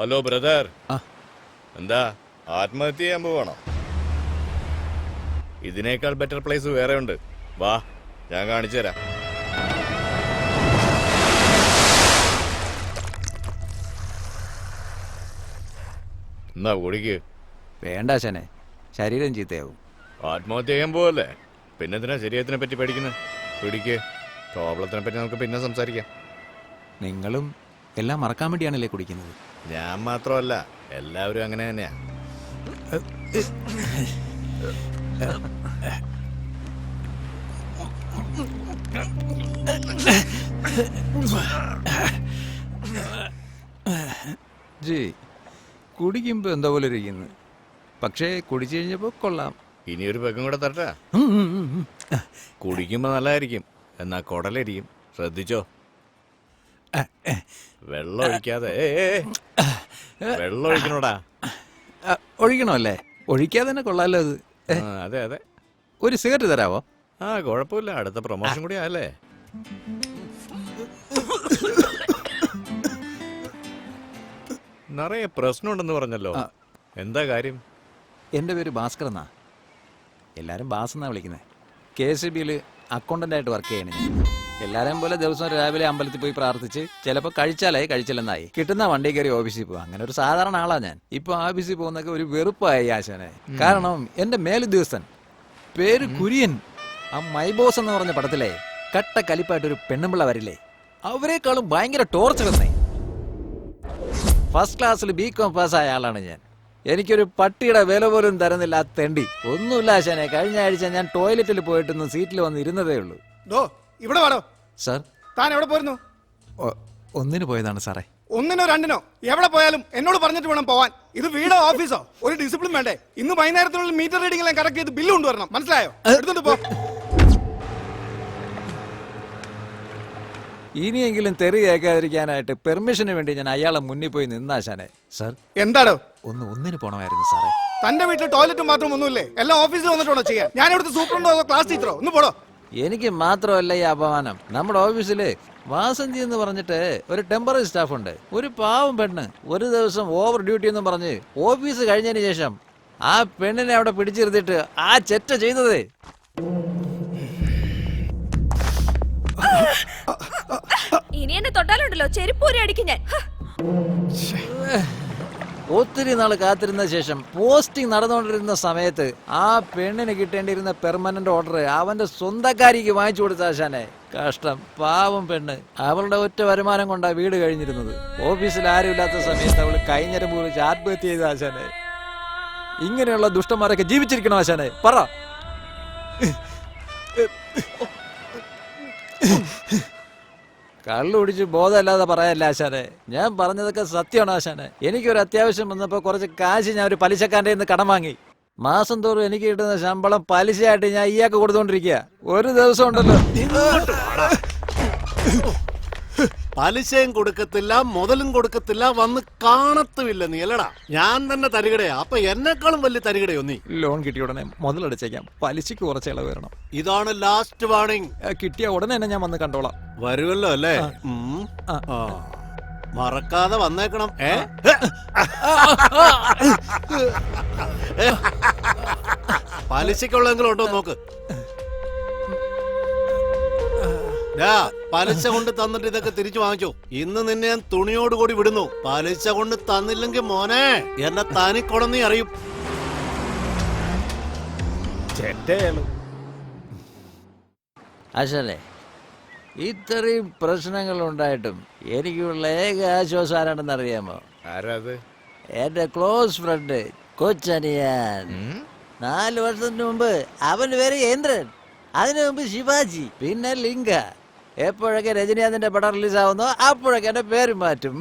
Hello brother, എന്താ ആത്മഹത്യ ചെയ്യാൻ പോവാണോ? ഇതിനേക്കാൾ ബെറ്റർ പ്ലേസ് വേറെ ഉണ്ട്. വാ, ഞാൻ കാണിച്ചു തരാം. എന്നാ കുടിക്ക്. വേണ്ട ശനെ, ശരീരം ചീത്തയാവും. ആത്മഹത്യ ചെയ്യാൻ പോവല്ലേ, പിന്നെ എന്തിനാ ശരീരത്തിനെ പറ്റി പഠിക്കുന്നത്? പിടിക്ക്. പ്രോബ്ലത്തിനെ പറ്റി നമുക്ക് പിന്നെ സംസാരിക്കാം. നിങ്ങളും എല്ലാം മറക്കാൻ വേണ്ടിയാണല്ലേ കുടിക്കുന്നത്? ഞാൻ മാത്രമല്ല, എല്ലാവരും അങ്ങനെ തന്നെയാ. ജി കുടിക്കുമ്പോ എന്താ പോലെ ഇരിക്കുന്നു, പക്ഷേ കുടിച്ചു കഴിഞ്ഞപ്പോ കൊള്ളാം. ഇനിയൊരു പെഗും കൂടെ തരട്ടാ? കുടിക്കുമ്പോ നല്ലതായിരിക്കും, എന്നാ കുടലരിക്കും. ശ്രദ്ധിച്ചോ. വെള്ളം ഒഴിക്കാതെ. വെള്ളം ഒഴിക്കണോടാ. ഒഴിക്കണോ അല്ലേ? ഒഴിക്കാതെ തന്നെ കൊള്ളാലോ അത്. അതെ അതെ. ഒരു സിഗരറ്റ് തരാവോ? കുഴപ്പമില്ല, അടുത്ത പ്രൊമോഷൻ കൂടി ആയല്ലേ. നിറയെ പ്രശ്നമുണ്ടെന്ന് പറഞ്ഞല്ലോ, എന്താ കാര്യം? എൻ്റെ പേര് ഭാസ്കർ എന്നാ, എല്ലാവരും ബാസ് എന്നാ വിളിക്കുന്നത്. KCBയിൽ അക്കൗണ്ടൻ്റായിട്ട് വർക്ക് ചെയ്യണേ. എല്ലാവരെയും പോലെ ദിവസം രാവിലെ അമ്പലത്തിൽ പോയി പ്രാർത്ഥിച്ച് ചിലപ്പോൾ കഴിച്ചാലായി, കഴിച്ചില്ലെന്നായി, കിട്ടുന്ന വണ്ടി കയറി ഓഫീസിൽ പോകും. അങ്ങനെ ഒരു സാധാരണ ആളാ ഞാൻ. ഇപ്പൊ ഓഫീസിൽ പോകുന്നൊക്കെ ഒരു വെറുപ്പായി ആശാനെ. കാരണം എൻ്റെ മേലുദ്യോഗസ്ഥൻ പേര് കുര്യൻ, ആ മൈ ബോസ് എന്ന് പറഞ്ഞ പടത്തിലെ കട്ട കലിപ്പായിട്ടൊരു പെണ്ണുമ്പിള്ള വരില്ലേ, അവരെക്കാളും ഭയങ്കര ടോർച്ചർ എന്നേ. ഫസ്റ്റ് ക്ലാസ്സിൽ BCom പാസ്സായ ആളാണ് ഞാൻ. എനിക്കൊരു പട്ടിയുടെ വില പോലും തരുന്നില്ല ആ തെണ്ടി. ഒന്നുമില്ല ആശാനെ, കഴിഞ്ഞ ആഴ്ച ഞാൻ ടോയ്ലറ്റിൽ പോയിട്ടൊന്ന് സീറ്റിൽ വന്ന് ഇരുന്നതേ ഉള്ളൂ. ഇവിടെ വാടോ. സാർ, താൻ എവിടെ പോയിരുന്നു? ഒന്നിന് പോയതാണ് സാറേ. ഒന്നിനോ രണ്ടിനോ എവിടെ പോയാലും എന്നോട് പറഞ്ഞിട്ട് വേണം പോവാൻ. ഇത് വീടോ ഓഫീസോ? ഒരു ഡിസിപ്ലിൻ വേണ്ടേ? ഇന്ന് വൈകുന്നേരത്തിനുള്ളിൽ മീറ്റർ റീഡിംഗ് എല്ലാം കറക്റ്റ് ചെയ്ത് ബില്ല് കൊണ്ടുവരണം. മനസ്സിലായോ? എടുത്തോണ്ട് പോ. ഇനിയെങ്കിലും തെറി കേൾക്കാതിരിക്കാനായിട്ട് പെർമിഷന് വേണ്ടി ഞാൻ അയാളെ മുന്നിൽ പോയി നിന്നാശാനെ. സാർ, എന്താടോ? ഒന്നിന് പോണമായിരുന്നു സാറേ. തന്റെ വീട്ടിൽ ടോയ്ലറ്റും മാത്രം ഒന്നുമില്ലേ? എല്ലാം ഓഫീസിൽ വന്നിട്ടാണോ ചെയ്യാൻ? ഞാൻ ഇവിടുത്തെ സൂപ്രണ്ടോ ക്ലാസ് ടീച്ചറോ? ഒന്ന് പോടോ. എനിക്ക് മാത്രമല്ല ഈ അപമാനം. നമ്മുടെ ഓഫീസില് വാസന്തി എന്ന് പറഞ്ഞിട്ട് ഒരു ടെമ്പററി സ്റ്റാഫ് ഉണ്ട്. ഒരു പാവം പെണ്ണ് ഒരു ദിവസം ഓവർ ഡ്യൂട്ടി എന്നും പറഞ്ഞ് ഓഫീസ് കഴിഞ്ഞതിന് ശേഷം ആ പെണ്ണിനെ അവിടെ പിടിച്ചിരുത്തിട്ട് ആ ചെറ്റ ചെയ്തത്. ഇനി എന്നെ തൊട്ടാലുണ്ടല്ലോ ചെരുപ്പൂരി അടിക്കും ഞാൻ. ഒത്തിരി നാൾ കാത്തിരുന്ന ശേഷം പോസ്റ്റിംഗ് നടന്നുകൊണ്ടിരുന്ന സമയത്ത് ആ പെണ്ണിന് കിട്ടേണ്ടിയിരുന്ന പെർമനന്റ് ഓർഡർ അവന്റെ സ്വന്തക്കാരിക്ക് വാങ്ങിച്ചു കൊടുത്ത ആശാനെ. കഷ്ടം, പാവം പെണ്ണ്. അവളുടെ ഒറ്റ വരുമാനം കൊണ്ടാ വീട് കഴിഞ്ഞിരുന്നത്. ഓഫീസിൽ ആരുമില്ലാത്ത സമയത്ത് അവള് കൈഞ്ഞരം കുറിച്ച് ആത്മഹത്യ ചെയ്ത ആശാനെ. ഇങ്ങനെയുള്ള ദുഷ്ടന്മാരൊക്കെ ജീവിച്ചിരിക്കണോ ആശാനെ? പറ. കള്ളു കുടിച്ച് ബോധമല്ലാതെ പറയല്ല ആശാനെ. ഞാൻ പറഞ്ഞതൊക്കെ സത്യമാണ് ആശാനെ. എനിക്കൊരു അത്യാവശ്യം വന്നപ്പോ കുറച്ച് കാശ് ഞാൻ ഒരു പലിശക്കാരൻ്റെ നിന്ന് കടം വാങ്ങി. മാസം തോറും എനിക്ക് കിട്ടുന്ന ശമ്പളം പലിശയായിട്ട് ഞാൻ ഇയാൾക്ക് കൊടുത്തോണ്ടിരിക്കുക. ഒരു ദിവസം ഉണ്ടല്ലോ, പലിശയും കൊടുക്കത്തില്ല, മുതലും കൊടുക്കത്തില്ല, വന്ന് കാണത്തുമില്ല. നീ അല്ലടാ, ഞാൻ തന്നെ തരികടയാ. അപ്പൊ എന്നെക്കാളും വലിയ തരികടയോ നീ? ലോൺ കിട്ടിയ ഉടനെ മുതലടച്ചേക്കാം, പലിശക്ക് കുറച്ച് ഇളവ് വരണം. ഇതാണ് ലാസ്റ്റ് വാർണിംഗ്. കിട്ടിയ ഉടനെ തന്നെ ഞാൻ വന്ന് കണ്ടോളാം. വരുമല്ലോ അല്ലേ? മറക്കാതെ വന്നേക്കണം. പലിശക്കുള്ളെങ്കിലും ഉണ്ടോ നോക്ക്. പലിശ കൊണ്ട് തന്നിട്ട് ഇതൊക്കെ തിരിച്ചു വാങ്ങിച്ചോ. ഇന്ന് നിന്നെ ഞാൻ തുണിയോടുകൂടി വിടുന്നു. പലിശ കൊണ്ട് തന്നില്ലെങ്കിൽ മോനെ എന്നെ തനിക്കൊടന്നീ അറിയും. ആശാനെ, ഇത്രയും പ്രശ്നങ്ങൾ ഉണ്ടായിട്ടും എനിക്കുള്ള ഏക ആശ്വാസം ആരാണെന്ന് അറിയാമോ? ആരാത്? എന്റെ ക്ലോസ് ഫ്രണ്ട് കൊച്ചനിയാൻ. 4 വർഷത്തിന് മുമ്പ് അവന്റെ പേര് ഇന്ദ്രൻ, അതിനു മുമ്പ് ശിവാജി, പിന്നെ ലിംഗ. എപ്പോഴൊക്കെ രജനീകാന്തിന്റെ പടം റിലീസാവുന്നോ അപ്പോഴൊക്കെ എന്റെ പേര് മാറ്റും.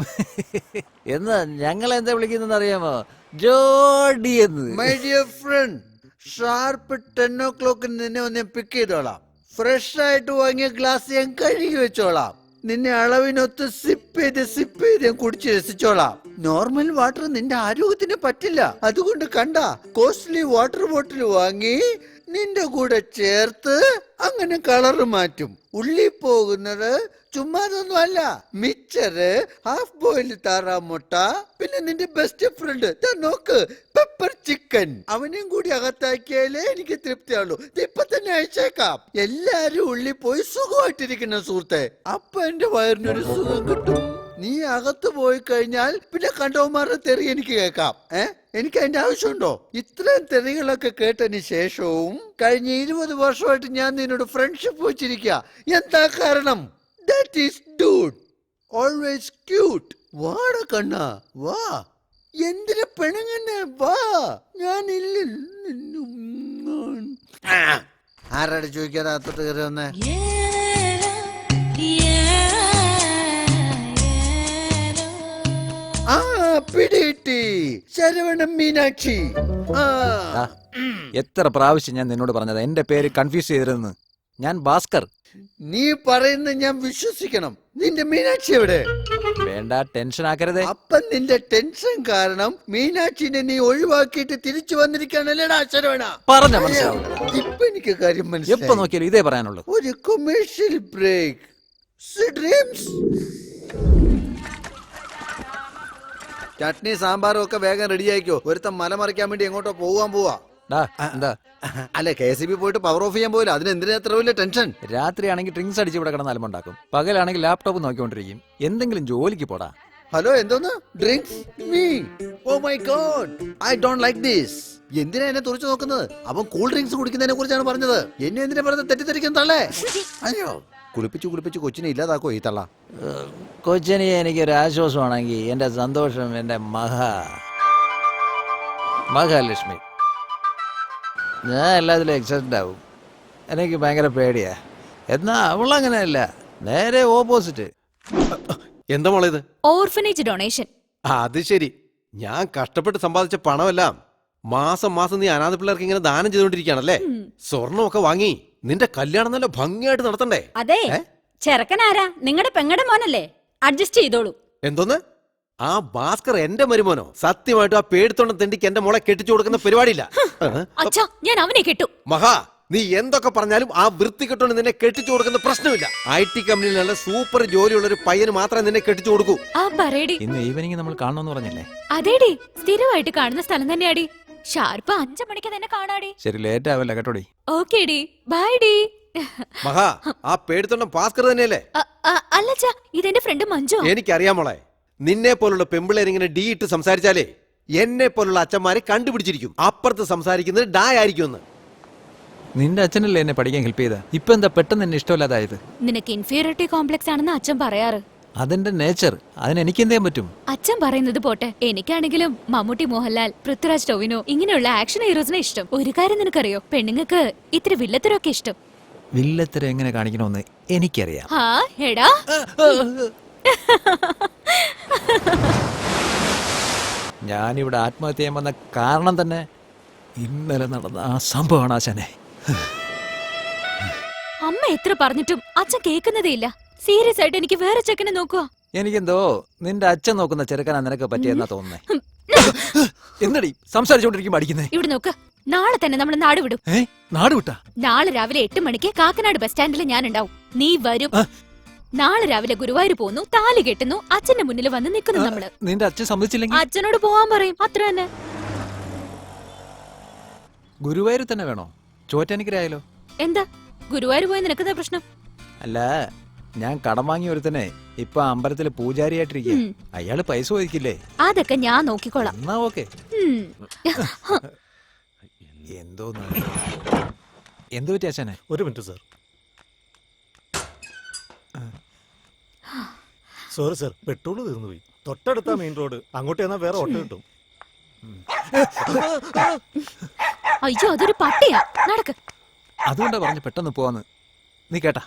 എന്ന് ഞങ്ങൾ എന്താ വിളിക്കുന്ന അറിയാമോ? ജോഡി എന്ന്. My dear friend, sharp 10 o'clock നിന്നെ ഒന്ന് പിക്ക് ചെയ്തോളാം. ഫ്രഷ് ആയിട്ട് വാങ്ങിയ ഗ്ലാസ് ഞാൻ കഴുകി വെച്ചോളാം. നിന്നെ അളവിനൊത്ത് സിപ്പ് ചെയ്ത് ഞാൻ കുടിച്ച് രസിച്ചോളാം. നോർമൽ വാട്ടർ നിന്റെ ആരോഗ്യത്തിന് പറ്റില്ല. അതുകൊണ്ട് കണ്ട കോസ്റ്റ്ലി വാട്ടർ ബോട്ടിൽ വാങ്ങി നിന്റെ കൂടെ ചേർത്ത് അങ്ങനെ കളറ് മാറ്റും. ഉള്ളി പോകുന്നത് ചുമ്മാതൊന്നും അല്ല. മിച്ചറ്, ഹാഫ് ബോയിൽ താറാമുട്ട, പിന്നെ നിന്റെ ബെസ്റ്റ് ഫ്രണ്ട് നോക്ക് പെപ്പർ ചിക്കൻ, അവനെയും കൂടി അകത്താക്കിയാലേ എനിക്ക് തൃപ്തിയാവുള്ളൂ. ഇപ്പൊ തന്നെ അയച്ചേക്കാം. എല്ലാരും ഉള്ളി പോയി സുഖമായിട്ടിരിക്കുന്ന സുഹൃത്തെ. അപ്പൊ എന്റെ വയറിനൊരു സുഖം കിട്ടും. നീ അകത്ത് പോയി കഴിഞ്ഞാൽ പിന്നെ കണ്ടവന്മാരുടെ തെറി എനിക്ക് കേൾക്കാം. എനിക്ക് അതിന്റെ ആവശ്യമുണ്ടോ? ഇത്രയും തെറികളൊക്കെ കേട്ടതിന് ശേഷവും കഴിഞ്ഞ 20 വർഷമായിട്ട് ഞാൻ നിന്നോട് ഫ്രണ്ട്ഷിപ്പ് വെച്ചിരിക്കുക. എന്താ കാരണം? That is dude, always cute. വാട കണ്ണ വാ, എന്തിനെ പെണുങ്ങന്നെ വാ. ഞാനില്ല. ആരാടെ ചോദിക്കാതെ അകത്തോട്ട് കയറി വന്നേ? പിടികിട്ടി, ശരവണം മീനാക്ഷി. എത്ര പ്രാവശ്യം ഞാൻ നിന്നോട് പറഞ്ഞത് എന്റെ പേര് കൺഫ്യൂസ് ചെയ്തിരുന്നു. ഞാൻ ഭാസ്കർ. നീ പറയുന്നത് ഞാൻ വിശ്വസിക്കണം. നിന്റെ മീനാക്ഷി എവിടെ? വേണ്ട, ടെൻഷൻ ആക്കരുതേ. അപ്പൊ നിന്റെ ടെൻഷൻ കാരണം മീനാക്ഷിനെ നീ ഒഴിവാക്കിയിട്ട് തിരിച്ചു വന്നിരിക്കാനല്ലേടാ ശരവണ? പറഞ്ഞ മനസ്സിലാവും. ഇപ്പൊ എനിക്ക് കാര്യം എപ്പോ മനസ്സിലായി. നോക്കിയാലും ഇതേ പറയാനുള്ളൂ. ഒരു കൊമേഴ്ഷ്യൽ ബ്രേക്ക്. ചട്നി സാമ്പാറും ഒക്കെ വേഗം റെഡി ആയിക്കോ. ഒരുത്തം മല മറിക്കാൻ വേണ്ടി എങ്ങോട്ടോ പോവാ. എന്താ? അല്ലെ, KCB പോയിട്ട് പവർ ഓഫ് ചെയ്യാൻ പോയില്ല. അതിനെന്തിനാ എത്ര വലിയ ടെൻഷൻ? രാത്രിയാണെങ്കിൽ ഡ്രിങ്ക്സ് അടിച്ച് ഇവിടെ കിടന്ന് അലമ്പുണ്ടാക്കും. പകലാണെങ്കിൽ ലാപ്ടോപ്പ് നോക്കിക്കൊണ്ടിരിക്കും. എന്തെങ്കിലും ജോലിക്ക് പോടാ. ഹലോ, എന്തോന്ന് drinks? Me, oh my god, I don't like this. എന്തിനാ എന്നെ തുറച്ചു നോക്കുന്നത്? അവൻ കൂൾ ഡ്രിങ്ക്സ് കുടിക്കുന്നതിനെ കുറിച്ചാണ് പറഞ്ഞത്. എന്നെ എന്തിനാ പറഞ്ഞത്? തെറ്റിദ്ധരിക്കാൻ തള്ളേ. അയ്യോ, കുളിപ്പിച്ചു കൊച്ചിനെ ഇല്ലാതാക്കോ ഈ തള്ള. കൊച്ചിനെ എനിക്കൊരു ആശ്വാസമാണെങ്കിൽ എന്റെ സന്തോഷം എന്റെ മഹാലക്ഷ്മി. ഞാൻ എല്ലാത്തിലും എക്സൈറ്റഡ് ആവും. എനിക്ക് ഭയങ്കര പേടിയാ. എന്നാ അവളങ്ങനെയല്ല, നേരെ ഓപ്പോസിറ്റ്. എന്താ മോളെ ഇത്? Orphanage donation. അത് ശരി. ഞാൻ കഷ്ടപ്പെട്ട് സമ്പാദിച്ച പണമെല്ലാം മാസം മാസം നീ അനാഥ പിള്ളേർക്ക് ഇങ്ങനെ ദാനം ചെയ്തോണ്ടിരിക്കുകയാണല്ലേ? സ്വർണ്ണമൊക്കെ വാങ്ങി നിന്റെ കല്യാണം നല്ല ഭംഗിയായിട്ട് നടത്തണ്ടേ? അതെ, ചെറുക്കനാരാ? നിങ്ങളുടെ പെങ്ങടെ മോനല്ലേ? അഡ്ജസ്റ്റ് ചെയ്തോളൂ. എന്തോന്ന്? ആ ഭാസ്കർ എന്റെ മരുമോനോ? സത്യമായിട്ടും ആ പേടിത്തോണ്ടം തെണ്ടിക്ക് എന്റെ മോളെ കെട്ടിച്ചു കൊടുക്കുന്ന പരിപാടിയില്ല. അച്ഛാ, ഞാൻ അവനെ കെട്ടു. മഹാ, നീ എന്തൊക്കെ പറഞ്ഞാലും ആ വൃത്തി കെട്ടോണ്ട് നിന്നെ കെട്ടിച്ചു കൊടുക്കുന്ന പ്രശ്നമില്ല. IT കമ്പനിയിൽ നല്ല സൂപ്പർ ജോലിയുള്ള ഒരു പയ്യന് മാത്രമേ നിന്നെ കെട്ടിച്ചു കൊടുക്കൂ. ആ പറയടി. ഇന്ന് ഈവനിങ് നമ്മൾ കാണണമെന്ന് പറഞ്ഞില്ലേ? അതേടി, സ്ഥിരമായിട്ട് കാണുന്ന സ്ഥലം തന്നെയാടി. ഷാർപ്പ് 5 മണിക്ക് തന്നെ കാണാടി. ശരി, ലേറ്റ് ആവല്ല കേട്ടോടി. ഓക്കേടി, ബൈ ഡി. മഹാ, ആ പേടിത്തോണ്ടം ഭാസ്കർ തന്നെയല്ലേ? അല്ലച്ചാ, ഇതെന്റെ ഫ്രണ്ട് മഞ്ജു. എനിക്കറിയാം മോളെ. നിന്നെ പോലുള്ള പെമ്പിള്ളേരിങ്ങനെ ഡി ഇട്ട് സംസാരിച്ചാലേ എന്നെ പോലുള്ള അച്ഛന്മാരെ കണ്ടുപിടിച്ചിരിക്കും. അപ്പുറത്ത് സംസാരിക്കുന്നത് ഡാ ആയിരിക്കുമെന്ന്. നിന്റെ അച്ഛനല്ലേ എന്നെ പഠിക്കാൻ ഹെൽപ്പ് ചെയ്ത? ഇപ്പൊ എന്താ പെട്ടെന്ന് എന്നെ ഇഷ്ടമല്ലാതായത്? നിനക്ക് ഇൻഫീരിയോറിറ്റി കോംപ്ലക്സ് ആണെന്ന് അച്ഛൻ പറയാറ്. അതെന്റെ നേച്ചർ. അതിന് എനിക്ക് എന്ത് ചെയ്യാൻ പറ്റും? അച്ഛൻ പറയുന്നത് പോട്ടെ, എനിക്കാണെങ്കിലും മമ്മൂട്ടി, മോഹൻലാൽ, പൃഥ്വിരാജ്, ടൊവിനോ ഇങ്ങനെയുള്ള ആക്ഷൻ ഹീറോസിനെ ഇഷ്ടം. ഒരു കാര്യം നിനക്കറിയോ, പെണ്ണുങ്ങൾക്ക് ഇത്തിരി വില്ലത്തരമൊക്കെ ഇഷ്ടം. വില്ലത്തരം എങ്ങനെ കാണിക്കണമെന്ന് എനിക്കറിയാം. ആ എടാ, ഞാനിവിടെ ആത്മഹത്യ ചെയ്യാൻ വന്ന കാരണം തന്നെ ഇന്നലെ നടന്ന ആ സംഭവമാണ് ആശാനെ. അമ്മ എത്ര പറഞ്ഞിട്ടും അച്ഛൻ കേൾക്കുന്നതേ ഇല്ല. സീരിയസ് ആയിട്ട് എനിക്ക് വേറെ ചെക്കനെ നോക്കുക. എനിക്കെന്തോ നിന്റെ അച്ഛൻ നോക്കുന്ന ചെറുക്കനാ നിനക്ക് പറ്റിയെന്നാ തോന്നുന്നേ. എന്നടി സംസാരിച്ചോണ്ടിരിക്കുമ്പോ അടിക്കുന്നേ? ഇവിടെ നോക്ക്, നാളെ തന്നെ നമ്മൾ നാട് വിടും. നാട് വിട്ടാ? നാളെ രാവിലെ 8 മണിക്ക് കാക്കനാട് ബസ് സ്റ്റാൻഡിൽ ഞാൻ ഉണ്ടാവും. നീ വരും. നാളെ രാവിലെ ഗുരുവായൂർ പോകുന്നു, താലി കെട്ടുന്നു, അച്ഛന്റെ മുന്നിൽ വന്ന് നിൽക്കുന്നു നമ്മള്. നിന്റെ അച്ഛൻ സമ്മതിച്ചില്ലെങ്കിൽ അച്ഛനോട് പോവാൻ പറയും, അത്ര തന്നെ. ഗുരുവായൂർ തന്നെ വേണോ? ചോറ്റാനിക്കരായാലോ? എന്താ ഗുരുവായൂർ പോയി നിനക്കെന്താ പ്രശ്നം? അല്ല, ഞാൻ കടം വാങ്ങിയ ഒരുത്തനെ ഇപ്പൊ അമ്പലത്തില് പൂജാരിയായിട്ടിരിക്കുക. അയാള് പൈസ ചോദിക്കില്ലേ? അതൊക്കെ ഞാൻ നോക്കിക്കോളാം. എന്നാ ഓക്കെ. എന്തോ എന്ത് പറ്റി അച്ഛനെ? ഒരു minute sir. Sorry sir, petrol തീർന്നു പോയി. തൊട്ടടുത്ത മെയിൻ റോഡ്, അങ്ങോട്ട് ചെന്നാൽ വേറെ ഓട്ടോ കിട്ടും. അയ്യോ, അതൊരു പട്ടിയാ. നടക്ക്. അതുകൊണ്ടാ പറഞ്ഞു പെട്ടെന്ന് പോവാന്ന്. നീ കേട്ടാ,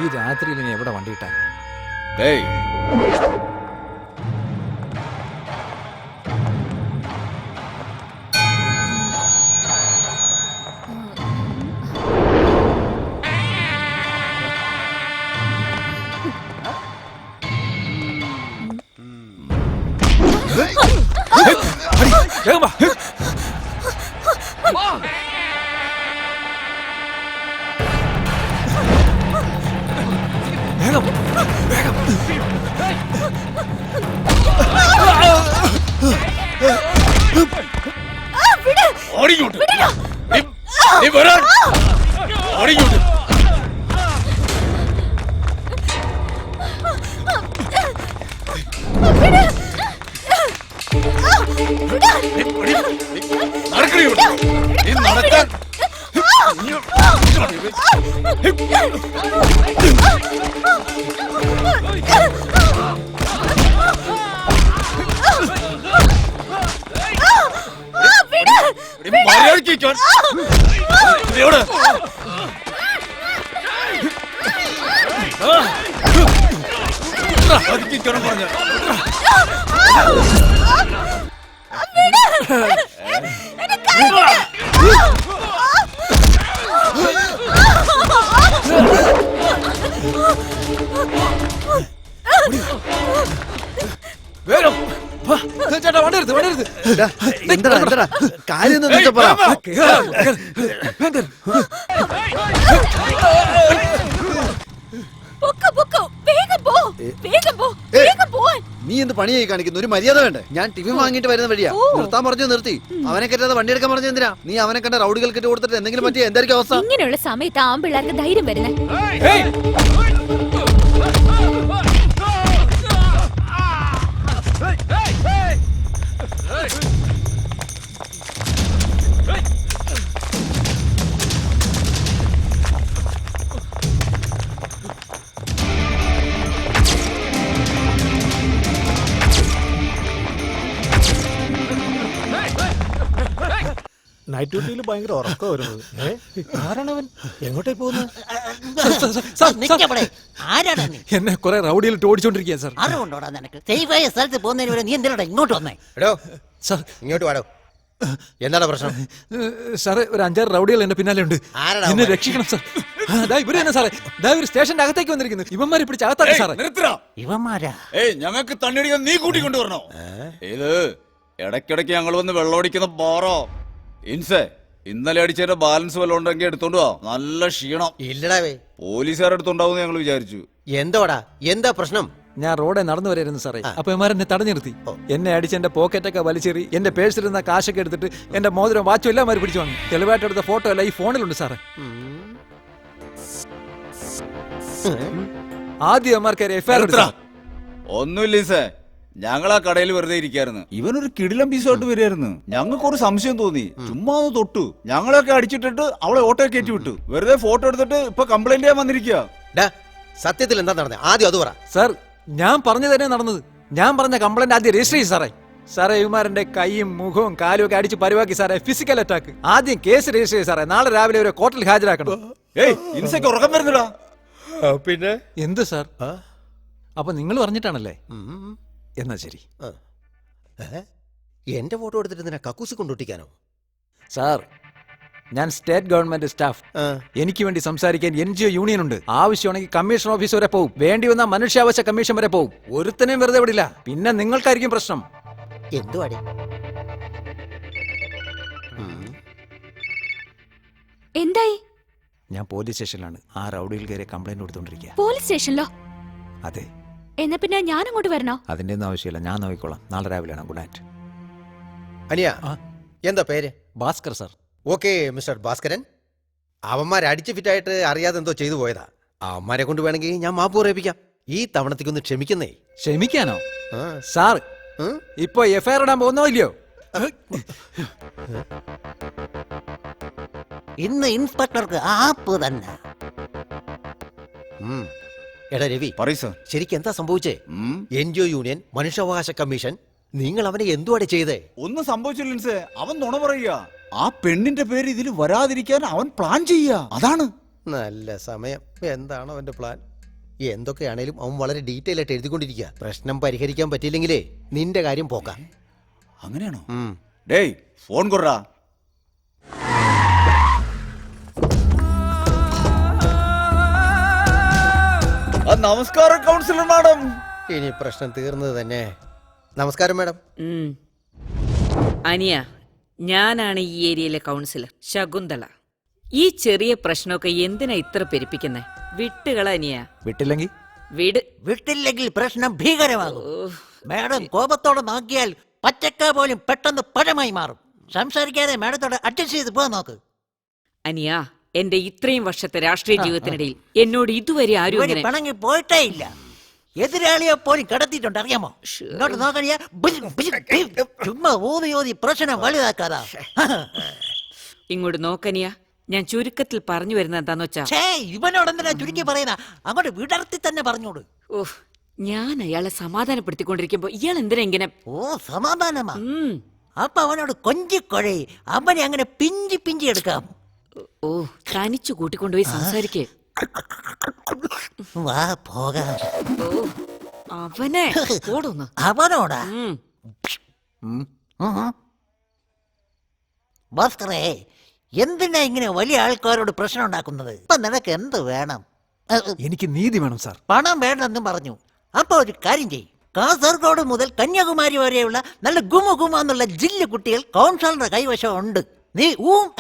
ഈ രാത്രിയിൽ നീ എവിടെ വണ്ടി ഇട്ടാ? ഓടിക്കോട്ട് നീ വരാൻ ഓടിക്കോട്ട് നടക്കണേ നീ നടക്കാൻ മര്യാദയ്ക്ക് എവിടെ പറഞ്ഞ വേഗം വാ. ചേട്ടാ വണ്ടി എടുത്ത് എന്താ കാര്യം പറ. നീ എന്ത് പണിയായി കാണിക്കുന്നു? ഒരു മര്യാദ വേണ്ടേ? ഞാൻ ടിഫിൻ വാങ്ങിട്ട് വരുന്ന വഴിയാ. നിർത്താൻ പറഞ്ഞു നിർത്തി. അവനെ കെട്ടാതെ വണ്ടി എടുക്കാൻ പറഞ്ഞു എന്തിനാ? നീ അവനെ കണ്ട റൗഡികൾ കെട്ടി കൊടുത്തിട്ട് എന്തെങ്കിലും പറ്റിയ എന്തായിരിക്കും അവസ്ഥ? ഇങ്ങനെയുള്ള സമയത്ത് ആമ്പിള്ളേർക്ക് ധൈര്യം വരുന്നേ. നൈറ്റ് ഡ്യൂട്ടിയിൽ ഭയങ്കര ഉറക്കം വരുന്നത്. ആരാണവൻ? എങ്ങോട്ടേ പോകുന്നത്? ആരാടാ നീ? എന്നെ കുറെ റൗഡിയിലിട്ട് ഓടിച്ചോണ്ടിരിക്കുക സാർ. അറിവുണ്ടോടാ നിനക്ക്? സേഫായ സ്ഥലത്ത് പോകുന്നതിന് വരെ നീ എന്തിനാ ഇങ്ങോട്ട് വന്നേ? എടോ സാർ ഇങ്ങോട്ട് വാടോ. എന്താണ് പ്രശ്നം? സാറേ ഒരു 5-6 റൗഡികൾ എന്റെ പിന്നാലെ ഉണ്ട്. ആരാടാ എന്നെ അവന്മാര്? രക്ഷിക്കണം സാർ. ഇവര് തന്നെ സാറേ. ഇവര് സ്റ്റേഷന്റെ അകത്തേക്ക് വന്നിരിക്കുന്നു. ഇവന്മാരെ പിടിച്ച് അകത്താക്കി സാറേ. ഇവന്മാരാ? ഞങ്ങൾക്ക് തണ്ണിയടിക്കാൻ നീ കൂട്ടിക്കൊണ്ടുവരണോ? ഇത് ഇടയ്ക്കിടയ്ക്ക് ഞങ്ങൾ വന്ന് വെള്ളമടിക്കുന്ന ബോറോ ഇൻസേ. ഇന്നലെ അടിച്ചതിന്റെ ബാലൻസ് വല്ലതും ഉണ്ടെങ്കിൽ എടുത്തോണ്ട് വാ. നല്ല ക്ഷീണം. ഇല്ലടാവേ. പോലീസുകാർ എടുത്തുണ്ടാവും ഞങ്ങൾ വിചാരിച്ചു. എന്തോടാ? എന്താ പ്രശ്നം? ഞാൻ റോഡെ നടന്നു വരായിരുന്നു സാറേ. അപ്പൊ ഇവന്മാരെന്നെ തടഞ്ഞു നിർത്തി. എന്നെ അടിച്ച് എന്റെ പോക്കറ്റൊക്കെ വലിച്ചെറി, എന്റെ പേഴ്സിലിരുന്ന കാശൊക്കെ എടുത്തിട്ട് എന്റെ മോതിരം വാച്ചും എല്ലാം മാറി പിടിച്ചു വാങ്ങി. തെളിവായിട്ട് എടുത്ത ഫോട്ടോ അല്ല ഈ ഫോണിലുണ്ട് സാറേ. ആദ്യം ഇവന്മാർക്ക് എഫ്ഐആർ ഒന്നുമില്ല, ഞങ്ങൾ ആ കടയിൽ വെറുതെ ഇരിക്കായിരുന്നു. ഇവനൊരു കിടിലം പീസോട്ട് വരികയായിരുന്നു. ഞങ്ങൾക്ക് ഒരു സംശയം തോന്നി. ചുമ്മാ ഒന്ന് തൊട്ടു. ഞങ്ങളൊക്കെ അടിച്ചിട്ടിട്ട് അവളെ ഓട്ടോ കയറ്റി വിട്ടു. വെറുതെ ഫോട്ടോ എടുത്തിട്ട് ഇപ്പൊ കംപ്ലൈന്റ് ചെയ്യാൻ വന്നിരിക്കുക. സത്യത്തിൽ എന്താ നടന്നത്? ആദ്യം അത് പറ. സാർ. ഞാൻ പറഞ്ഞു തന്നെ നടന്നത്. ഞാൻ പറഞ്ഞ കംപ്ലൈന്റ് ആദ്യം രജിസ്റ്റർ ചെയ്യും സാറേ. സാറേ ഇവന്മാരുടെ കൈയും മുഖവും കാലും ഒക്കെ അടിച്ച് പരിവാക്കി സാറേ. Physical attack. ആദ്യം കേസ് രജിസ്റ്റർ ചെയ്യും സാറേ. നാളെ രാവിലെ ഒരു കോർട്ടിൽ ഹാജരാക്കണം. ഇൻസൊക്കെ ഉറക്കം വരുന്നില്ല. പിന്നെ എന്ത് സാർ? അപ്പൊ നിങ്ങൾ പറഞ്ഞിട്ടാണല്ലേ? എന്നാ ശരി. എന്റെ ഫോട്ടോ എടുത്തിട്ട് നിന്നെ കക്കൂസി കൊണ്ടൊട്ടിക്കാനോ? സാർ ഞാൻ സ്റ്റേറ്റ് ഗവൺമെന്റ് സ്റ്റാഫ്. എനിക്ക് വേണ്ടി സംസാരിക്കാൻ NGO യൂണിയൻ ഉണ്ട്. ആവശ്യമാണെങ്കിൽ കമ്മീഷൻ ഓഫീസ് വരെ പോകും. വേണ്ടി വന്ന മനുഷ്യാവകാശ കമ്മീഷൻ വരെ പോകും. ഒരുത്തനെയും വെറുതെ വിടില്ല. പിന്നെ നിങ്ങൾക്കായിരിക്കും പ്രശ്നം. എന്തുവാടി? എന്തായി? ഞാൻ പോലീസ് സ്റ്റേഷനിലാണ്. ആ റൗഡിയിൽ കയറി കംപ്ലൈന്റ് കൊടുത്തോണ്ടിരിക്കുക. പോലീസ് സ്റ്റേഷനിലോ? അതെ. എന്നാ പിന്നെ ഞാൻ അങ്ങോട്ട് വരണോ? അതിന്റെ ഒന്നും ആവശ്യമില്ല. ഞാൻ നോക്കിക്കോളാം. നാളെ രാവിലെയാണ്. Good night. അനിയ എന്താ പേര്? Bhaskar sir. Okay mister Bhaskaran. അവന്മാരെ അടിച്ച് ഫിറ്റായിട്ട് അറിയാതെ എന്തോ ചെയ്തു പോയതാ. അവന്മാരെ കൊണ്ട് വേണമെങ്കിൽ ഞാൻ മാപ്പ് പറയിപ്പിക്കാം. ഈ തവണത്തേക്കൊന്ന് ക്ഷമിക്കുന്നേ. ക്ഷമിക്കാനോ? സാർ ഇപ്പൊ എഫ്ഐആർ ഇടാൻ പോകുന്നോ ഇല്ലയോ? ഇന്ന് ഇൻസ്പെക്ടർക്ക് ആപ്പ് തന്നെ. എടാ രവി, ശരിക്കും എന്താ സംഭവിച്ചേ? NGO യൂണിയൻ, മനുഷ്യാവകാശ കമ്മീഷൻ, നിങ്ങൾ അവനെ എന്തുവാടെ ചെയ്തേ? ഒന്നും സംഭവിച്ചില്ല. അവൻ നുണ പറയുക. ആ പെണ്ണിന്റെ പേര് ഇതിൽ വരാതിരിക്കാൻ അവൻ പ്ലാൻ ചെയ്യുക. അതാണ്. നല്ല സമയം. എന്താണ് അവന്റെ പ്ലാൻ? എന്തൊക്കെയാണേലും അവൻ വളരെ ഡീറ്റെയിൽ ആയിട്ട് എഴുതിക്കൊണ്ടിരിക്കുക. പ്രശ്നം പരിഹരിക്കാൻ പറ്റിയില്ലെങ്കിലേ നിന്റെ കാര്യം പോക്കാം. അങ്ങനെയാണോ? ഡേയ് ഫോൺ കൊറാ. നമസ്കാരം കൗൺസിലർ മാഡം. ഇനി പ്രശ്നം തീർന്നത് തന്നെ. നമസ്കാരം മാഡം. അനിയ, ഞാനാണ് ഈ ഏരിയയിലെ കൗൺസിലർ ശകുന്തള. ഈ ചെറിയ പ്രശ്നമൊക്കെ എന്തിനാ ഇത്ര പെരുപ്പിക്കുന്നേ? വിട്ടുകള അനിയ. വിട്ടില്ലെങ്കിൽ വിട്. വിട്ടില്ലെങ്കിൽ പ്രശ്നം ഭീകരമാകും. മാഡം കോപത്തോടെ നോക്കിയാൽ പച്ചക്ക പോലും പെട്ടെന്ന് പഴമായി മാറും. സംസാരിക്കാതെ മാഡത്തോടെ അഡ്ജസ്റ്റ് ചെയ്ത് പോകാൻ നോക്ക്. അനിയാ, എന്റെ ഇത്രയും വർഷത്തെ രാഷ്ട്രീയ ജീവിതത്തിനിടയിൽ എന്നോട് ഇതുവരെ ആരും ഇവര് അങ്ങനെ പിണങ്ങി പോയിട്ടേ ഇല്ല. എതിരാളിയെ പോലും കടത്തിയിട്ടുണ്ട്, അറിയാമോ? ഇങ്ങോട്ട് നോക്കണിയാ, ചുമ്മാ ഊതി പ്രശ്നം വലുതാക്കാതാ. ഇങ്ങോട്ട് നോക്കനിയാ, ഞാൻ ചുരുക്കത്തിൽ പറഞ്ഞു വരുന്നത് എന്താന്ന് വെച്ചാ, ഇവനോടെന്തിനാ ചുരുക്കി പറയുന്ന? അങ്ങോട്ട് വിടർത്തി തന്നെ പറഞ്ഞോട്. ഓഹ്, ഞാൻ അയാളെ സമാധാനപ്പെടുത്തിക്കൊണ്ടിരിക്കുമ്പോ ഇയാൾ എന്തിനാ ഇങ്ങനെ? ഓ, സമാധാനമാ. അപ്പൊ അവനോട് കൊഞ്ചിക്കൊഴേ, അവനെ അങ്ങനെ പിഞ്ചി പിഞ്ചി എടുക്കാം. ഓ, തനിച്ചു കൂട്ടിക്കൊണ്ടുപോയി സംസാരിക്കേ. വാ പോകാം. ഓ, അവനെ ഓടൊന്ന്. അവനോടാ? ഭാസ്കറേ, എന്തിനാ ഇങ്ങനെ വലിയ ആൾക്കാരോട് പ്രശ്നം ഉണ്ടാക്കുന്നത്? ഇപ്പൊ നിനക്ക് എന്ത് വേണം? എനിക്ക് നീതി വേണം സാർ. പണം വേണ്ടെന്നും പറഞ്ഞു. അപ്പൊ ഒരു കാര്യം ചെയ്യും, കാസർഗോഡ് മുതൽ കന്യാകുമാരി വരെയുള്ള നല്ല ഗുമ എന്നുള്ള ജില്ല കുട്ടികൾ കൗൺസിലറുടെ കൈവശം ഉണ്ട്. നീ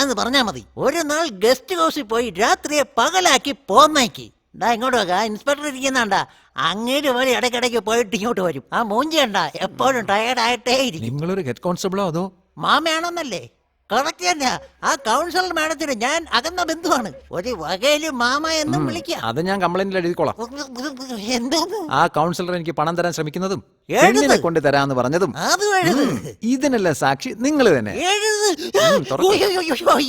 എന്ന് പറഞ്ഞാ മതി. ഒരു നാൾ ഗസ്റ്റ് ഹൗസിൽ പോയി രാത്രിയെ പകലാക്കി പോന്നേക്ക്. ഇങ്ങോട്ട് വെക്ക, ഇൻസ്പെക്ടർ ഇരിക്കുന്നാണ്ടാ. അങ്ങേര് വരെ ഇടയ്ക്കിടയ്ക്ക് പോയിട്ട് ഇങ്ങോട്ട് വരും. ആ മൂഞ്ചി കണ്ട എപ്പോഴും ടയർഡായിട്ടേ ഇരിക്കും. നിങ്ങളൊരു ഹെഡ് കോൺസ്റ്റബിളോ അതോ? മാമയാണെന്നല്ലേ? കറക്റ്റ് തന്നെ. ആ കൗൺസിലർ മാഡത്തിന് ഞാൻ അകന്ന ബന്ധുവാണ്. ഒരു വകയില് മാമ എന്നും വിളിക്കാം. അത് ഞാൻ കംപ്ലൈന്റിൽ എഴുതിക്കോളാം. എന്താന്ന്? ആ കൗൺസിലർ എനിക്ക് പണം തരാൻ ശ്രമിക്കുന്നതും എഴുത്. പെണ്ണിനെ കൊണ്ട് തരാന്ന് പറഞ്ഞതും അത് എഴുത്. ഇതിനല്ല സാക്ഷി നിങ്ങൾ തന്നെ.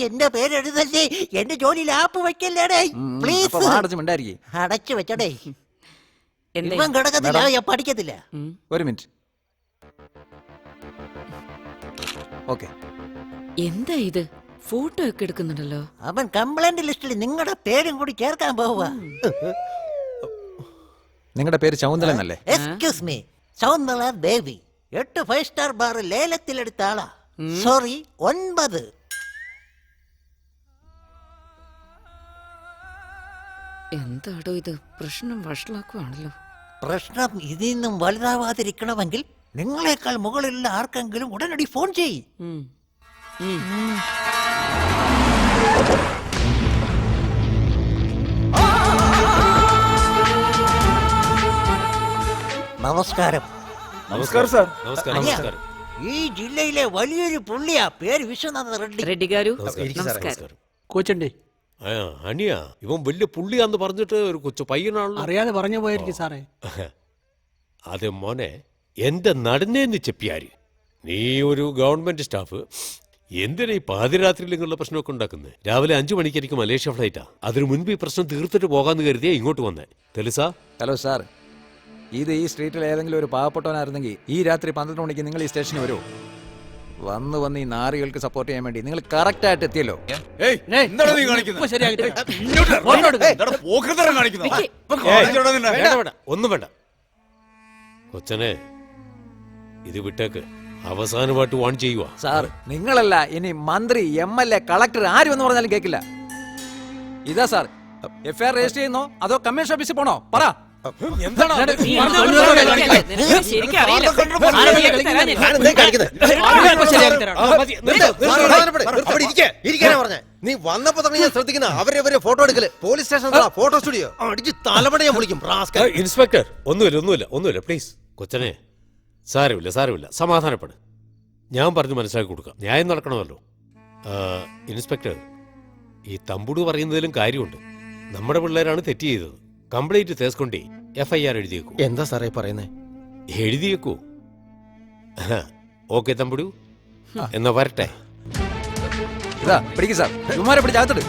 എന്റെ പേര് എഴുതല്ലേ. എന്റെ ജോലി ലാപ്പ് വെക്കല്ലേടേ പ്ലീസ്. മിണ്ടായിരിക്കേ. അടച്ചു വെച്ചടേ. എന്താ? ഇവൻ കിടക്കത്തില്ല, പഠിക്കത്തില്ല. ഒരു മിനിറ്റ്. ഓക്കെ. എന്താ ഇത്? ഫോട്ടോ ഒക്കെ എടുക്കുന്നുണ്ടല്ലോ. അവൻ കംപ്ലൈന്റ് ലിസ്റ്റിൽ നിങ്ങളുടെ പേരും കൂടി ചേർക്കാൻ പോവുക. നിങ്ങളുടെ പേര് ശൗന്തല എന്നല്ലേ? എക്സ്ക്യൂസ് മീ, ശൗന്തള ദേവി. 8 5 സ്റ്റാർ ബാർ ലേലത്തിലെടുത്ത ആളാ. സോറി, 9. എന്താടോ ഇത്? പ്രശ്നം വഷളാക്കുവാണല്ലോ. പ്രശ്നം ഇതിൽ നിന്നും വലുതാവാതിരിക്കണമെങ്കിൽ നിങ്ങളെക്കാൾ മുകളിലുള്ള ആർക്കെങ്കിലും ഉടനടി ഫോൺ ചെയ്യ്. നമസ്കാരം. നമസ്കാരം സാർ. അനിയ, ഈ ജില്ലയിലെ വലിയൊരു പുള്ളിയാ, പേര് വിശ്വനാഥ റെഡ്ഡി. റെഡ്ഡി ഗാരു, നമസ്കാരം. കോച്ചണ്ടേ അനിയ, ഇവൻ വലിയ പുള്ളിയാന്ന് പറഞ്ഞിട്ട് ഒരു കൊച്ചു പയ്യനാണല്ലോ. അറിയാതെ പറഞ്ഞു പോയിരിക്കും സാറേ. അതെ മോനെ, എന്റെ നടന്നേന്ന് ചെപ്പിയാര്. നീ ഒരു ഗവൺമെന്റ് സ്റ്റാഫ്, എന്തിനാ ഈ പാതിരാത്രിയിൽ നിങ്ങളുടെ പ്രശ്നമൊക്കെ ഉണ്ടാക്കുന്നത്? രാവിലെ 5 മണിക്ക് എനിക്ക് മലേഷ്യ ഫ്ലൈറ്റാ. അതിനു മുൻപ് ഈ പ്രശ്നം തീർത്തിട്ട് പോകാന്ന് കരുതിയാ ഇങ്ങോട്ട് വന്നേ. തെലുസാ? ഹലോ സാർ, ഇത് ഈ സ്ട്രീറ്റിൽ ഏതെങ്കിലും ഒരു പാവപ്പെട്ടവനായിരുന്നെങ്കിൽ ഈ രാത്രി 12 മണിക്ക് നിങ്ങൾ ഈ സ്റ്റേഷനിൽ വരുമോ? വന്ന് ഈ നാറികൾക്ക് സപ്പോർട്ട് ചെയ്യാൻ വേണ്ടി നിങ്ങൾ കറക്റ്റ് ആയിട്ട് എത്തിയല്ലോ. എന്താണ് നീ കാണിക്കുന്നത്? എന്താണ് പോക്കൃത്തരം കാണിക്കുന്നത്? ഒന്നും വേണ്ട കൊച്ചനെ, ഇത് വിട്ടേക്ക്. അവസാനമായിട്ട് വാൺ ചെയ്യുക. സാർ, നിങ്ങളല്ല, ഇനി മന്ത്രി, MLA, കളക്ടർ ആര് എന്ന് പറഞ്ഞാലും കേൾക്കില്ല. ഇതാ സാർ, FIR രജിസ്റ്റർ ചെയ്യുന്നോ അതോ കമ്മീഷൻ ഓഫീസിൽ പോണോ? പറ. എന്താണ് നീ വന്നപ്പോ തന്നെ ഞാൻ ശ്രദ്ധിക്കുന്ന അവരെ ഫോട്ടോ എടുക്കല്. പോലീസ് സ്റ്റേഷൻ ഫോട്ടോ സ്റ്റുഡിയോ അടിച്ച് തലപട ഞാൻ വിളിക്കും. ഇൻസ്പെക്ടർ, ഒന്നുമില്ല പ്ലീസ്. കൊച്ചനെ, സാരമില്ല, സമാധാനപ്പെട്. ഞാൻ പറഞ്ഞു മനസ്സിലാക്കി കൊടുക്കാം. ന്യായം നടക്കണമല്ലോ. ഇൻസ്പെക്ടർ, ഈ തമ്പുടു പറയുന്നതിലും കാര്യമുണ്ട്. നമ്മുടെ പിള്ളേരാണ് തെറ്റ് ചെയ്തത്. കംപ്ലീറ്റ് തേസ്കൊണ്ടേ FIR എഴുതിയേക്കൂ. എന്താ സാറേ പറയുന്നേ? എഴുതിയേക്കൂ. ഓക്കെ തമ്പുടു, എന്നാ വരട്ടെ. ഇതാ പിടിക്കും സാർ, ചുമ്മാരെ പിടിച്ച് അകത്തിട്.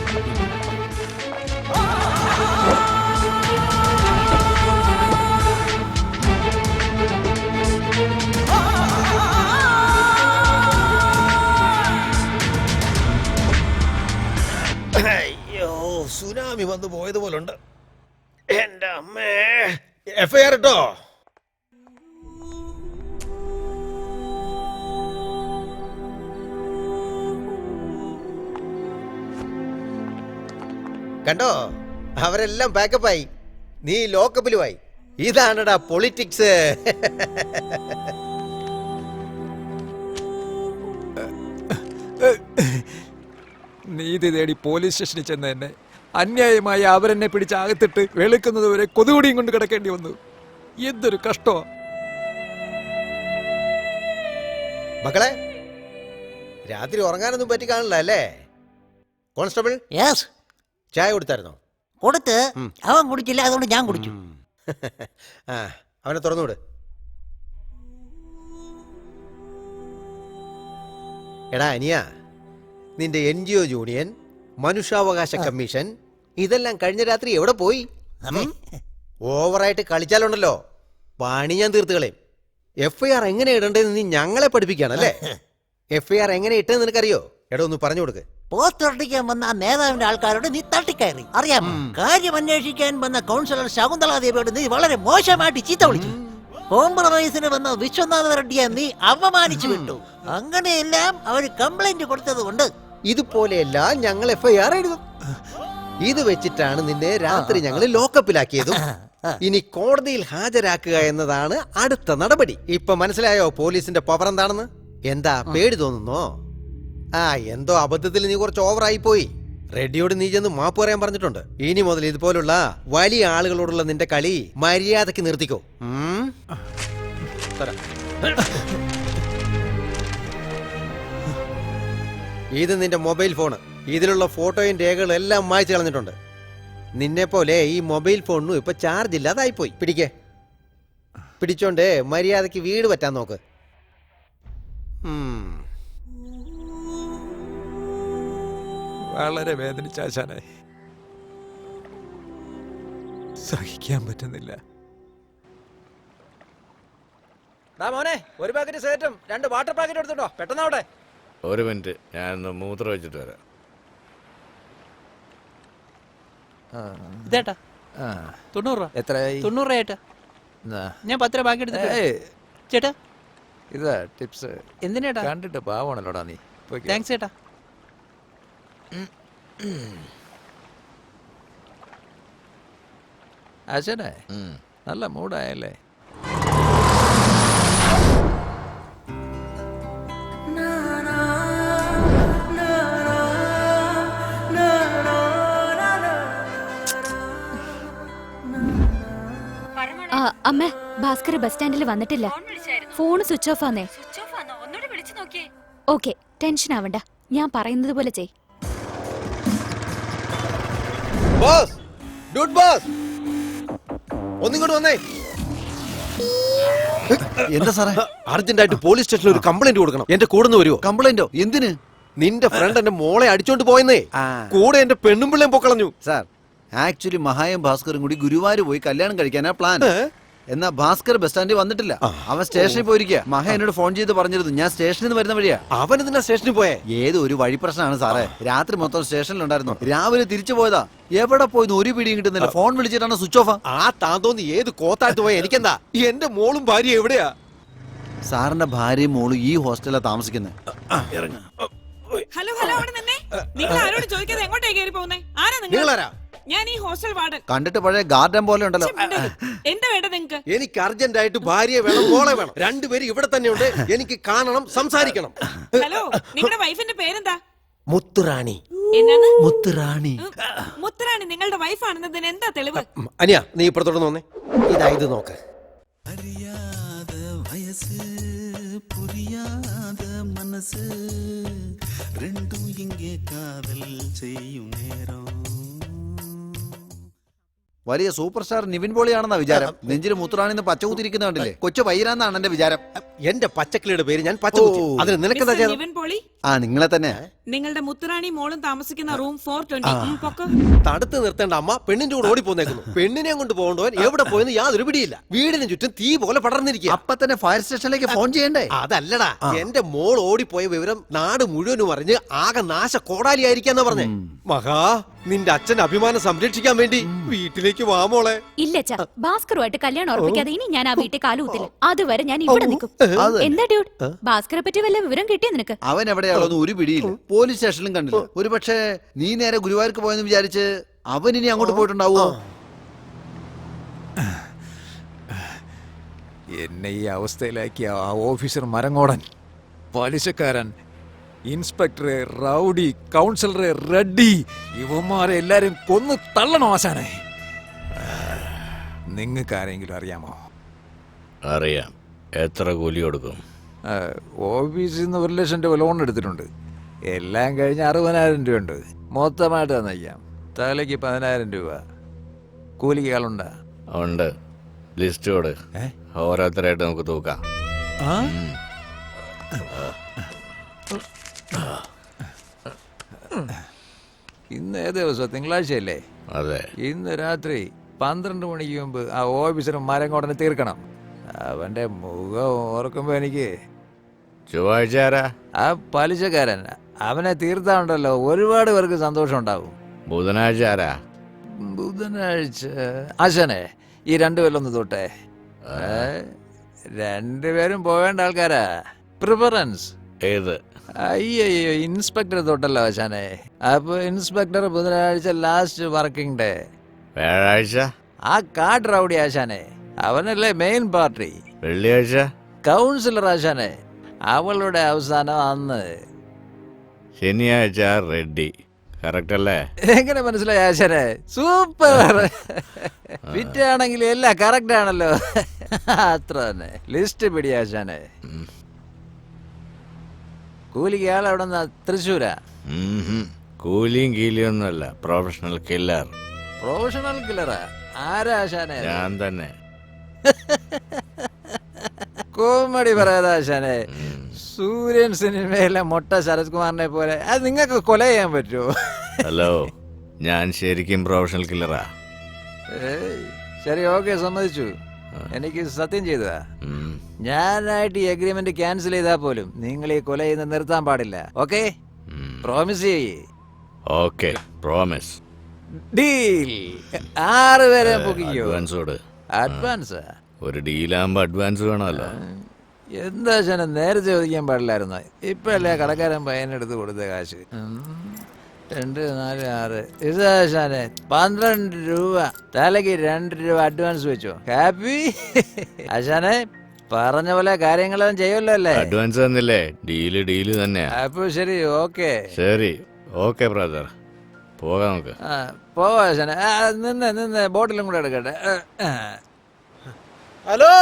അയ്യോ, സുനാമി വന്നു പോയതുപോലുണ്ട്. എന്റെ അമ്മേ. FIR ഇട്ടോ? കണ്ടോ, അവരെല്ലാം ബാക്കപ്പായി. നീ ലോക്കപ്പിലുമായി. ഇതാണടാ പൊളിറ്റിക്സ്. നീതി തേടി പോലീസ് സ്റ്റേഷനിൽ ചെന്ന് എന്നെ അന്യായമായി അവരെന്നെ പിടിച്ച് അകത്തിട്ട് വെളുക്കുന്നത് വരെ കൊതുകുടിയും കൊണ്ട് കിടക്കേണ്ടി വന്നു. എന്തൊരു കഷ്ടോ. മക്കളെ, രാത്രി ഉറങ്ങാനൊന്നും പറ്റി കാണില്ല അല്ലേ? കോൺസ്റ്റബിൾ, യെസ്, ചായ കൊടുത്തായിരുന്നോ? കൊടുത്ത് അവൻ കുടിച്ചില്ല, അതുകൊണ്ട് ഞാൻ കുടിച്ചു. ആ, അവനെ തുറന്നുവിട്. എടാ അനിയ, നിന്റെ NGO യൂണിയൻ, മനുഷ്യാവകാശ കമ്മീഷൻ ഇതെല്ലാം കഴിഞ്ഞ രാത്രി എവിടെ പോയി? ഓവറായിട്ട് കളിച്ചാലുണ്ടല്ലോ പണി ഞാൻ തീർത്ത് കളയും. FIR എങ്ങനെ ഇടണ്ടെന്ന് നീ ഞങ്ങളെ പഠിപ്പിക്കുകയാണല്ലേ? FIR എങ്ങനെ ഇട്ടെന്ന് നിനക്കറിയോ? എടാ ഒന്ന് പറഞ്ഞു കൊടുക്ക്. പോസ്റ്റ് ഒട്ടിക്കാൻ വന്ന ആ നേതാവിന്റെ ആൾക്കാരോട് നീ തട്ടിക്കയറി, അറിയാമോ? കാര്യം അന്വേഷിക്കാൻ വന്ന കൗൺസിലർ ശകുന്തളാദേവിയോട് നീ വളരെ മോശമായിട്ട് ചീത്ത വിളിച്ചു. കോംപ്രമൈസിന് വന്ന വിശ്വനാഥ റെഡ്ഡിയെ നീ അപമാനിച്ചു വിട്ടു. അങ്ങനെയെല്ലാം അവർ കംപ്ലൈന്റ് കൊടുത്തത് കൊണ്ട് ഇതുപോലെയെല്ലാം ഞങ്ങൾ FIR എഴുതും. ഇത് വെച്ചിട്ടാണ് നിന്നെ രാത്രി ഞങ്ങൾ ലോക്കപ്പിലാക്കിയതും. ഇനി കോടതിയിൽ ഹാജരാക്കുക എന്നതാണ് അടുത്ത നടപടി. ഇപ്പൊ മനസ്സിലായോ പോലീസിന്റെ പവർ എന്താണെന്ന്? എന്താ പേടി തോന്നുന്നോ? ആ, എന്തോ അബദ്ധത്തിൽ നീ കുറച്ച് ഓവറായി പോയി. റെഡ്ഡിയോട് നീ ചെന്ന് മാപ്പ് പറയാൻ പറഞ്ഞിട്ടുണ്ട്. ഇനി മുതൽ ഇതുപോലുള്ള വലിയ ആളുകളോടുള്ള നിന്റെ കളി മര്യാദക്ക് നിർത്തിക്കോ. ഇത് നിന്റെ മൊബൈൽ ഫോണ്. ഇതിലുള്ള ഫോട്ടോയും രേഖകളും എല്ലാം മായ്ച്ചു കളഞ്ഞിട്ടുണ്ട്. നിന്നെ പോലെ ഈ മൊബൈൽ ഫോണിനും ഇപ്പൊ ചാർജ് ഇല്ലാതായിപ്പോയി. പിടിച്ചോണ്ട് മര്യാദക്ക് വീട് പറ്റാൻ നോക്ക്. വളരെ വേദനിച്ചാശാനെ, സഹിക്കാൻ പറ്റുന്നില്ല. മോനെ, ഒരു പാക്കറ്റ് സിഗരറ്റും 2 വാട്ടർ പാക്കറ്റ് എടുത്തിട്ടോ, പെട്ടെന്ന്. ഒരു മിനിറ്റ്, ഞാൻ മൂത്രം വെച്ചിട്ട് വരാം. ഇതേട്ടാ 90 രൂപ. എത്രയായി? 90 രൂപ. ഞാൻ 10 രൂപ ബാക്കി എടുത്തിട്ട്. ചേട്ടാ, ഇതാ ടിപ്സ്. എന്തിനേട്ടാ? കണ്ടിട്ട് പാവണല്ലോടാ നീ. താങ്ക്സ് ചേട്ടാ. ആശാനെ, നല്ല മൂടായല്ലേ? അമ്മ, ഭാസ്കർ ബസ് സ്റ്റാൻഡിൽ വന്നിട്ടില്ല. ഫോൺ സ്വിച്ച് ഓഫ് ആന്നേ. ഓക്കെ, ടെൻഷൻ ആവണ്ട, ഞാൻ പറയുന്നത് പോലെ ചെയ്. ബോസ്, ഡൂഡ് ബോസ്, ഒന്നിങ്ങോട്ട് വന്നേ. എന്താ സാറേ? അർജന്റായിട്ട് പോലീസ് സ്റ്റേഷനിൽ ഒരു കംപ്ലൈന്റ് കൊടുക്കണം. എന്റെ കൂടെ വരുമോ? കംപ്ലൈന്റോ? എന്തിന്? നിന്റെ ഫ്രണ്ട് എന്റെ മോളെ അടിച്ചോണ്ട് പോയെന്നേ. കൂടെ എന്റെ പെണ്ണും പിള്ളേം പൊക്കളഞ്ഞു. സാർ, ആക്ച്വലി മഹായും ഭാസ്കറും കൂടി ഗുരുവായൂർ പോയി കല്യാണം കഴിക്കാനാ പ്ലാൻ. എന്നാ ഭാസ്കർ ബസ് സ്റ്റാൻഡിൽ വന്നിട്ടില്ല. അവൻ സ്റ്റേഷനിൽ പോയിരിക്കുക. മഹ എന്നോട് ഫോൺ ചെയ്ത് പറഞ്ഞിരുന്നു ഞാൻ സ്റ്റേഷനിൽ നിന്ന് വരുന്ന വഴിയാ. അവൻ എന്തിനാ സ്റ്റേഷനിൽ പോയേ? ഏതോ ഒരു വഴി പ്രശ്നമാണ് സാറേ. രാത്രി മൊത്തം സ്റ്റേഷനിലുണ്ടായിരുന്നു. രാവിലെ തിരിച്ചു പോയതാ. എവിടെ പോയെന്ന് ഒരു പിടിയും കിട്ടുന്നില്ല. ഫോൺ വിളിച്ചിട്ടാണ് സ്വിച്ച് ഓഫ്. ആ താന്തോന്ന് ഏത് കോത്തായിട്ട് പോയ എനിക്കെന്താ? എന്റെ മോളും ഭാര്യ എവിടെയാ? സാറിന്റെ ഭാര്യയും മോളും ഈ ഹോസ്റ്റലിലാണ് താമസിക്കുന്നത്. ഹലോ ഹലോ, അവിടെ നിന്നേ. നിങ്ങൾ ആരോട് ചോദിക്കാതെ എങ്ങോട്ടേ കയറി പോകുന്നേ? ആരാ നിങ്ങളാരാ? ഞാൻ ഈ ഹോസ്റ്റൽ വാർഡൻ. കണ്ടിട്ട് പഴയ ഗാർഡൻ പോലെ ഉണ്ടല്ലോ. എന്താ വേണ്ട നിങ്ങക്ക്? എനിക്ക് അർജന്റായിട്ട് ഭാര്യയെ വേണം, മോളെ വേണം. രണ്ടുപേരും ഇവിടെ തന്നെയുണ്ട്. എനിക്ക് കാണണം, സംസാരിക്കണം. ഹലോ, നിങ്ങളുടെ വൈഫിന്റെ പേരെന്താ? മുത്തുറാണി. എന്നാണ്? മുത്തുറാണി. മുത്തുറാണി നിങ്ങളുടെ വൈഫാണെന്നതിന് എന്താ തെളിവ്? അനിയ, നീ ഇപ്പുറത്തോട്ട് വന്നേ. ഇതാ ഇത് നോക്ക്. புரியாத மனசு ரெண்டும் இங்கே காதல் செய்யும் நேரம். വലിയ സൂപ്പർ സ്റ്റാർ നിവിൻ പോളിയാണെന്നാ വിചാരം. നെഞ്ചിൽ മുത്തുറാണിന്ന് പച്ച കുത്തിരിക്കുന്ന കണ്ടില്ലേ? കൊച്ചു വൈരാന്നാണ് എന്റെ വിചാരം. എന്റെ പച്ചക്കിളിയുടെ പേര് ഞാൻ പച്ച കുത്തി. അതിന് നിനക്കെന്താ ചെയ്തത്? നിവിൻ പോളി, ആ നിങ്ങളെ തന്നെ. നിങ്ങളുടെ മുത്തുറാണി മോളും താമസിക്കുന്ന റൂം 420. പൊക്കോ. തടുത്ത് നിർത്തേണ്ട അമ്മ പെണ്ണിന്റെ കൂടെ ഓടി പോന്നേക്കുന്നു. പെണ്ണിനെ കൊണ്ട് പോകണ്ടവൻ എവിടെ പോയെന്ന് യാതൊരു പിടിയില്ല. വീടിന് ചുറ്റും തീ പോലെ പടർന്നിരിക്കുക. അപ്പൊ തന്നെ ഫയർ സ്റ്റേഷനിലേക്ക് ഫോൺ ചെയ്യണ്ടേ? അതല്ലടാ, എന്റെ മോൾ ഓടിപ്പോയ വിവരം നാട് മുഴുവനും അറിഞ്ഞ് ആകെ നാശ കോടാലിയായിരിക്കാന്നാ പറഞ്ഞേ. മഹാ, നിന്റെ അച്ഛന്റെ അഭിമാനം സംരക്ഷിക്കാൻ വേണ്ടി വീട്ടിലേക്ക് വാ മോളെ. ഇല്ല ചാ, ഭാസ്കറുമായിട്ട് കല്യാണം ഉറപ്പിക്കാതെ ഇനി ഞാൻ ആ വീട്ടിൽ കാലുകുത്തില്ല. അതുവരെ ഞാൻ ഇവിടെ നിൽക്കും. എന്താ ഡ്യൂഡ്, ഭാസ്കറെ പറ്റി വല്ല വിവരം കിട്ടിയോ നിനക്ക്? അവൻ എവിടെയാണെന്ന് ഒരു പിടിയില്ല. പോലീസ് സ്റ്റേഷനിലും കണ്ടില്ല. ഒരു പക്ഷേ നീ നേരെ ഗുരുവായൂർക്ക് പോയെന്ന് വിചാരിച്ച് അവൻ ഇനി അങ്ങോട്ട് പോയിട്ടുണ്ടാവോ? എന്നെ ഈ അവസ്ഥയിലാക്കിയ ആ ഓഫീസർ മരങ്ങോടൻ, പലിശക്കാരൻ, ഇൻസ്പെക്ടർ, റൗഡി, കൗൺസിലർ, റെഡ്ഡി, ഇവന്മാരെ എല്ലാരും കൊന്നു തള്ളണോ ആശാനെ? നിങ്ങൾക്ക് ആരെങ്കിലും അറിയാമോ? അറിയാം. എത്ര കൂലി കൊടുക്കും? ഓഫീസിൽ നിന്ന് 1 ലക്ഷം രൂപ ലോൺ എടുത്തിട്ടുണ്ട്. എല്ലാം കഴിഞ്ഞ് 60,000 രൂപ ഉണ്ട്. മൊത്തമായിട്ട് തന്നയ്യാം. തലയ്ക്ക് 10,000 രൂപ. കൂലിക്ക് ആളുണ്ടാ? ഉണ്ട്. ലിസ്റ്റ് കൊടു. ഓരോരുത്തരായിട്ട് നമുക്ക് തൂക്കാം. ഇന്ന് ഏത് ദിവസം? തിങ്കളാഴ്ചയല്ലേ? അതെ. ഇന്ന് രാത്രി 12 മണിക്ക് മുമ്പ് ആ ഓഫീസർ മരങ്ങോടനെ തീർക്കണം. അവന്റെ മുഖം ഓർക്കുമ്പോ എനിക്ക്. ചൊവ്വാഴ്ച ആരാ? ആ പലിശക്കാരൻ. അവനെ തീർത്താണ്ടല്ലോ ഒരുപാട് പേർക്ക് സന്തോഷം ഉണ്ടാവും. ബുധനാഴ്ച ആരാ? ബുധനാഴ്ച ആശാനെ, ഈ 2 പേരിലൊന്ന് തൊട്ടേ. 2 പേരും പോവേണ്ട ആൾക്കാരാ. പ്രിഫറൻസ് ഏത്? അയ്യോ, ഇൻസ്പെക്ടർ തൊട്ടല്ലോ ആശാനെ. അപ്പൊ ഇൻസ്പെക്ടർ ബുധനാഴ്ച ലാസ്റ്റ് വർക്കിംഗ് ഡേ. വ്യാഴാഴ്ച? ആ കാട് റൗഡി ആശാനെ, അവനല്ലേ മെയിൻ പാർട്ടി. വെള്ളിയാഴ്ച? കൗൺസിലർ ആശാനെ, അവളുടെ അവസാനം അന്ന്. ശനിയാഴ്ച റെഡ്ഡി. കറക്റ്റ് അല്ലേ? എങ്ങനെ മനസ്സിലായി ആശാനെ? സൂപ്പർ. ഫിറ്റാണെങ്കിൽ എല്ലാം കറക്റ്റ് ആണല്ലോ. അത്ര തന്നെ. ലിസ്റ്റ് പിടി ആശാനെ. കൂലിക്ക് ആളെവിടെ നിന്നാ? തൃശ്ശൂരാ? കൂലിയും കീലിയൊന്നുമല്ല, പ്രൊഫഷണൽ കില്ലർ. പ്രൊഫഷണൽ കില്ലറാ? ആരാ ആശാനെ? ഞാൻ തന്നെ. കോമഡി പറയാതെ ആശാനെ. സൂര്യൻ സിനിമയിലെ മൊട്ട ശരത് കുമാറിനെ പോലെ അത് നിങ്ങൾക്ക് കൊല ചെയ്യാൻ പറ്റുമോ? ഹലോ, ഞാൻ ശരിക്കും പ്രൊഫഷണൽ കില്ലറാ. ശരി, ഓക്കെ, സമ്മതിച്ചു. എനിക്ക് സത്യം ചെയ്തതാ. ഞാനായിട്ട് ഈ അഗ്രിമെന്റ് ക്യാൻസൽ ചെയ്താൽ പോലും നിങ്ങൾ ഈ കൊല ചെയ്യുന്ന നിർത്താൻ പാടില്ല. ഓക്കെ? പ്രോമിസ് ചെയ്യേ? Okay, promise. ഡീൽ. 6 പേരെ പൊക്കിക്കോ. അഡ്വാൻസ് കൊടു. അഡ്വാൻസാ? ഒരു ഡീലാകുമ്പോ അഡ്വാൻസ് വേണമല്ലോ. എന്താ ശാന, നേരത്തെ ചോദിക്കാൻ പാടില്ലായിരുന്നു. ഇപ്പൊ അല്ലേ കടക്കാരൻ പയ്യനെടുത്ത് കൊടുത്ത കാശ്. 2, 4, 6 ഇതാശാനെ 12 രൂപ. തലക്ക് 2 രൂപ അഡ്വാൻസ് വെച്ചോ. ഹാപ്പി ആശാനെ? പറഞ്ഞ പോലെ കാര്യങ്ങളെല്ലാം ചെയ്യുമല്ലോ അല്ലേ? അഡ്വാൻസ് തന്നില്ലേ? ഡീല് തന്നെയാ. അപ്പൊ ശരി, ഓക്കെ. ശരി, ഓക്കെ ബ്രദർ, പോകാം നമുക്ക്. പോവാ ആശാനെ. നിന്ന് ബോട്ടിലും കൂടെ എടുക്കട്ടെ. ഹലോ,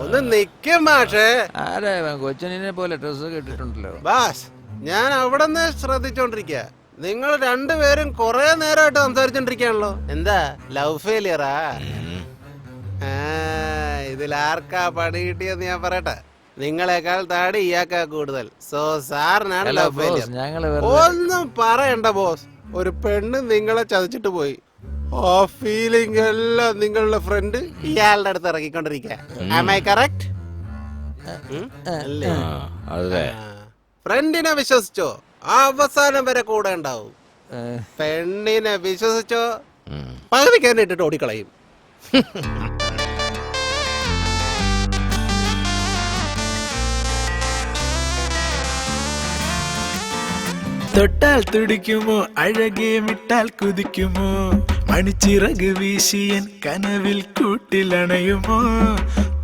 ഒന്ന് നിക്കും മാഷേ. ആരാ? കൊച്ചനെ പോലെ ഡ്രസ്സൊക്കെ ഇട്ടിട്ടുണ്ടല്ലോ. ബാസ്, ഞാൻ അവിടെ നിന്ന് ശ്രദ്ധിച്ചോണ്ടിരിക്കുക. നിങ്ങൾ 2 പേരും കുറെ നേരമായിട്ട് സംസാരിച്ചോണ്ടിരിക്കുകയാണല്ലോ. എന്താ ലവ് ഫെയിലിയറാ? ഇതിലാർക്കാ പണി കിട്ടിയെന്ന് ഞാൻ പറയട്ടെ. നിങ്ങളെക്കാൾ താടി ഇയാക്കാ കൂടുതൽ. സോ സാറിനാണ് ലവ് ഫെയിലിയർ. ഒന്നും പറയണ്ട ബോസ്. ഒരു പെണ്ണ് നിങ്ങളെ ചതിച്ചിട്ട് പോയി. ആ ഫീലിംഗ് എല്ലാം നിങ്ങളുടെ ഫ്രണ്ട് ഇയാളുടെ അടുത്ത് ഇറങ്ങിക്കൊണ്ടിരിക്കുക. Am I correct? അല്ലേ? അതെ. ഫ്രണ്ടിനെ വിശ്വസിച്ചോ, അവസാനം വരെ കൂടെ ഉണ്ടാവും. പെണ്ണിനെ വിശ്വസിച്ചോ, പകുതിക്ക് തന്നെ ഇട്ടിട്ട് ഓടിക്കളയും. തൊട്ടാൽ തുടിക്കുമോ, അഴകെ വിട്ടാൽ കുതിക്കുമോ, മണിച്ചിറക് വീശിയൻ കനവിൽ കൂട്ടിലണയുമോ.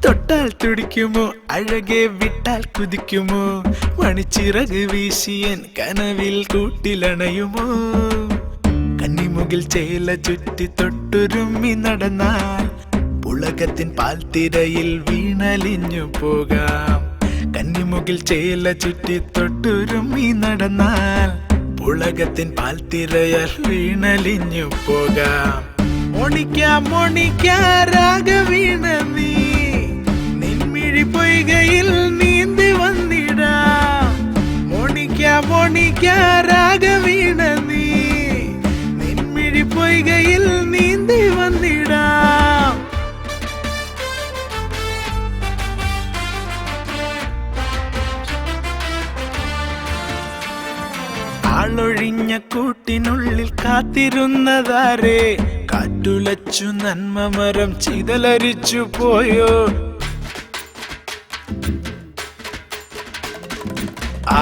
തൊട്ടാൽ തുടിക്കുമോ, അഴകെ വിട്ടാൽ കുതിക്കുമോ, മണിച്ചിറക് വീശിയൻ കനവിൽ കൂട്ടിലണയുമോ. കന്നിമുകിൽ ചേല ചുറ്റി തൊട്ടുരുമ്മി നടന്നാൽ പുളകത്തിൻ പാൽത്തിരയിൽ വീണലിഞ്ഞു പോകാം. കന്നിമുകിൽ ചേല ചുറ്റി തൊട്ടുരുമ്മി നടന്നാൽ പുളകത്തിൻ പാൽത്തിരയാൽ വീണലിഞ്ഞു പോകാം. മോണിക്കാ രാഗവീണ നീ നിൻമിഴി പൊയ്കയിൽ നീന്തി വന്നിടാം. മോണിക്കാ രാഗവീണ നീ നിൻമിഴി പൊയ്കയിൽ നീന്തി വന്നിടാം. ആളൊഴിഞ്ഞ കൂട്ടിനുള്ളിൽ കാത്തിരുന്നതാരേ, കാറ്റുലച്ചു നന്മ മരം ചിതലരിച്ചു പോയോ.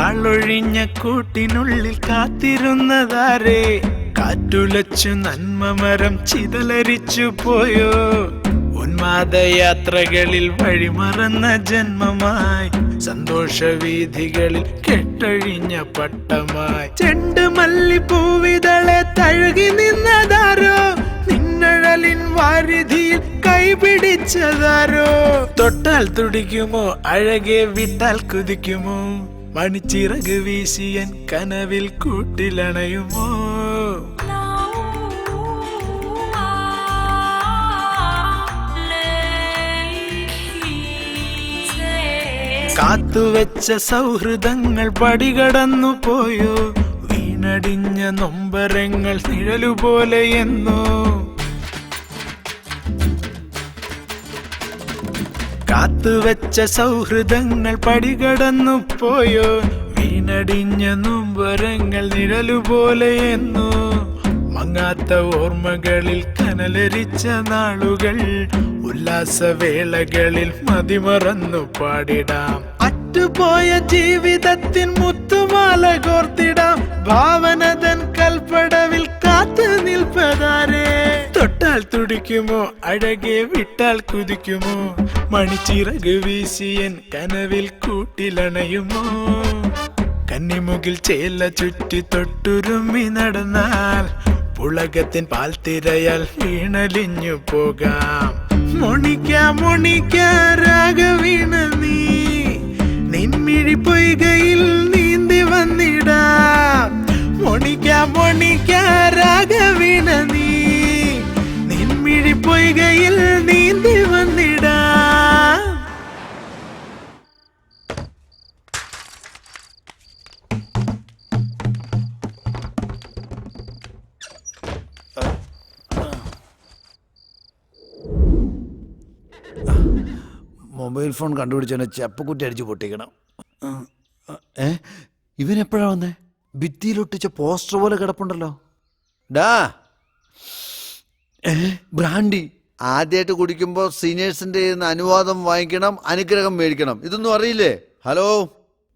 ആളൊഴിഞ്ഞ കൂട്ടിനുള്ളിൽ കാത്തിരുന്നതാരേ, കാറ്റുലച്ചു നന്മ മരം ചിതലരിച്ചു പോയോ. ഉന്മാദയാത്രകളിൽ വഴിമറന്ന ജന്മമായി സന്തോഷവീഥികളിൽ കെട്ടഴിഞ്ഞ പട്ടമായി ചെണ്ട് മല്ലിപ്പൂവിതളെ തഴുകി നിന്നതാരോ നിന്നഴലിൻ വാരിധിയിൽ കൈപിടിച്ചതാരോ തൊട്ടാൽ തുടിക്കുമോ അഴകെ വിട്ടാൽ കുതിക്കുമോ മണിച്ചിറക് വീശിയൻ കനവിൽ കൂട്ടിലണയുമോ കാത്തുവെച്ച സൗഹൃദങ്ങൾ പടികടന്നു പോയോ വീണടിഞ്ഞ നൊമ്പരങ്ങൾ നിഴലുപോലെ എന്നോ കാത്തുവെച്ച സൗഹൃദങ്ങൾ പടികടന്നു പോയോ വീണടിഞ്ഞ നൊമ്പരങ്ങൾ നിഴലുപോലെ എന്നോ മങ്ങാത്ത ഓർമ്മകളിൽ കനലരിച്ച നാളുകൾ ഉല്ലാസവേളകളിൽ മതിമറന്നു പാടിടാം അറ്റുപോയ ജീവിതത്തിൻ മുത്തുമാല കോർത്തിടാം ഭാവനതൻ കൽപ്പടവിൽ കാത്തു നിൽപ്പതാരേ തൊട്ടാൽ തുടിക്കുമോ അഴകെ വിട്ടാൽ കുതിക്കുമോ മണിച്ചിറക് വീശിയൻ കനവിൽ കൂട്ടിലണയുമോ കന്നിമുകിൽ ചേല ചുറ്റി തൊട്ടുരുമ്മി നടന്നാൽ പുളകത്തിൻ പാൽത്തിരയാൽ വീണലിഞ്ഞു പോകാം മൊണിക്ക രാഗവീണ നീ നിൻമിഴി പൊയ്കയിൽ നീന്തി വന്നിടാം മൊണിക്ക രാഗവീണ നീ നിൻമിഴി പൊയ്കയിൽ നീന്തി വന്നിടാം മൊബൈൽ ഫോൺ കണ്ടുപിടിച്ചവനെ ചെപ്പക്കുറ്റി അടിച്ച് പൊട്ടിക്കണം. ഇവൻ എപ്പോഴാ വന്നേ? ഭിത്തിയിലൊട്ടിച്ച പോസ്റ്റർ പോലെ കിടപ്പുണ്ടല്ലോ. ഡാ ബ്രാൻഡി ആദ്യമായിട്ട് കുടിക്കുമ്പോൾ സീനിയേഴ്സിന്റെ അനുവാദം വാങ്ങിക്കണം, അനുഗ്രഹം മേടിക്കണം. ഇതൊന്നും അറിയില്ലേ? ഹലോ,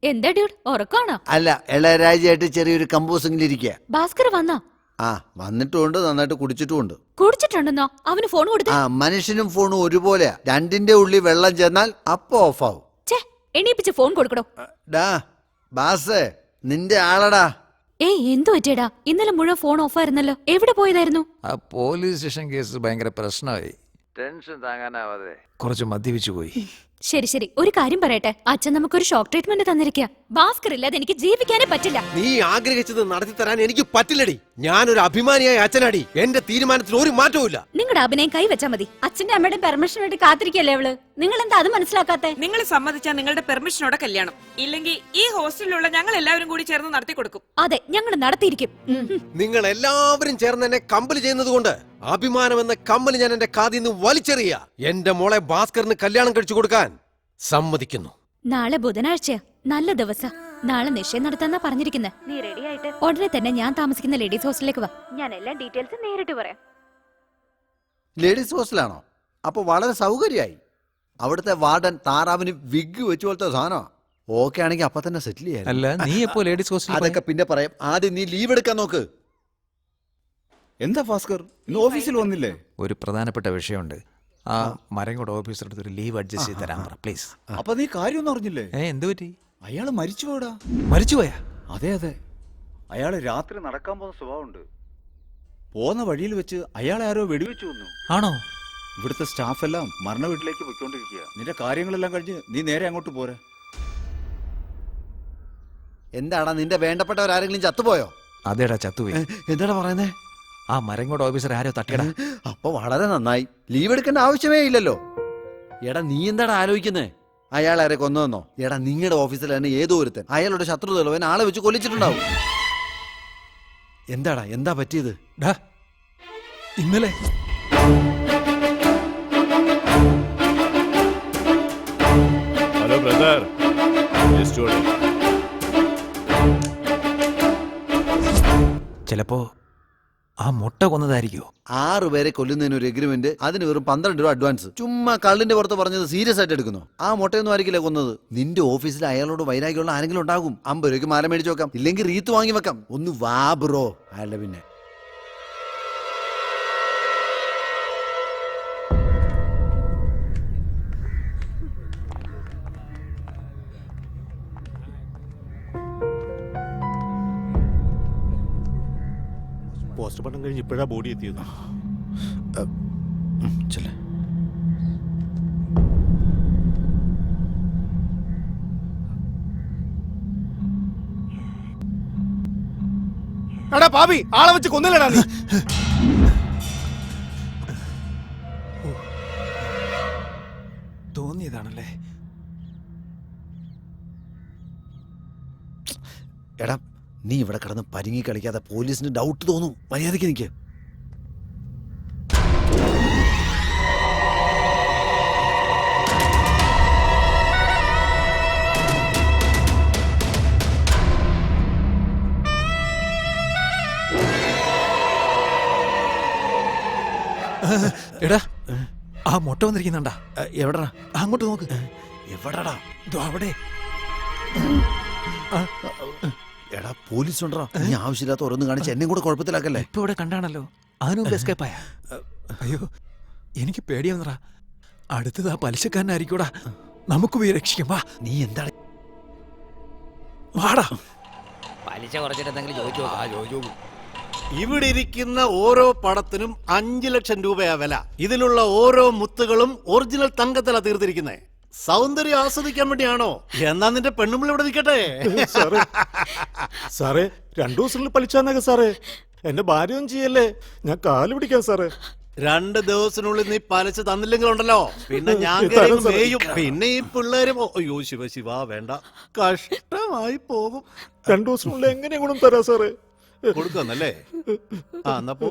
എന്താ ഡ്യൂഡ്, ഉറക്കാണോ? അല്ല, ഇളയരാജയായിട്ട് ചെറിയൊരു കമ്പോസിംഗിലിരിക്കുക. ഭാസ്കർ വന്നാ? ആ, വന്നിട്ടുമുണ്ട്, നന്നായിട്ട് കുടിച്ചിട്ടുമുണ്ട്. കുടിച്ചിട്ടുണ്ടെന്നോ? അവന് ഫോൺ കൊടുത്തു. ആ, മനുഷ്യനും ഫോണും ഒരുപോലെയാ. രണ്ടിന്റെ ഉള്ളിൽ വെള്ളം ചെന്നാൽ അപ്പൊ ഓഫാവും. എണീപ്പിച്ച് ഫോൺ കൊടുക്കടോ. ഡാ ബാസേ, നിന്റെ ആളടാ. ഏയ്, എന്തു പറ്റിയടാ? ഇന്നലെ മുഴുവൻ ഫോൺ ഓഫായിരുന്നല്ലോ. എവിടെ പോയതായിരുന്നു? ആ പോലീസ് സ്റ്റേഷൻ കേസ് ഭയങ്കര പ്രശ്നമായി. ടെൻഷൻ താങ്ങാനാവാതെ കുറച്ച് മദ്യപിച്ചു പോയി. ശരി ശരി, ഒരു കാര്യം പറയട്ടെ. അച്ഛൻ നമുക്കൊരു ഷോക്ക് ട്രീറ്റ്മെന്റ് തന്നിരിക്കുക. ഭാസ്കർ ഇല്ലാതെ എനിക്ക് ജീവിക്കാനേ പറ്റില്ല. നീ ആഗ്രഹിച്ചത് നടത്തി തരാൻ എനിക്ക് പറ്റില്ലടി. ഞാനൊരു അഭിമാനിയായ അച്ഛനാടി. എന്റെ തീരുമാനത്തിൽ ഒരു മാറ്റവും ഇല്ല. നിങ്ങളുടെ അഭിനയം കൈവച്ചാ മതി. അച്ഛന്റെ അമ്മയുടെ പെർമിഷൻ വേണ്ടി കാത്തിരിക്കല്ലേ അവള്. നിങ്ങൾ എന്താ അത് മനസ്സിലാക്കാത്തെ? നിങ്ങൾ സമ്മതിച്ചാൽ നിങ്ങളുടെ പെർമിഷനോടെ കല്യാണം, ഇല്ലെങ്കിൽ ഈ ഹോസ്റ്റലിലുള്ള ഞങ്ങൾ എല്ലാവരും കൂടി ചേർന്ന് നടത്തി കൊടുക്കും. അതെ, ഞങ്ങൾ നടത്തിയിരിക്കും. നിങ്ങൾ എല്ലാവരും ചേർന്ന് എന്നെ കമ്പൽ ചെയ്യുന്നത് കൊണ്ട് അഭിമാനം എന്ന കമ്പൽ ഞാൻ എന്റെ കാതിൽ നിന്ന് വലിച്ചെറിയ. എന്റെ മോളെ ഭാസ്കറിന് കല്യാണം കഴിച്ചു കൊടുക്കാൻ സമ്മതിക്കുന്നു. നാളെ ബുധനാഴ്ചയാ, നല്ല ദിവസം. നാളെ നിശ്ചയം നടത്താന്നാ പറഞ്ഞിരിക്കുന്നത്. നീ റെഡി ആയിട്ട് ഉടനെ തന്നെ ഞാൻ താമസിക്കുന്ന ലേഡീസ് ഹോസ്റ്റലിലേക്ക് വാ. ഞാൻ എല്ലാ ഡീറ്റെയിൽസും നേരിട്ട് പറയാം. ലേഡീസ് ഹോസ്റ്റലാണോ? അപ്പൊ വളരെ സൗകര്യമായി. അവിടുത്തെ വാർഡൻ താറാവിന് വിഗ് വെച്ചു പോലത്തെ സാധനമാ. ഓക്കെ ആണെങ്കിൽ അപ്പൊ തന്നെ സെറ്റിൽ ചെയ്യാം. അല്ല, നീ എപ്പോ ലേഡീസ് ഹോസ്റ്റൽ? അതൊക്കെ പിന്നെ പറയാം. ആദ്യം നീ ലീവ് എടുക്കാൻ നോക്ക്. എന്താ ഭാസ്കർ, ഇന്ന് ഓഫീസിൽ വന്നില്ലേ? ഒരു പ്രധാനപ്പെട്ട വിഷയമുണ്ട്. ആ മരങ്ങോട് ഓഫീസർ അടുത്ത് ഒരു ലീവ് അഡ്ജസ്റ്റ് ചെയ്ത് തരാൻ പറ പ്ലീസ്. അപ്പൊ നീ കാര്യമൊന്നും അറിഞ്ഞില്ലേ? എന്ത് പറ്റി? അയാള് മരിച്ചുപോടാ. മരിച്ചുപോയാ? അതെ അതെ, അയാള് രാത്രി നടക്കാൻ പോകുന്ന സ്വഭാവമുണ്ട്. പോകുന്ന വഴിയിൽ വെച്ച് അയാളെ ആരോ വെടിവെച്ചു കൊന്നു. ആണോ? ഇവിടുത്തെ സ്റ്റാഫ് എല്ലാം മരണ വീട്ടിലേക്ക് പോയിക്കൊണ്ടിരിക്കുക. നിന്റെ കാര്യങ്ങളെല്ലാം കഴിഞ്ഞ് നീ നേരെ അങ്ങോട്ട് പോരെ. എന്താടാ, നിന്റെ വേണ്ടപ്പെട്ടവരാരെങ്കിലും ചത്തുപോയോ? അതേടാ, ചത്തുപോയി. എന്താടാ പറയുന്നേ? ആ മരങ്ങോട് ഓഫീസർ ആരോ തട്ടിയടാ. അപ്പൊ വളരെ നന്നായി. ലീവ് എടുക്കേണ്ട ആവശ്യമേ ഇല്ലല്ലോ. എടാ, നീ എന്താടാ ആലോചിക്കുന്നേ? അയാൾ ആരെ കൊന്നതെന്നോ? എടാ, നിങ്ങളുടെ ഓഫീസിൽ തന്നെ ഏതോ ഒരുത്തൻ അയാളുടെ ശത്രുതലവൻ ആളെ വെച്ച് കൊല്ലിച്ചിട്ടുണ്ടാവും. എന്താടാ, എന്താ പറ്റിയത്? ഇന്നലെ ഹലോ ബ്രദർ, ചിലപ്പോ ആ മുട്ട കൊന്നതായിരിക്കോ? 6 പേരെ കൊല്ലുന്നതിന് ഒരു എഗ്രിമെന്റ്, അതിന് വെറും 12 രൂപ അഡ്വാൻസ്. ചുമ്മാ കള്ളിന്റെ പുറത്ത് പറഞ്ഞത് സീരിയസ് ആയിട്ട് എടുക്കുന്നു. ആ മുട്ടയൊന്നും ആയിരിക്കില്ല കൊന്നത്. നിന്റെ ഓഫീസിൽ അയാളോട് വൈരാഗ്യമുള്ള ആരെങ്കിലും ഉണ്ടാകും. 50 രൂപയ്ക്ക് മാല മേടിച്ചു വെക്കാം, ഇല്ലെങ്കിൽ റീത്ത് വാങ്ങി വെക്കാം. ഒന്ന് വാ ബ്രോ. അല്ല പിന്നെ പോസ്റ്റ്മോർട്ടം കഴിഞ്ഞ് ഇപ്പോഴാ ബോഡി എത്തിയത്. ചെല്ലേ. എടാ പാപി, ആളെ വെച്ച് കൊന്നില്ലടാ നീ. തോന്നിയതാണല്ലേ. എടാ നീ ഇവിടെ കിടന്ന് പരിങ്ങി കളിക്കാതെ പോലീസിന് ഡൗട്ട് തോന്നും. മര്യാദയ്ക്ക് നിൽക്ക്. എടാ ആ മുട്ട വന്നിരിക്കുന്നുണ്ടാ? എവിടാ? അങ്ങോട്ട് നോക്ക്. എവിടാടാ? അവിടെ. എടാ പോലീസ് ഉണ്ടോ? നീ ആവശ്യമില്ലാത്ത ഓരോന്ന് കാണിച്ച് എന്നെയും കൂടെ കുഴപ്പത്തിലാക്കല്ലേ. ഇപ്പൊ ഇവിടെ കണ്ടാണല്ലോ, അതിനുമ്പ് എസ്കേപ്പായ. അയ്യോ എനിക്ക് പേടിയാവുന്നടാ. അടുത്തത് ആ പലിശക്കാരനായിരിക്കൂടാ. നമുക്ക് പോയി രക്ഷിക്കാം. വാ. നീ എന്താണ്? വാടാ. പലിശ കുറച്ചിട്ട് എന്തെങ്കിലും ചോദിച്ചു. ഇവിടെ ഇരിക്കുന്ന ഓരോ പടത്തിനും 5 ലക്ഷം രൂപയാ വില. ഇതിലുള്ള ഓരോ മുത്തുകളും ഒറിജിനൽ തങ്കത്തിലാ തീർത്തിരിക്കുന്നേ. സൗന്ദര്യം ആസ്വദിക്കാൻ വേണ്ടിയാണോ? എന്നാ നിന്റെ പെണ്ണുമ്പിള്ള ഇവിടെ നിൽക്കട്ടെ. സാറേ 2 ദിവസത്തിൽ പലിച്ചാന്നൊക്കെ സാറേ. എന്റെ ഭാര്യ ഒന്നും ചെയ്യല്ലേ, ഞാൻ കാല് പിടിക്കാം സാറേ. 2 ദിവസത്തിനുള്ളിൽ നീ പലിശ തന്നില്ലെങ്കിലുണ്ടല്ലോ പിന്നെ ഞാൻ കേറി മേയും. പിന്നെ ഈ പിള്ളേരും അയ്യോ ശിവ ശിവ വേണ്ട, കഷ്ടമായി പോകും. 2 ദിവസത്തിനുള്ളിൽ എങ്ങനെ ഗുണം തരാ സാറേ? കൊടുക്കുന്നല്ലേ? ആ എന്നാ പോ.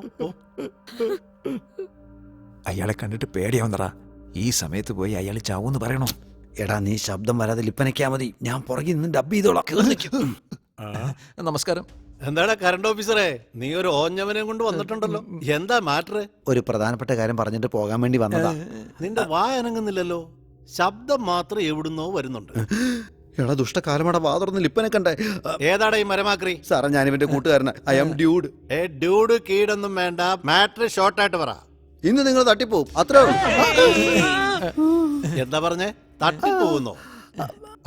അയാളെ കണ്ടിട്ട് പേടിയാവുന്നടാ. ഈ സമയത്ത് പോയി അയാൾ ചാവൂന്ന് പറയണോ? എടാ നീ ശബ്ദം വരാതെ ലിപ്പനയ്ക്കാ മതി. ഞാൻ പുറകിൽ നിന്ന് ഡബ് ചെയ്തോളാം. നമസ്കാരം. എന്താടാ കറണ്ട് ഓഫീസറെ, നീ ഒരു ഓഞ്ഞവനെ കൊണ്ട് വന്നിട്ടുണ്ടല്ലോ. എന്താ മാറ്റർ? ഒരു പ്രധാനപ്പെട്ട കാര്യം പറഞ്ഞിട്ട് പോകാൻ വേണ്ടി വന്നതാ. നിന്റെ വായ അനങ്ങുന്നില്ലല്ലോ, ശബ്ദം മാത്രം എവിടുന്നോ വരുന്നുണ്ട്. എടാ ദുഷ്ടകാലമാടാ, വാ തുറന്ന് ലിപ്പനെ കണ്ടേ. ഏതാടാ ഈ മരമാക്രി? സാറേ ഞാൻ ഇവന്റെ കൂട്ടുകാരനാ. I am dude. ഡ്യൂഡ് കീടൊന്നും വേണ്ട, മാറ്റർ ഷോർട്ടായിട്ട് പറ. ഇന്ന് നിങ്ങൾ തട്ടിപ്പോവും, അത്രേ ഉള്ളൂ. എന്താ പറഞ്ഞേ? തട്ടിപ്പോകുന്നോ?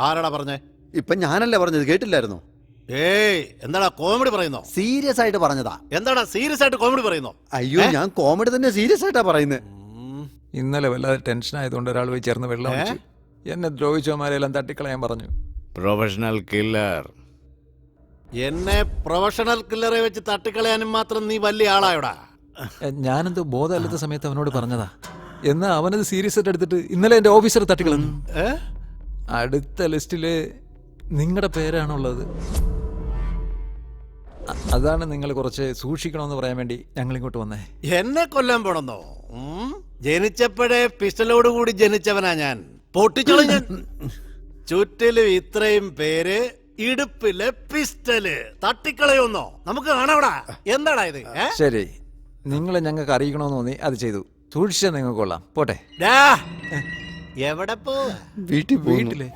ആരാടാ പറഞ്ഞേ? ഇപ്പൊ ഞാനല്ലേ പറഞ്ഞത്, കേട്ടില്ലായിരുന്നോ? ഏയ് എന്താടാ കോമഡി പറയുന്നോ? സീരിയസ് ആയിട്ട് പറഞ്ഞതാ. എന്താടാ സീരിയസ് ആയിട്ട് കോമഡി പറയുന്നോ? അയ്യോ ഞാൻ കോമഡി തന്നെ സീരിയസ് ആയിട്ടാ പറയുന്നത്. ഇന്നലെ വല്ലാതെ ടെൻഷൻ ആയതുകൊണ്ട് ഒരാൾ പോയി ചേർന്ന് വെള്ളം ഒഴിച്ച് എന്നെ ദ്രോഹിച്ചവന്മാരെല്ലാം തട്ടിക്കളയാൻ പറഞ്ഞു. Professional killer. എന്നെ പ്രൊഫഷണൽ കില്ലറെ വെച്ച് തട്ടിക്കളയാനും മാത്രം നീ വലിയ ആളായോടാ. ഞാനെന്തോ ബോധമല്ലാത്ത സമയത്ത് അവനോട് പറഞ്ഞതാ. എന്നാ അവനത് സീരിയസ് ആയിട്ട് എടുത്തിട്ട് ഇന്നലെ എന്റെ ഓഫീസർ തട്ടിക്കളഞ്ഞു. അടുത്ത ലിസ്റ്റില് നിങ്ങളുടെ പേരാണുള്ളത്. അതാണ് നിങ്ങൾ കുറച്ച് സൂക്ഷിക്കണമെന്ന് പറയാൻ വേണ്ടി ഞങ്ങൾ ഇങ്ങോട്ട് വന്നേ. എന്നെ കൊല്ലാൻ പോണെന്നോ? ജനിച്ചപ്പോഴേ പിസ്റ്റലോട് കൂടി ജനിച്ചവനാ ഞാൻ. പൊട്ടിച്ചോളൂ ഞാൻ. ചുറ്റിലും ഇത്രയും പേര്, ഇടുപ്പിലെ പിസ്റ്റല്. തട്ടിക്കളയൊന്നോ? നമുക്ക് കാണാവിടാ. എന്താടാ ഇത്? ശരി, നിങ്ങളെ ഞങ്ങൾക്ക് അറിയിക്കണമെന്ന് തോന്നി, അത് ചെയ്തു. സൂക്ഷിച്ചാൽ നിങ്ങൾക്ക് കൊള്ളാം. പോട്ടെ. എവിടെ പോ? വീട്ടില്.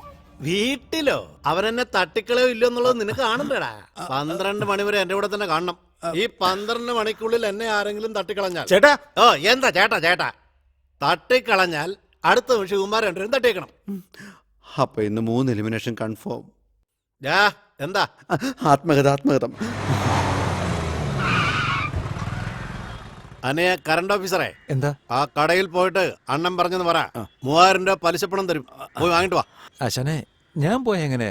വീട്ടിലോ? അവരെന്നെ തട്ടിക്കളയോ ഇല്ലോ എന്നുള്ളത് നിനക്ക് കാണണ്ടേടാ. 12 മണി വരെ എന്റെ കൂടെ തന്നെ കാണണം. ഈ 12 മണിക്കുള്ളിൽ എന്നെ ആരെങ്കിലും തട്ടിക്കളഞ്ഞാൽ ചേട്ടാ. ഓ എന്താ ചേട്ടാ ചേട്ടാ തട്ടിക്കളഞ്ഞാൽ അടുത്ത നിമിഷം ഇവന്മാർ രണ്ടുപേരും തട്ടിയേക്കണം. അപ്പൊ ഇന്ന് 3 എലിമിനേഷൻ കൺഫേം. എന്താ? ആത്മകഥ. അനേ കറണ്ട് ഓഫീസറെ, എന്താ? ആ കടയിൽ പോയിട്ട് അണ്ണൻ പറഞ്ഞെന്ന് പറ. 3000 രൂപ പലിശപ്പണം തരും, പോയി വാങ്ങിട്ട് വാ. അശനെ ഞാൻ പോയ എങ്ങനെ?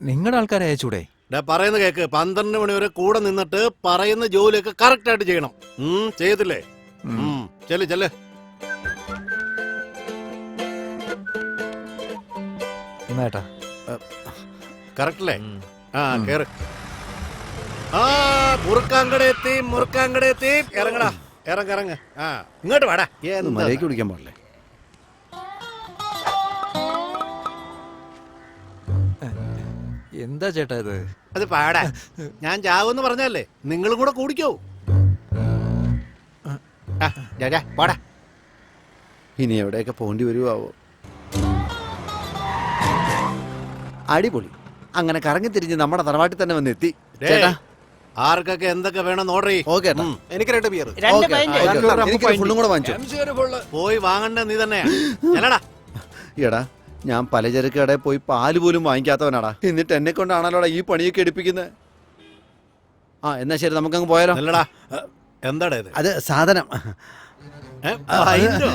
നിങ്ങളുടെ ആൾക്കാരെ അയച്ചൂടെ? പറയുന്ന കേക്ക്. 12 മണി വരെ കൂടെ നിന്നിട്ട് പറയുന്ന ജോലിയൊക്കെ കറക്റ്റ് ആയിട്ട് ചെയ്യണം. ചെയ്തില്ലേ? ചെല്ല്. എന്നാട്ടാ കറക്റ്റല്ലേ? കേറ്. മുറുക്കാങ്കട എത്തി. ഇറങ്ങടാ, ഇറങ്ങ. ഇങ്ങോട്ട് വാടാ. മര്യാദയ്ക്ക് കുടിക്കാൻ പാടില്ലേ? എന്താ ചേട്ടാ ഇത്? അത് പാടാ. ഞാൻ ചാവെന്ന് പറഞ്ഞല്ലേ, നിങ്ങളും കൂടെ കൂടിക്കോ. പാടാ. ഇനി എവിടെയൊക്കെ പോണ്ടി വരുവാവോ? അടിപൊളി. അങ്ങനെ കറങ്ങി തിരിഞ്ഞ് നമ്മുടെ തറവാട്ടിൽ തന്നെ വന്ന് എത്തി. ചേട്ടാ ആർക്കൊക്കെ എന്തൊക്കെ വേണം ഓർഡർ ചെയ്യ്. ഓക്കെ. എനിക്ക് 2 ബിയർ. ഫുള്ളും കൂടെ വാങ്ങിച്ചു. പോയി വാങ്ങണ്ട നീ തന്നെയാ. എടാ ഞാൻ പലചരക്ക് കടയിൽ പോയി പാല് പോലും വാങ്ങിക്കാത്തവനാടാ. എന്നിട്ട് എന്നെ കൊണ്ടാണല്ലോടാ ഈ പണിയൊക്കെ എടുപ്പിക്കുന്നത്. എന്നാ ശരി, നമുക്കങ്ങ് പോയാലോ? അല്ലടാ, എന്താടാ ഇത്? അത് സാധനം. ഫൈനോ?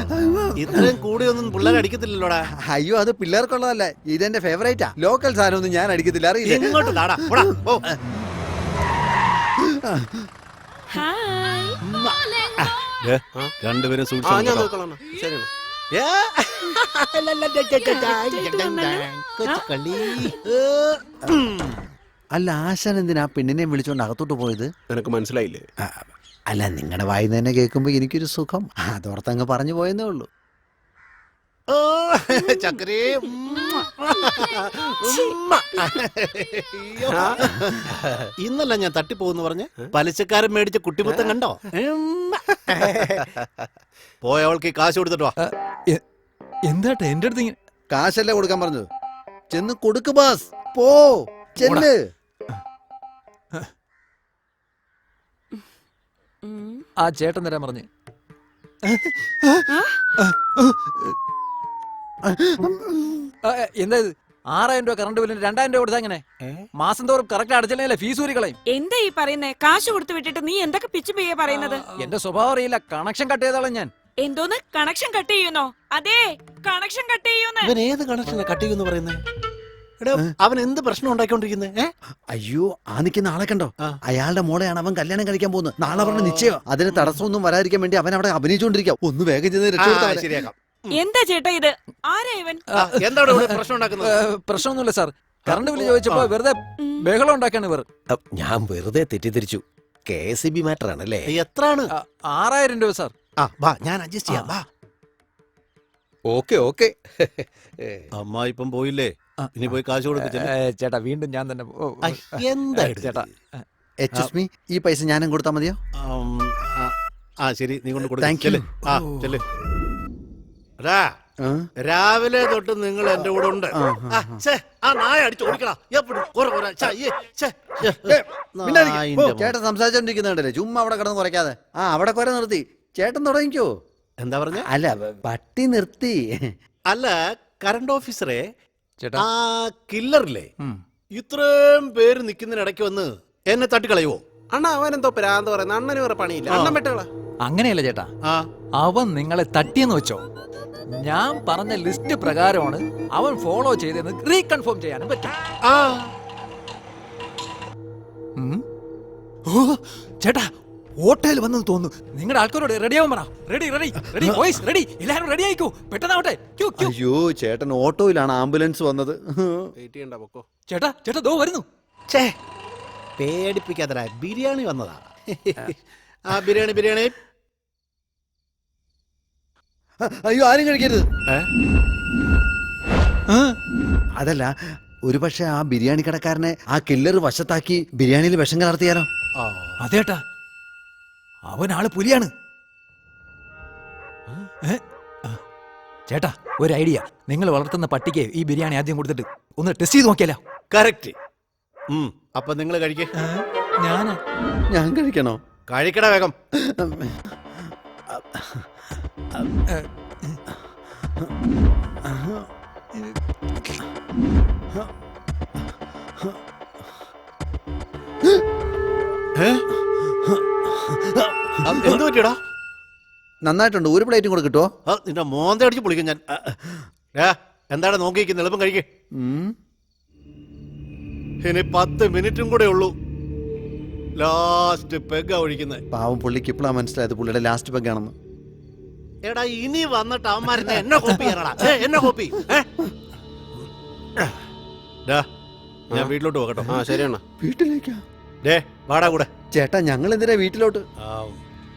ഇത്രയും കൂടിയൊന്നും പിള്ളേർ അടിക്കത്തില്ലല്ലോടാ. അയ്യോ അത് പിള്ളേർക്കുള്ളതല്ല, ഇതെന്റെ ഫേവറേറ്റാ. ലോക്കൽ സാധനം ഒന്നും ഞാൻ അടിക്കത്തില്ല, അറിയില്ല. ഇങ്ങോട്ട് താടാ, പോടാ, പോ. രണ്ടുപേരും അല്ല ആശാൻ എന്തിനാ പെണ്ണിനെ വിളിച്ചോണ്ട് അകത്തോട്ട് പോയത്? നിനക്ക് മനസ്സിലായില്ലേ? അല്ല നിങ്ങളുടെ വായിന്ന് തന്നെ കേൾക്കുമ്പോ എനിക്കൊരു സുഖം, അതോർത്തങ്ങ് പറഞ്ഞു പോയെന്നേ ഉള്ളൂ. ചക്കരേ, ഇന്നല്ല ഞാൻ തട്ടിപ്പോന്ന് പറഞ്ഞ് പലിശക്കാരൻ മേടിച്ച കുട്ടിമുത്തം കണ്ടോ? പോയവൾക്ക് ഈ കാശ് കൊടുത്തിട്ടോ. എന്താട്ടെ എന്റെ അടുത്ത് ഇങ്ങനെ കാശല്ലേ കൊടുക്കാൻ പറഞ്ഞത്? ചെന്ന് കൊടുക്ക് ബാസ്, പോ ചെല്ല്. ആ ചേട്ടൻ തരാൻ പറഞ്ഞ്. എന്താ ഇത്? 6000 രൂപ കറണ്ട് ബില്ലിന് 2000 രൂപ കൊടുത്താ എങ്ങനെ? മാസം തോറും കറക്റ്റ് അടച്ചില്ലേ ഫീസ് ഊരി കളയും. എന്താ ഈ പറയുന്നേ? കാശ് കൊടുത്തു വിട്ടിട്ട് നീ എന്തൊക്കെ പിച്ചു പെയ്യ പറയുന്നത്? എന്റെ സ്വഭാവം അറിയില്ല, കണക്ഷൻ കട്ട് ചെയ്തോളാം ഞാൻ. എന്തോന്ന് കണക്ഷൻ കട്ട് ചെയ്യുന്നോ? അതെ, കണക്ഷൻ കട്ട് ചെയ്യുന്നോ? ഇവൻ ഏത് കണക്ഷനെ കട്ട് ചെയ്യുന്നു പറയുന്നേ? അവൻ എന്ത് പ്രശ്നം ഉണ്ടാക്കിക്കൊണ്ടിരിക്കുന്നേ? അയ്യോ ആ നിൽക്കുന്ന ആളെ കണ്ടോ? അയാളുടെ മോളെയാണ് അവൻ കല്യാണം കഴിക്കാൻ പോകുന്നത്. നാളെ പറഞ്ഞ നിശ്ചയം. അതിന് തടസ്സമൊന്നും വരാതിരിക്കാൻ വേണ്ടി അവൻ അവിടെ അഭിനയിച്ചുകൊണ്ടിരിക്കാം. ഒന്ന് വേഗം ചെന്ന് രക്ഷപ്പെടുത്താൻ. ശരിയാക്കാം. എന്താ ചേട്ടാ ഇത്? ആരാ ഇവൻ? എന്താണ് പ്രശ്നം ഉണ്ടാക്കുന്നത്? പ്രശ്നമൊന്നുമില്ല സാർ, കറണ്ട് ബില്ല് ചോദിച്ചപ്പോ വെറുതെ ബഹളം ഉണ്ടാക്കാണ് ഇവർ. ഞാൻ വെറുതെ തെറ്റിദ്ധരിച്ചു. KSB മാറ്റർ ആണല്ലേ? എത്രയാണ്? 6000 രൂപ സാർ. ഞാൻ അഡ്ജസ്റ്റ് ചെയ്യാം. Okay okay. അമ്മ ഇപ്പം പോയില്ലേ? ഇനി പോയി കാശ് കൊടുക്കും. ചേട്ടാ വീണ്ടും ഞാൻ തന്നെ. എന്താ ചേട്ടാ എക്സ്ക്യൂസ് മീ, ഈ പൈസ ഞാനും കൊടുത്താൽ മതിയോ? ശരി, നീ കൊണ്ട് Thank you. കൊടുക്കും. രാവിലെ തൊട്ട് നിങ്ങൾ എന്റെ കൂടെ ഉണ്ട്. നായ അടിച്ചു ഓടിക്കടാ. ചേട്ടൻ സംസാരിച്ചോണ്ടിരിക്കുന്നുണ്ടല്ലേ, ചുമ്മാ അവിടെ കിടന്ന് കുറയ്ക്കാതെ. അവിടെ കുറെ നിർത്തി. ചേട്ടൻ തുടങ്ങിക്കോ. എന്താ പറഞ്ഞ? അല്ല പട്ടി നിർത്തി. അല്ല കറണ്ട് ഓഫീസറെ, ചേട്ടാ ആ കില്ലറില്ലേ ഇത്രയും പേര് നിൽക്കുന്നതിനിടയ്ക്ക് വന്ന് എന്നെ തട്ടിക്കളയുവോ? അണ്ണ അവൻ എന്തോ പ്രാന്ത് പറയുന്നത്. അണ്ണന് വേറെ പണിയില്ല, അണ്ണൻ വെട്ടുകളാ. അങ്ങനെയല്ല ചേട്ടാ, അവൻ നിങ്ങളെ തട്ടിയെന്ന് വെച്ചോ, ഞാൻ പറഞ്ഞ ലിസ്റ്റ് പ്രകാരമാണ് അവൻ ഫോളോ ചെയ്തെന്ന് റീകൺഫേം ചെയ്യാനും പറ്റും. ചേട്ടാ ഹോട്ടലിൽ വന്നെന്ന് തോന്നുന്നു. നിങ്ങളുടെ ആൾക്കാരോട് റെഡി ആവാൻ പറ. Ready ready ready boys ready, എല്ലാരും റെഡി ആയിക്കോ, പെട്ടെന്നാവട്ടെ. അയ്യോ ചേട്ടൻ ഓട്ടോയിലാണ്, ആംബുലൻസ് വന്നത്. ചേട്ടാ ചേട്ടാ ദോ വരുന്നു. പേടിപ്പിക്കാത്തടാ, ബിരിയാണി വന്നതാ. ബിരിയാണി ബിരിയാണി. അയ്യോ ആരും കഴിക്കരുത്. അതല്ല, ഒരു പക്ഷെ ആ ബിരിയാണി കടക്കാരനെ ആ കില്ലർ വശത്താക്കി ബിരിയാണിയിൽ വിഷം കലർത്തിയാലോ? അതേട്ടാ, അവനാള് പുലിയാണ്. ചേട്ടാ ഒരു ഐഡിയ, നിങ്ങൾ വളർത്തുന്ന പട്ടിക്ക് ഈ ബിരിയാണി ആദ്യം കൊടുത്തിട്ട് ഒന്ന് ടെസ്റ്റ് ചെയ്ത് നോക്കിയാലോ? കറക്റ്റ്. അപ്പൊ നിങ്ങൾ കഴിക്കേ. ഞാൻ കഴിക്കണോ? കഴിക്കട വേഗം. എന്ത് പറ്റിയടാ? നന്നായിട്ടുണ്ട്. ഒരു പ്ലേറ്റും കൂടെ കിട്ടുമോ? നിന്റെ മോന്ത അടിച്ച് പൊളിക്കും ഞാൻ. എന്താണ് നോക്കിയിരിക്കുന്നത്? എളുപ്പം കഴിക്കേ. ഇനി 10 മിനിറ്റും കൂടെ ഉള്ളൂ. ലാസ്റ്റ് പെഗ്ഗാ ഒഴിക്കുന്നത്. പാവം പുള്ളിക്ക് ഇപ്പോഴാണ് മനസ്സിലായത് പുള്ളിയുടെ ലാസ്റ്റ് പെഗ്ഗാണെന്ന്. എടാ ഇനി വന്നിട്ട് അവന്മാരെന്നെ എന്നെ കോപ്പി ചെയ്യണടാ. എന്നെ കോപ്പി. ഞാൻ വീട്ടിലോട്ട് പോകട്ടോ. ശരിയാണ്. വീട്ടിലേക്കാ? വാടാ കൂടെ. ചേട്ടാ ഞങ്ങൾ എന്തിനാ വീട്ടിലോട്ട്?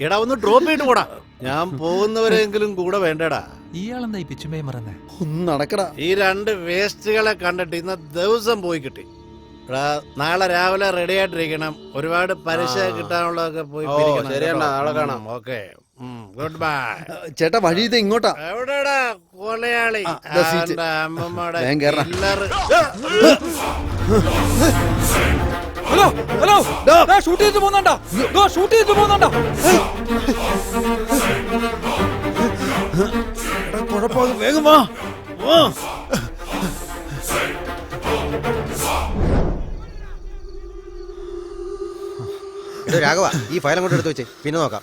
എടാ ഒന്ന് ഡ്രോപ്പ് ചെയ്തിട്ട് പോടാ. ഞാൻ പോകുന്നവരെങ്കിലും കൂടെ വേണ്ടടാ. ഇയാളെന്താ ഈ പിച്ചുമേ മറന്നേ? ഒന്ന് നടക്കടാ. ഈ 2 വേസ്റ്റുകളെ കണ്ടിട്ട് ഇന്ന് ദിവസം പോയി കിട്ടി. നാളെ രാവിലെ റെഡി ആയിട്ടിരിക്കണം. ഒരുപാട് പലിശ കിട്ടാനുള്ളതൊക്കെ പോയി. നാളെ കാണാം. Okay, good bye. ചേട്ടാ വഴി ഇത് ഇങ്ങോട്ടാ. എവിടെടാ കൊലയാളി? അമ്മമ്മയുടെ ഹലോ ഹലോ, ഷൂട്ട് ചെയ്ത് പോകുന്നുണ്ടോ? ഷൂട്ട് ചെയ്ത് പോകുന്നുണ്ടോ? കുഴപ്പമാകും, വേഗം വാ. രാഘവ ഈ ഫയൽ അങ്ങോട്ട് എടുത്ത് വെച്ചേ, പിന്നെ നോക്കാം.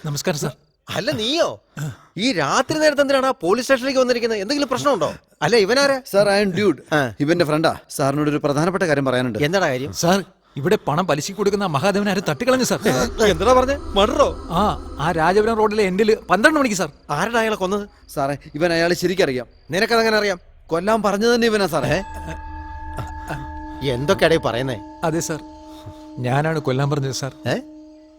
നമസ്കാരം സാർ. അല്ല നീയോ ഈ രാത്രി നേരത്തെ എന്തിനാണ് പോലീസ് സ്റ്റേഷനിലേക്ക് വന്നിരിക്കുന്നത്? എന്തെങ്കിലും പ്രശ്നമുണ്ടോ? അല്ല ഇവനാരാ? Sir I am dude. ഇവന്റെ ഫ്രണ്ടാ. സാറിനോട് ഒരു പ്രധാനപ്പെട്ട കാര്യം പറയാനുണ്ട്. എന്താടാ കാര്യം? സാർ ഇവിടെ പണം പലിശക്ക് കൊടുക്കുന്ന മഹാദേവൻ ആരും തട്ടിക്കളഞ്ഞു സാർ. എന്താ പറഞ്ഞേ? മർഡറോ? ആ രാജപുരം റോഡിലെ എൻഡില് 12 മണിക്ക് സാർ. ആരുടെ അയാളെ കൊന്നത്? സാറേ ഇവൻ അയാളെ ശരിക്കറിയാം. നിനക്കതെങ്ങനെ അറിയാം? കൊല്ലാൻ പറഞ്ഞു തന്നെ ഇവനാ സാറേ. എന്തൊക്കെയാടേ പറയുന്നേ? അതെ സാർ, ഞാനാണ് കൊല്ലാൻ പറഞ്ഞത് സാർ.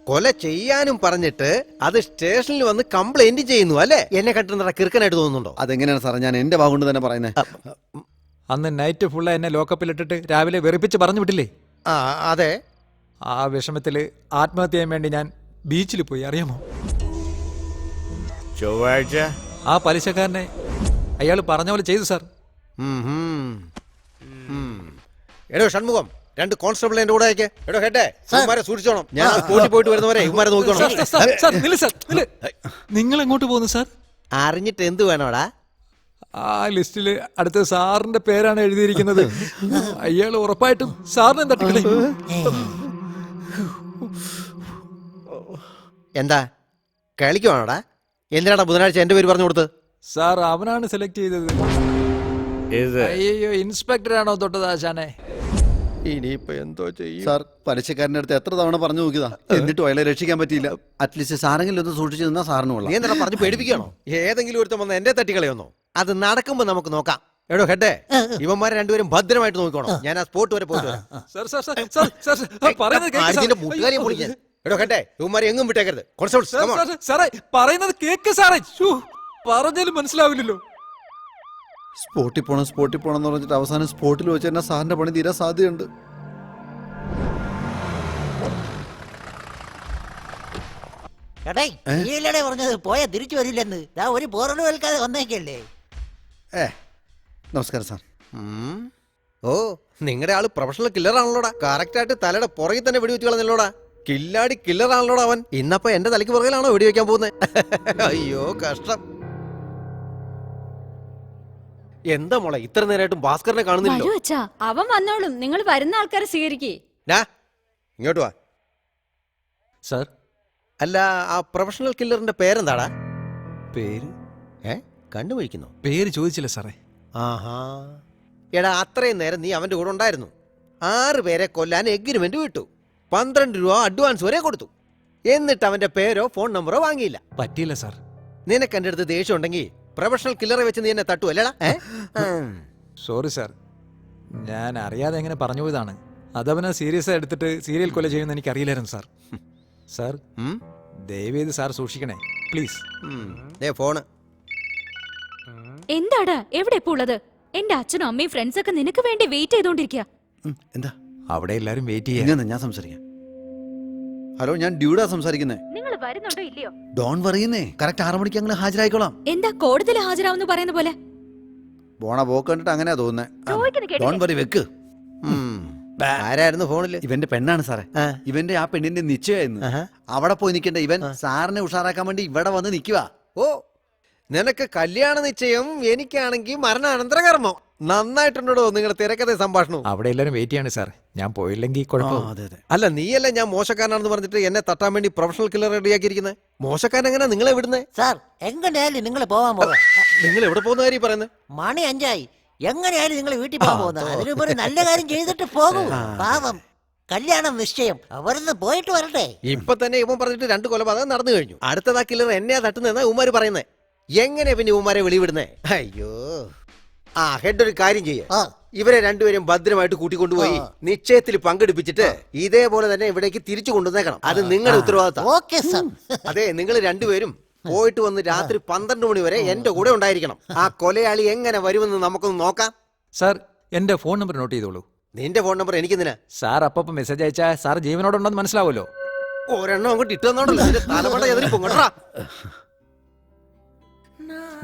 കൊല ചെയ്യാനും പറഞ്ഞിട്ട് അത് സ്റ്റേഷനിൽ വന്ന് കംപ്ലൈന്റ് ചെയ്യുന്നു അല്ലേ? എന്നെ കണ്ടിട്ട് കിറുക്കനായിട്ട് തോന്നുന്നുണ്ടോ? അതെങ്ങനെയാണ് സാറേ ഞാൻ എന്റെ വാഗുകൊണ്ട് തന്നെ പറയുന്നത്. അന്ന് നൈറ്റ് ഫുള്ള എന്നെ ലോക്കപ്പിലിട്ടിട്ട് രാവിലെ വെറുപ്പിച്ച് പറഞ്ഞു വിട്ടില്ലേ? അതെ. ആ വിഷമത്തില് ആത്മഹത്യ ചെയ്യാൻ വേണ്ടി ഞാൻ ബീച്ചിൽ പോയി, അറിയാമോ? ചൊവ്വാഴ്ച ആ പലിശക്കാരനെ അയാൾ പറഞ്ഞ പോലെ ചെയ്തു സാർ. എടോ ഷൺമുഖം, 2 കോൺസ്റ്റബിൾ എന്റെ കൂടെ അയക്കേ. എടോ ഹെഡേ, ഇവന്മാരെ സൂക്ഷിച്ചോണം. ഞാൻ സ്കൂളിൽ പോയിട്ട് വരുന്നവരെ ഇവന്മാരെ നോക്കണം. നിങ്ങൾ എങ്ങോട്ട് പോകുന്നു സാർ? അറിഞ്ഞിട്ട് എന്ത് വേണോടാ? ആ ലിസ്റ്റില് അടുത്ത സാറിന്റെ പേരാണ് എഴുതിയിരിക്കുന്നത്. അയാൾ ഉറപ്പായിട്ടും സാറിനെ തട്ടിക്കളയും. എന്താ കളിക്കുവാണോടാ? എന്തിനാടാ ബുധനാഴ്ച എന്റെ പേര് പറഞ്ഞു കൊടുത്ത്? സാർ അവനാണ് സെലക്ട് ചെയ്തത്. അയ്യോ, ഇൻസ്പെക്ടറാണോ തൊട്ടത് ആശാനെ? ഇനിയിപ്പോ എന്തോ ചെയ്യും? സാർ പലിശക്കാരന്റെ അടുത്ത് എത്ര തവണ പറഞ്ഞു നോക്കിയതാ, എന്നിട്ടും അയാളെ രക്ഷിക്കാൻ പറ്റിയില്ല. അറ്റ്ലീസ്റ്റ് സാറെങ്കിലും ഒന്ന് സൂക്ഷിച്ചു നിന്നാ സാറിന് കൊള്ളാം. നീ എന്താ പറഞ്ഞു പേടിപ്പിക്കണോ? ഏതെങ്കിലും ഒരുത്തം വന്ന് എന്റെ തട്ടിക്കളയൊന്നോ? അത് നടക്കുമ്പോ നമുക്ക് നോക്കാം. എടോ ഹെഡേ, ഇവന്മാരെ രണ്ടുപേരും ഭദ്രമായിട്ട് നോക്കണം. ഞാൻ ആ സ്പോട്ട് വരെ പോയിട്ട് വരാം. മുട്ടുകാരിയെ പൊളിക്കാൻ. എടോ ഹെഡേ, ഇവന്മാരെ എങ്ങും വിട്ടേക്കരുത്. സാറേ പറയുന്നത് കേക്ക് സാറേ. പറഞ്ഞാലും മനസ്സിലാവില്ലല്ലോ. സ്പോട്ടിൽ പോണം എന്ന് പറഞ്ഞിട്ട് അവസാനം സ്പോട്ടിൽ വെച്ച് തന്നെ സാറിന്റെ പണി തീരാൻ സാധ്യതയുണ്ട്. പറഞ്ഞത് പോയാ തിരിച്ചു വരില്ലെന്ന്. ഒരു പോറലും കേൾക്കാതെ വന്നേക്കല്ലേ. നമസ്കാരം സാർ. ഓ, നിങ്ങളുടെ ആള് പ്രൊഫഷണൽ കില്ലറാണല്ലോടാ. കറക്റ്റ് ആയിട്ട് തലയുടെ പുറകിൽ തന്നെ വെടിവെച്ച് കളഞ്ഞല്ലോടാ. കില്ലാടി കില്ലറാണല്ലോടാ അവൻ. ഇന്നപ്പോ എന്റെ തലയ്ക്ക് പുറകിലാണോ വെടിവെക്കാൻ പോകുന്നത്? അയ്യോ കഷ്ടം. എന്താ മോളെ ഇത്ര നേരമായിട്ടും ഭാസ്കറിനെ കാണുന്നില്ല? അവൻ വന്നോളും. നിങ്ങൾ വരുന്ന ആൾക്കാരെ സ്വീകരിക്കേ. ഇങ്ങോട്ട് വാ. സാർ, അല്ല ആ പ്രൊഫഷണൽ കില്ലറിന്റെ പേരെന്താടാ? പേര് കണ്ടുപിടിക്കുന്നു. പേര് ചോദിച്ചില്ല സാറേ. ആഹാ, എടാ അത്രയും നേരം നീ അവന്റെ കൂടെ ഉണ്ടായിരുന്നു. 6 പേരെ കൊല്ലാൻ എഗ്രിമെന്റ് വിട്ടു. 12 രൂപ അഡ്വാൻസ് വരെ കൊടുത്തു. എന്നിട്ട് അവന്റെ പേരോ ഫോൺ നമ്പറോ വാങ്ങിയില്ല. പറ്റിയില്ല സാർ. നിനക്ക് എന്റെ അടുത്ത് ദേഷ്യം ഉണ്ടെങ്കിൽ പ്രൊഫഷണൽ കില്ലറെ വെച്ച് നീ എന്നെ തട്ടു അല്ലേടാ? സോറി സാർ, ഞാൻ അറിയാതെ എങ്ങനെ പറഞ്ഞു പോയതാണ്. അതവനെ സീരിയസ് ആയി എടുത്തിട്ട് സീരിയൽ കൊല ചെയ്യുമെന്ന് എനിക്ക് അറിയില്ലായിരുന്നു സാർ. സാർ ദയവേത് സാർ സൂക്ഷിക്കണേ പ്ലീസ്. ഫോണ് എന്താടാ എവിടെ ഇപ്പൊ ഉള്ളത്? എന്റെ അച്ഛനും അമ്മയും ഫ്രണ്ട്സ് ഒക്കെ നിനക്ക് വേണ്ടി വെയിറ്റ് ചെയ്തോണ്ടിരിക്കുക. എന്താ അവിടെ എല്ലാരും വെയിറ്റ് ചെയ്യാൻ? ഞാൻ സംസാരിക്കാം. ഹലോ, ഞാൻ ഡ്യൂഡാ സംസാരിക്കുന്നേ. നിങ്ങൾ വരുന്നുണ്ടോ ഇല്ലയോ? ഡോൺ പറയുന്നേ, കറക്റ്റ് 6 മണിക്ക് അങ്ങനെ ഹാജരായിക്കോളാം. എന്താ കോടതിയിൽ ഹാജരാവെന്ന് പറയുന്ന പോലെ? പോണ പോക്ക് കണ്ടിട്ട് അങ്ങനെയാ തോന്നുന്നേ. ഡോൺ വറി വെക്ക്. ആരായിരുന്നു ഫോണില്? ഇവന്റെ പെണ്ണാണ് സാറേ. ഇവന്റെ ആ പെണ്ണിന്റെ നിശ്ചയായിരുന്നു. അവിടെ പോയി നിൽക്കണ്ട ഇവൻ സാറിനെ ഉഷാറാക്കാൻ വേണ്ടി ഇവിടെ വന്ന് നിൽക്കുക. ഓ, നിനക്ക് കല്യാണ നിശ്ചയം, എനിക്കാണെങ്കിൽ മരണാനന്തര കർമ്മം. നന്നായിട്ടുണ്ടോ നിങ്ങളുടെ തിരക്കഥ സംഭാഷണം? അവിടെ എല്ലാരും വെയിറ്റ് ചെയ്യാണ് സാർ. ഞാൻ പോയില്ലെങ്കിൽ കുഴപ്പം. അല്ല നീയല്ലേ ഞാൻ മോശക്കാരനാണെന്ന് പറഞ്ഞിട്ട് എന്നെ തട്ടാൻ വേണ്ടി പ്രൊഫഷണൽ കില്ലർ റെഡിയാക്കിയിരിക്കുന്നത്. മോശക്കാരൻ എങ്ങനെ നിങ്ങളെ വിടുന്നേ? സാർ എങ്ങനെയായാലും നിങ്ങൾ പോവാൻ പോകാം. നിങ്ങൾ എവിടെ പോകുന്ന കാര്യം പറയുന്നത്? മണി 5 ആയി. എങ്ങനെയായാലും നിങ്ങൾ വീട്ടിൽ പോകാൻ പോകുന്നത്. അതിനുമ്പ് ഒരു നല്ല കാര്യം ചെയ്തിട്ട് പോകും. പാവം കല്യാണം നിശ്ചയം, അവരൊന്ന് പോയിട്ട് വരട്ടെ. ഇപ്പൊ തന്നെ ഇവൻ പറഞ്ഞിട്ട് 2 കൊലപാതകം നടന്നു കഴിഞ്ഞു. അടുത്തതാ കില്ലർ എന്നെയാ തട്ടുന്നെന്നാ ഉമ്മാര് പറയുന്നേ. എങ്ങനെ പിന്നെ ഉമ്മാരെ വെളിവിടുന്നേ? അയ്യോ. ഹെഡ് ഒരു കാര്യം ചെയ്യ, ഇവരെ രണ്ടുപേരും ഭദ്രമായിട്ട് കൂട്ടിക്കൊണ്ടുപോയി നിശ്ചയത്തിൽ പങ്കെടുപ്പിച്ചിട്ട് ഇതേപോലെ തന്നെ ഇവിടേക്ക് തിരിച്ചു കൊണ്ടുവന്നേക്കണം. അത് നിങ്ങളുടെ ഉത്തരവാദിത്തം. അതെ, നിങ്ങൾ രണ്ടുപേരും പോയിട്ട് വന്ന് രാത്രി 12 മണി വരെ എന്റെ കൂടെ ഉണ്ടായിരിക്കണം. ആ കൊലയാളി എങ്ങനെ വരുമെന്ന് നമുക്കൊന്ന് നോക്കാം. സാർ എന്റെ ഫോൺ നമ്പർ നോട്ട് ചെയ്തോളൂ. നിന്റെ ഫോൺ നമ്പർ എനിക്കെന്തിനാ? സാർ അപ്പൊ മെസ്സേജ് അയച്ചാൽ സാർ ജീവനോടുണ്ടെന്ന് മനസ്സിലാവുമല്ലോ. ഒരെണ്ണം അങ്ങോട്ട് ഇട്ടുവന്നോണ്ടല്ലോ തലമുറ എതിരി പൊങ്ങട്ടാ.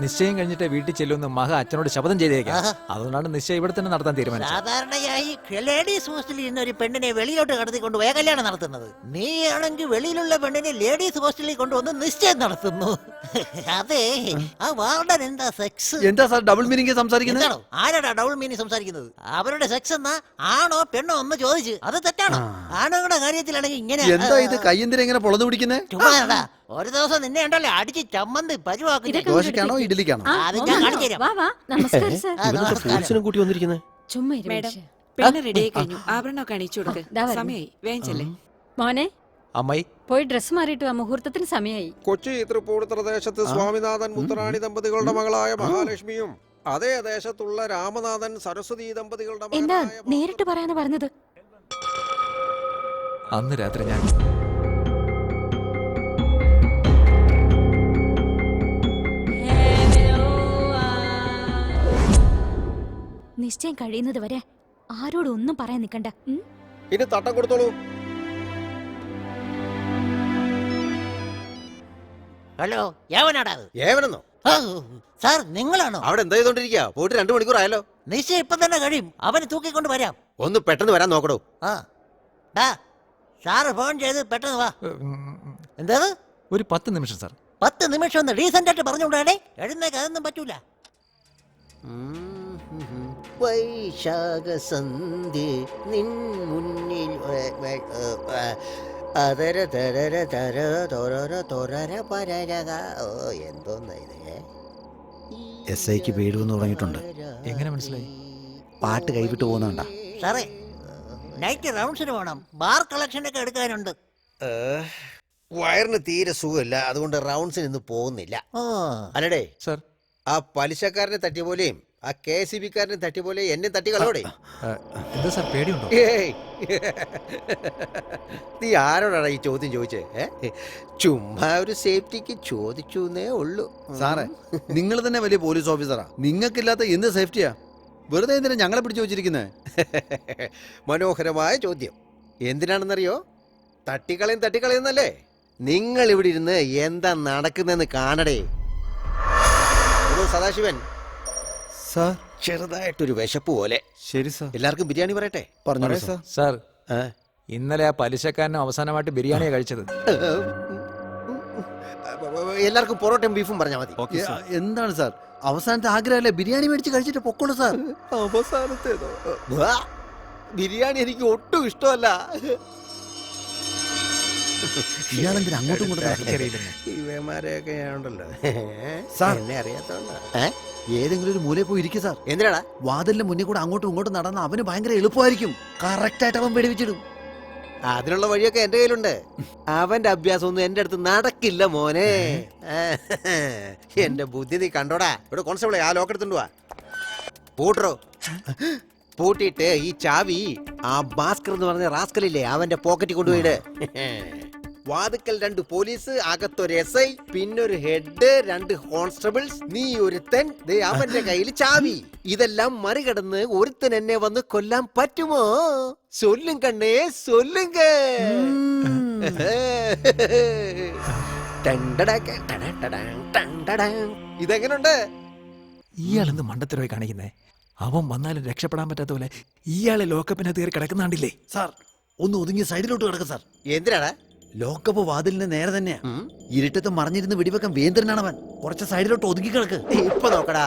നിശ്ചയം കഴിഞ്ഞിട്ട് വീട്ടിൽ ചെല്ലുന്ന മഹ അച്ഛനോട് ശപഥം ചെയ്തേക്കാം. അതുകൊണ്ടാണ് നിശ്ചയം ഇവിടെ തന്നെ നടത്താൻ തീരുമാനിച്ചത്. സാധാരണയായി ലേഡീസ് ഹോസ്റ്റലിൽ നിന്ന് ഒരു പെണ്ണിനെ വെളിയിലോട്ട് കടത്തിക്കൊണ്ട് കല്യാണം നടത്തുന്നത്. നീ ആണെങ്കിൽ വെളിയിലുള്ള പെണ്ണിനെ ലേഡീസ് ഹോസ്റ്റലിൽ കൊണ്ടുവന്ന് നിശ്ചയം നടത്തുന്നു. അതെ ആ വാർഡൻ എന്താ സെക്സ് എന്താ സാർ ഡബിൾ മീനിങ് സംസാരിക്കുന്നത്? എന്താണോ ആരാടാ ഡബിൾ മീനിങ് സംസാരിക്കുന്നത്? അവരുടെ സെക്സ് എന്നാ ആണോ പെണ്ണോ ഒന്ന് ചോദിച്ചു, അത് തെറ്റാണോ? ആണുങ്ങളുടെ കാര്യത്തിലാണെങ്കിൽ ഇങ്ങനെ എന്താ ഇത് കയ്യെന്തിനെ ഇങ്ങനെ പൊളന്നു പിടിക്കുന്നേ? ചുമ്മാ ഒരു ദിവസം നിന്നെ ഉണ്ടല്ലോ അടിച്ച് ചമ്മന്തി പരുവാക്കി. ദോശക്കാണോ ഇഡലിക്കാണോ? അത് ഞാൻ കാണിച്ചു തരാം. വാ വാ നമസ്കാരം സർ. പോലീസിനെ കൂട്ടി വന്നിരിക്കുന്നത്. ചുമ്മാ ഇരു മേഡം മനുഷ്യ. പെണ്ണ് റെഡി ആയി കഴിഞ്ഞു. ആഭരണമൊക്കെ അണിയിച്ചു കൊടുക്ക്. ദാ വരുന്നു. സമയായി വേഞ്ചല്ലേ. മോനെ അമ്മായി പോയി ഡ്രസ് മാറിയിട്ട് വാ, മുഹൂർത്തത്തിന് സമയായി. കൊച്ചി തൃപ്പൂണിത്തുറ ദേശത്ത് സ്വാമിനാഥൻ മുത്തറാണി ദമ്പതികളുടെ മകളായ മഹാലക്ഷ്മിയും അതേ ദേശത്തുള്ള രാമനാഥൻ സരസ്വതി ദമ്പതികളുടെ എന്താ മകനായ നേരിട്ട് പറയാന്ന് പറഞ്ഞത്? അന്ന് രാത്രി ഞാൻ നിശ്ചയം കഴിയുന്നത് വരെ ആരോടും ഒന്നും പറയാൻ നിക്കണ്ട. ഇനി തട്ടം കൊടുത്തോളൂ. ഹലോ യവനാടാ അത്? ഏവനെന്നോ? സാർ നിങ്ങളാണോ? അവിടെ എന്താ ചെയ്തോണ്ടിരിക്കുക? പോയിട്ട് 2 മണിക്കൂർ ആയല്ലോ. നിശ്ചയം ഇപ്പൊ തന്നെ കഴിയും. അവനെ തൂക്കിക്കൊണ്ട് വരാം. ഒന്ന് പെട്ടെന്ന് വരാൻ നോക്കടോ. ആ ഡാ സാറ് ഫോൺ ചെയ്ത് പെട്ടെന്ന് വാ. എന്താ ഒരു 10 നിമിഷം സാർ. 10 നിമിഷം ഒന്ന് ഡീസന്റ് ആയിട്ട് പറഞ്ഞുകൊണ്ടേ എഴുന്നേക്ക്, അതൊന്നും പറ്റൂല. വൈശാഖ സന്ധ്യ നിൻ മുന്നിൽ അതര തരര തര തൊരര തൊരര പരരക. ഓ എന്തോന്നാ ഇത്? SIക്ക് പേടുവെന്ന് തുടങ്ങിയിട്ടുണ്ട്. എങ്ങനെ മനസ്സിലായി? പാട്ട് കൈവിട്ട് പോകുന്നുണ്ടാ സാറേ നൈറ്റ് റൗണ്ട്സിന് പോകണം. ബാർ കളക്ഷനൊക്കെ എടുക്കാനുണ്ട്. വയറിന് തീരെ സുഖമില്ല, അതുകൊണ്ട് റൗണ്ട്സിന് ഇന്ന് പോകുന്നില്ല. അല്ലടേ സാർ ആ പലിശക്കാരനെ തട്ടിയ പോലെയും ആ KCB-കാരനെ തട്ടിയ പോലെ എന്നെ തട്ടി കളയോടെ. എന്താ സാർ പേടിയുണ്ടോ? ഏയ് നീ ആരോടാണ് ഈ ചോദ്യം ചോദിച്ചേ? ചുമ്മാ ഒരു സേഫ്റ്റിക്ക് ചോദിച്ചേ ഉള്ളൂ. സാറേ നിങ്ങൾ തന്നെ വലിയ പോലീസ് ഓഫീസറാ, നിങ്ങൾക്കില്ലാത്ത എന്ത് സേഫ്റ്റിയാ? വെറുതെ എന്തിനാ ഞങ്ങളെ പിടിച്ചു വെച്ചിരിക്കുന്നേ? മനോഹരമായ ചോദ്യം. എന്തിനാണെന്നറിയോ? തട്ടിക്കളയുന്നല്ലേ. നിങ്ങൾ ഇവിടെ ഇരുന്ന് എന്താ നടക്കുന്നെന്ന് കാണടേ. സദാശിവൻ സാർ ചെറുതായിട്ടൊരു വിശപ്പ് പോലെ. ശരി സാർ. എല്ലാവർക്കും ബിരിയാണി പറയട്ടെ? പറഞ്ഞു സാർ. സാർ ഇന്നലെ ആ പലിശക്കാരനും അവസാനമായിട്ട് ബിരിയാണിയാണ് കഴിച്ചത്. എല്ലാവർക്കും പൊറോട്ടയും ബീഫും പറഞ്ഞാൽ മതി. എന്താണ് സാർ അവസാനത്തെ ആഗ്രഹമല്ലേ? ബിരിയാണി മേടിച്ച് കഴിച്ചിട്ട് പൊക്കോളൂ സാർ. അവസാനത്തേതോ? ബിരിയാണി എനിക്ക് ഒട്ടും ഇഷ്ടമല്ല. ഇയാളെന്തിനാ അങ്ങോട്ടും ഇങ്ങോട്ടും? ഇവന്മാരെയൊക്കെ ഉണ്ടല്ലോ സാർ എന്നെ അറിയാത്തോണ്ടാ. ഏതെങ്കിലും ഒരു മൂലയിൽ പോയി ഇരിക്കും സാർ. എന്തിനാടാ? വാതിലിന്റെ മുന്നിൽ കൂടെ അങ്ങോട്ടും ഇങ്ങോട്ടും നടന്ന അവന് ഭയങ്കര എളുപ്പമായിരിക്കും. കറക്റ്റ് ആയിട്ട് അവൻ വെടിവെച്ചിടും. അതിനുള്ള വഴിയൊക്കെ എന്റെ കയ്യിലുണ്ട്. അവന്റെ അഭ്യാസം ഒന്നും എന്റെ അടുത്ത് നടക്കില്ല മോനെ. എന്റെ ബുദ്ധി നീ കണ്ടോടാ. ഇവിടെ കോൺസ്റ്റബിളെ ആ ലോക്കെടുത്തുണ്ട് വാ. പൂട്ടറോ പൂട്ടിയിട്ട് ഈ ചാവി ആ ഭാസ്കർ എന്ന് പറഞ്ഞ റാസ്കലില്ലേ അവന്റെ പോക്കറ്റിൽ കൊണ്ടുപോയിട്. വാതുക്കൽ 2 പോലീസ്, അകത്തൊരു SI, പിന്നൊരു ഹെഡ്, 2 കോൺസ്റ്റബിൾസ്, നീ ഒരുത്തൻ, അവന്റെ കയ്യിൽ ചാവി. ഇതെല്ലാം മറികടന്ന് ഒരുത്തൻ എന്നെ വന്ന് കൊല്ലാൻ പറ്റുമോ? സൊല്ലും കണ്ണേ സൊല്ലുങ്ക. ഇതെങ്ങനുണ്ട്? ഇയാളെന്ത് മണ്ടത്തരമായി കാണിക്കുന്നേ? അവൻ വന്നാലും രക്ഷപ്പെടാൻ പറ്റാത്ത പോലെ ഇയാളെ ലോക്കപ്പിനെ തീരെ കിടക്കുന്നാണ്ടില്ലേ? സാർ ഒന്ന് ഒതുങ്ങി സൈഡിലോട്ട് കിടക്കും സാർ. എന്തിനാടാ? ലോക്കപ്പ് വാതിലിന് നേരെ തന്നെയാ. ഇരുട്ടത്ത് മറിഞ്ഞിരുന്ന് വെടിവെക്കാൻ വേന്ദ്രനാണ് അവൻ. കുറച്ച് സൈഡിലോട്ട് ഒതുങ്ങി കിടക്ക്. ഇപ്പൊ നോക്കടാ.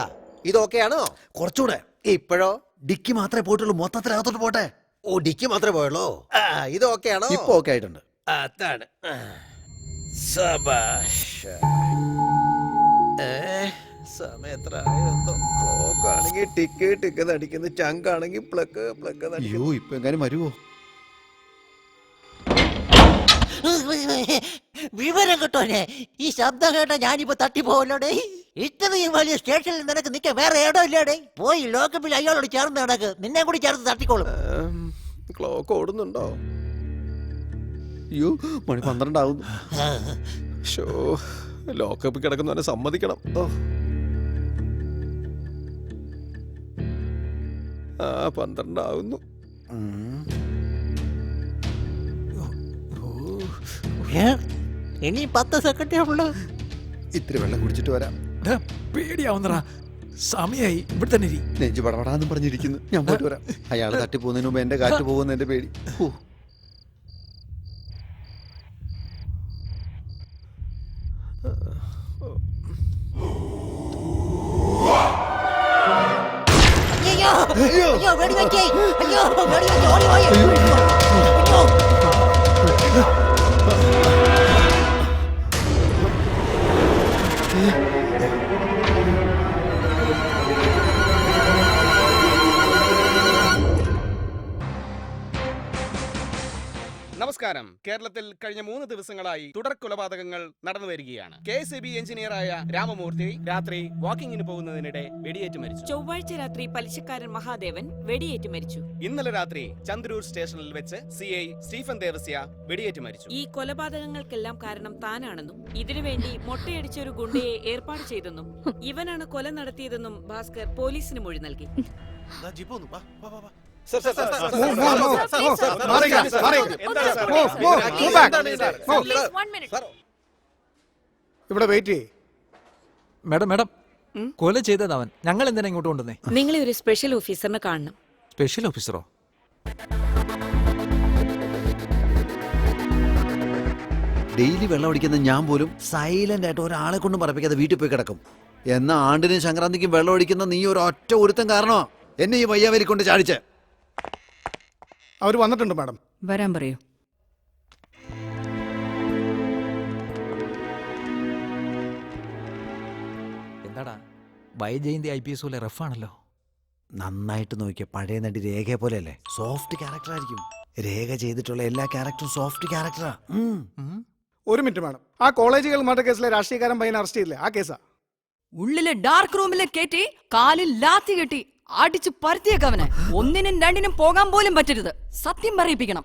ഇതൊക്കെയാണോ? കുറച്ചുകൂടെ. ഇപ്പോഴോ? ഡിക്കി മാത്രമേ പോയിട്ടുള്ളൂ, മൊത്തത്തിനകത്തോട്ട് പോട്ടെ. ഓ ഡിക്കി മാത്രമേ പോയുള്ളൂ. ഇതൊക്കെയാണോ? ഇപ്പൊ ഓക്കെ ആയിട്ടുണ്ട്. അതാണ്. സമയത്താണെന്തോ ക്ലോക്ക് ആണെങ്കിൽ ടിക്ക് ടിക്ക് നടിക്കുന്നു, ചങ്കാണെങ്കിൽ പ്ലക്ക് പ്ലക്ക്. അയ്യോ ഇപ്പൊ എങ്ങനെ വരുവോ? വിവരം കിട്ടോനെ. ഈ ശബ്ദം കേട്ട ഞാനിപ്പോ തട്ടിപ്പോവല്ലോടേ. ഇത്രയും വലിയ സ്റ്റേഷനിൽ നിനക്ക് നിൽക്കാൻ വേറെ ഇടം ഇല്ലേടേ. പോയി ലോക്കപ്പിൽ അയാളോട് ചേർന്ന് നടക്ക്, നിന്നെ കൂടി ചേർത്ത് തട്ടിക്കോളും. ക്ലോക്ക് ഓടുന്നുണ്ടോ? അയ്യോ മണി 12 ആവുന്നു. ഷോ ലോക്കപ്പിൽ കിടക്കുന്നവനെ സമ്മതിക്കണം. ആ 12 ആവുന്നു. ഇനി 10 സെക്കൻഡേ ഉള്ളൂ. ഇത്തിരി വെള്ളം കുടിച്ചിട്ട് വരാം. പേടിയാവുന്നറാ. സമയായി. ഇവിടെ തന്നെ ഇരി. നെഞ്ചു പടപടാന്നും പറഞ്ഞിരിക്കുന്നു. ഞാൻ പോയിട്ട് വരാം. അയാൾ തട്ടിപ്പോകുന്നതിന് മുമ്പ് എന്റെ കാറ്റ് പോകുന്ന എന്റെ പേടി. അയ്യോ വെടിവെക്കേ അയ്യോ വെടിവെക്കേ ഓടി പോയി അയ്യോ നമസ്കാരം. കേരളത്തിൽ കഴിഞ്ഞ 3 ദിവസങ്ങളായി തുടർ കൊലപാതകങ്ങൾ നടന്നു വരികയാണ്. KCB എഞ്ചിനീയറായ രാമമൂർത്തി രാത്രി വാക്കിങ്ങിന് പോകുന്നതിനിടെ വെടിയേറ്റ് മരിച്ചു. ചൊവ്വാഴ്ച രാത്രി പലിശക്കാരൻ മഹാദേവൻ വെടിയേറ്റ് മരിച്ചു. ഇന്നലെ രാത്രി ചന്ദ്രൂർ സ്റ്റേഷനിൽ വെച്ച് CI സ്റ്റീഫൻ ദേവസ്യ വെടിയേറ്റ് മരിച്ചു. ഈ കൊലപാതകങ്ങൾക്കെല്ലാം കാരണം താനാണെന്നും ഇതിനുവേണ്ടി മൊട്ടയടിച്ച ഒരു ഗുണ്ടയെ ഏർപ്പാട് ചെയ്തെന്നും ഇവനാണ് കൊല നടത്തിയതെന്നും ഭാസ്കർ പോലീസിന് മൊഴി നൽകി. ഇവിടെ വെയിറ്റ് ചെയ്യ്. മാഡം മാഡം കൊല ചെയ്തത് അവൻ. ഞങ്ങൾ എന്തിനാ ഇങ്ങോട്ട് കൊണ്ടുവന്നേ? നിങ്ങളെ ഒരു സ്പെഷ്യൽ ഓഫീസറിനെ കാണണം. സ്പെഷ്യൽ ഓഫീസറോ? ഡെയിലി വെള്ളം അടിക്കുന്ന ഞാൻ പോലും സൈലന്റ് ആയിട്ട് ഒരാളെ കൊണ്ടും പറപ്പിക്കാതെ വീട്ടിൽ പോയി കിടക്കും. എന്നാ ആണ്ടിനും സംക്രാന്തിക്കും വെള്ളം അടിക്കുന്ന നീ ഒരു ഒറ്റ ഒരുത്തം കാരണമാ എന്നെ ഈ വയ്യാവലി കൊണ്ട് ചാടിച്ച്. അവർ വന്നിട്ടുണ്ട് മാഡം. വരാൻ പറയൂ. എന്താടാ വൈജയന്തി IPS പോലെ റഫാണല്ലോ. നന്നായിട്ട് നോക്കിയ പഴയ നടി രേഖയെ പോലെയല്ലേ? സോഫ്റ്റ് ക്യാരക്ടർ ആയിരിക്കും. രേഖ ചെയ്തിട്ടുള്ള എല്ലാ ക്യാരക്ടറും സോഫ്റ്റ് ക്യാരക്ടറാ. ഒരു മിനിറ്റ് മാഡം. ആ കോളേജുകൾ മർഡർ കേസിലെ രാഷ്ട്രീയക്കാരൻ പയ്യനെ അറസ്റ്റ് ചെയ്തില്ലേ? ആ കേസാ. ഉള്ളിലെ ഡാർക്ക് റൂമിലെ കേറ്റി കാലിൽ ലാത്തി കെട്ടി അടിച്ചു പരത്തിയേക്കവനെ. ഒന്നിനും രണ്ടിനും പോകാൻ പോലും പറ്റരുത്. സത്യം പറയിപ്പിക്കണം.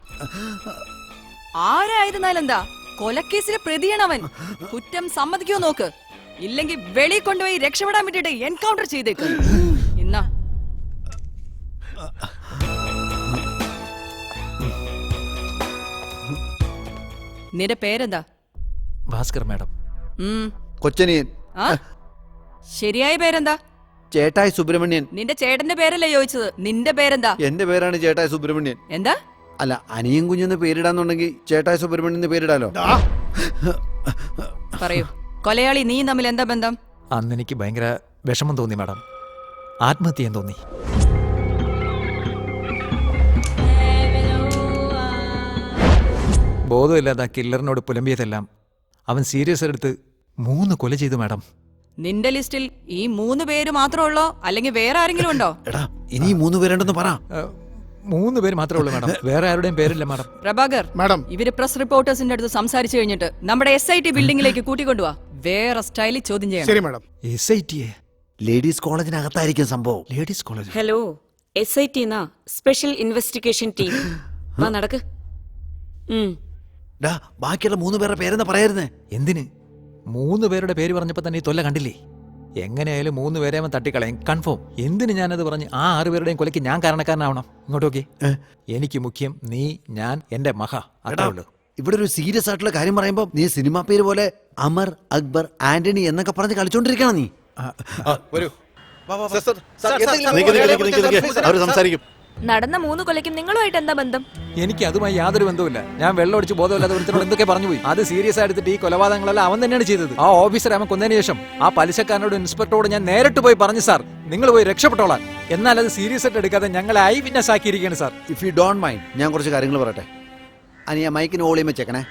ആരായിരുന്നാലെന്താ, കൊലക്കേസിലെ പ്രതിയാണവൻ. കുറ്റം സമ്മതിക്കോ നോക്ക്. ഇല്ലെങ്കിൽ വെളി കൊണ്ടുപോയി രക്ഷപ്പെടാൻ വേണ്ടിട്ട് എൻകൗണ്ടർ ചെയ്തേക്ക്. എന്നാ നിന്റെ പേരെന്താ? ഭാസ്കർ മാഡം. കൊച്ചനിയൻ. ശരിയായ പേരെന്താ? ചേട്ടായി സുബ്രഹ്മണ്യൻ. നിന്റെ ചേട്ടന്റെ പേരല്ലേ ചോദിച്ചത്. നിന്റെ പേരെന്താ? എന്റെ പേരാണ് ചേട്ടായി സുബ്രഹ്മണ്യൻ. എന്താ? അല്ല, അനിയൻ കുഞ്ഞെന്ന് പേരിടാന്നുണ്ടെങ്കിൽ ചേട്ടായി സുബ്രഹ്മണ്യൻ പേരിടാലോ. പറയൂ, കൊലയാളി നീ തമ്മിൽ എന്താ ബന്ധം? അന്ന് എനിക്ക് ഭയങ്കര വിഷമം തോന്നി മാഡം. ആത്മഹത്യ ചെയ്യാൻ തോന്നി. ബോധമില്ലാതെ ആ കില്ലറിനോട് പുലമ്പിയതെല്ലാം അവൻ സീരിയസ് എടുത്ത് 3 കൊല ചെയ്തു മാഡം. നിന്റെ ലിസ്റ്റിൽ ഈ 3 പേര് മാത്രമേ ഉള്ളോ, അല്ലെങ്കിൽ വേറെ ആരെങ്കിലും ഉണ്ടോ? എടാ, ഇനി 3 പേരുണ്ടെന്ന് പറ. 3 പേര് മാത്രമേ ഉള്ളൂ മാഡം. വേറെ ആരുടെയും പേരില്ല മാഡം. പ്രഭാകർ മാഡം, ഇവര് പ്രസ് റിപ്പോർട്ടേഴ്സിന്റെ അടുത്ത് സംസാരിച്ചു കഴിഞ്ഞിട്ട് നമ്മുടെ SIT ബിൽഡിംഗിലേക്ക് കൂട്ടിക്കൊണ്ടുവാ. വേറെ സ്റ്റൈലിൽ ചോദ്യം ചെയ്യണം. ശരി മാഡം. SIT ലേഡീസ് കോളേജിനകത്തായിരിക്കും സംഭവം. Ladies college. Hello, SIT special investigation team. വാ നടക്ക്. ബാക്കിയുള്ള 3 പേരുടെ പേരെന്ന് പറയായിരുന്നേ. എന്തിന്? 3 പേരുടെ പേര് പറഞ്ഞപ്പോ തന്നെ ഈ തൊല്ല കണ്ടില്ലേ? എങ്ങനെയായാലും 3 പേരെ അവൻ തട്ടിക്കളയും, കൺഫേം. എന്തിന് ഞാനത് പറഞ്ഞ് ആ 6 പേരുടെയും കൊലയ്ക്ക് ഞാൻ കാരണക്കാരനാവണം? ഇങ്ങോട്ട് നോക്കി. എനിക്ക് മുഖ്യം നീ, ഞാൻ, എന്റെ മഹ. അത്രേ ഉള്ളൂ. ഇവിടെ ഒരു സീരിയസ് ആയിട്ടുള്ള കാര്യം പറയുമ്പോ നീ സിനിമാ പേര് പോലെ അമർ, അക്ബർ, ആന്റണി എന്നൊക്കെ പറഞ്ഞ് കളിച്ചോണ്ടിരിക്കണം നീ. അവർ സംസാരിക്കും. നടന്ന 3 കൊലയ്ക്കും നിങ്ങളുമായിട്ട് എന്താ ബന്ധം? എനിക്ക് അതുമായി യാതൊരു ബന്ധവുമില്ല. ഞാൻ വെള്ളം അടിച്ച് ബോധമില്ലാതെ ഒരുത്തരോട് എന്തൊക്കെ പറഞ്ഞു പോയി. അത് സീരിയസ് ആയിട്ട് ഈ കൊലപാതകങ്ങളെല്ലാം അവൻ തന്നെയാണ് ചെയ്തത്. ആ ഓഫീസർ അവൻ കൊന്നതിന് ശേഷം ആ പലിശക്കാരനോട് ഇൻസ്പെക്ടറോട് ഞാൻ നേരിട്ട് പോയി പറഞ്ഞു, സാർ നിങ്ങൾ പോയി രക്ഷപ്പെട്ടോളാൻ. എന്നാൽ അത് സീരിയസ് ആയിട്ട് എടുക്കാതെ ഞങ്ങളെ ഐ വിറ്റ്നസ് ആക്കിയിരിക്കുകയാണ് sir. If you don't mind, ഞാൻ കുറച്ച് കാര്യങ്ങൾ പറയട്ടെ. അനിയ മൈക്കിന് ഓളിയും വെച്ചേക്കണേ.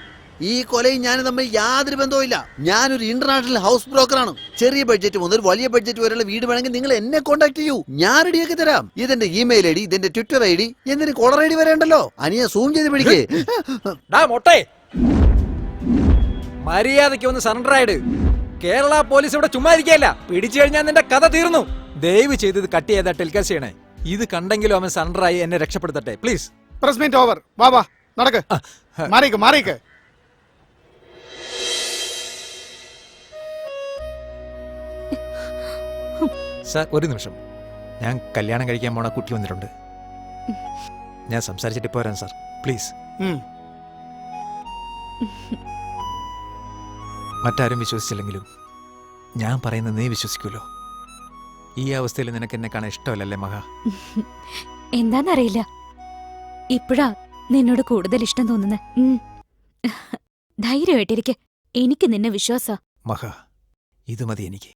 ഈ കൊലയും ഞാനും തമ്മിൽ യാതൊരു ബന്ധവുമില്ല. ഞാനൊരു ഇന്റർനാഷണൽ ഹൗസ് ബ്രോക്കറാണ്. ചെറിയ ബഡ്ജറ്റ് മുതൽ വലിയ ബഡ്ജറ്റ് വരെയുള്ള വീട് വേണമെങ്കിൽ നിങ്ങൾ എന്നെ കോൺടാക്ട് ചെയ്യൂ. ഞാൻ റെഡിയാക്കി തരാം. ഇതെന്റെ ഇമെയിൽ ID, ഇതെന്റെ ട്വിറ്റർ ID, എന്തിന് കോളർ ID വരെ ഉണ്ടല്ലോ. അനിയ സൂം ചെയ്ത് പിടിക്കേ. മര്യാദയ്ക്ക് ഒന്ന് സറണ്ടർ ആയിട്ട്. കേരള പോലീസ് ഇവിടെ ചുമ്മാ ഇരിക്കുകയല്ല. പിടിച്ചു കഴിഞ്ഞാൽ നിന്റെ കഥ തീർന്നു. ദയവ് ചെയ്ത് ഇത് കട്ട് ചെയ്താ ടെലികാസ്റ്റ് ചെയ്യണേ. ഇത് കണ്ടെങ്കിലും അവൻ സറണ്ടറായി എന്നെ രക്ഷപ്പെടുത്തട്ടെ പ്ലീസ്. Press meet over. വാ നടക്ക്. മാറിക്ക്. സാർ ഒരു നിമിഷം. ഞാൻ കല്യാണം കഴിക്കാൻ പോണ കുട്ടി വന്നിട്ടുണ്ട്. ഞാൻ സംസാരിച്ചിട്ട് പോരാൻ സാർ പ്ലീസ്. മറ്റാരും വിശ്വസിച്ചില്ലെങ്കിലും ഞാൻ പറയുന്നത് നീ വിശ്വസിക്കുമല്ലോ. ഈ അവസ്ഥയിൽ നിനക്ക് എന്നെ കാണാൻ ഇഷ്ടമല്ലല്ലേ മഹ? എന്താന്നറിയില്ല, ഇപ്പഴാ നിന്നോട് കൂടുതൽ ഇഷ്ടം തോന്നുന്നേ. ധൈര്യമായിട്ടിരിക്കെ, എനിക്ക് നിന്നെ വിശ്വാസ. മഹ, ഇത് മതി എനിക്ക്.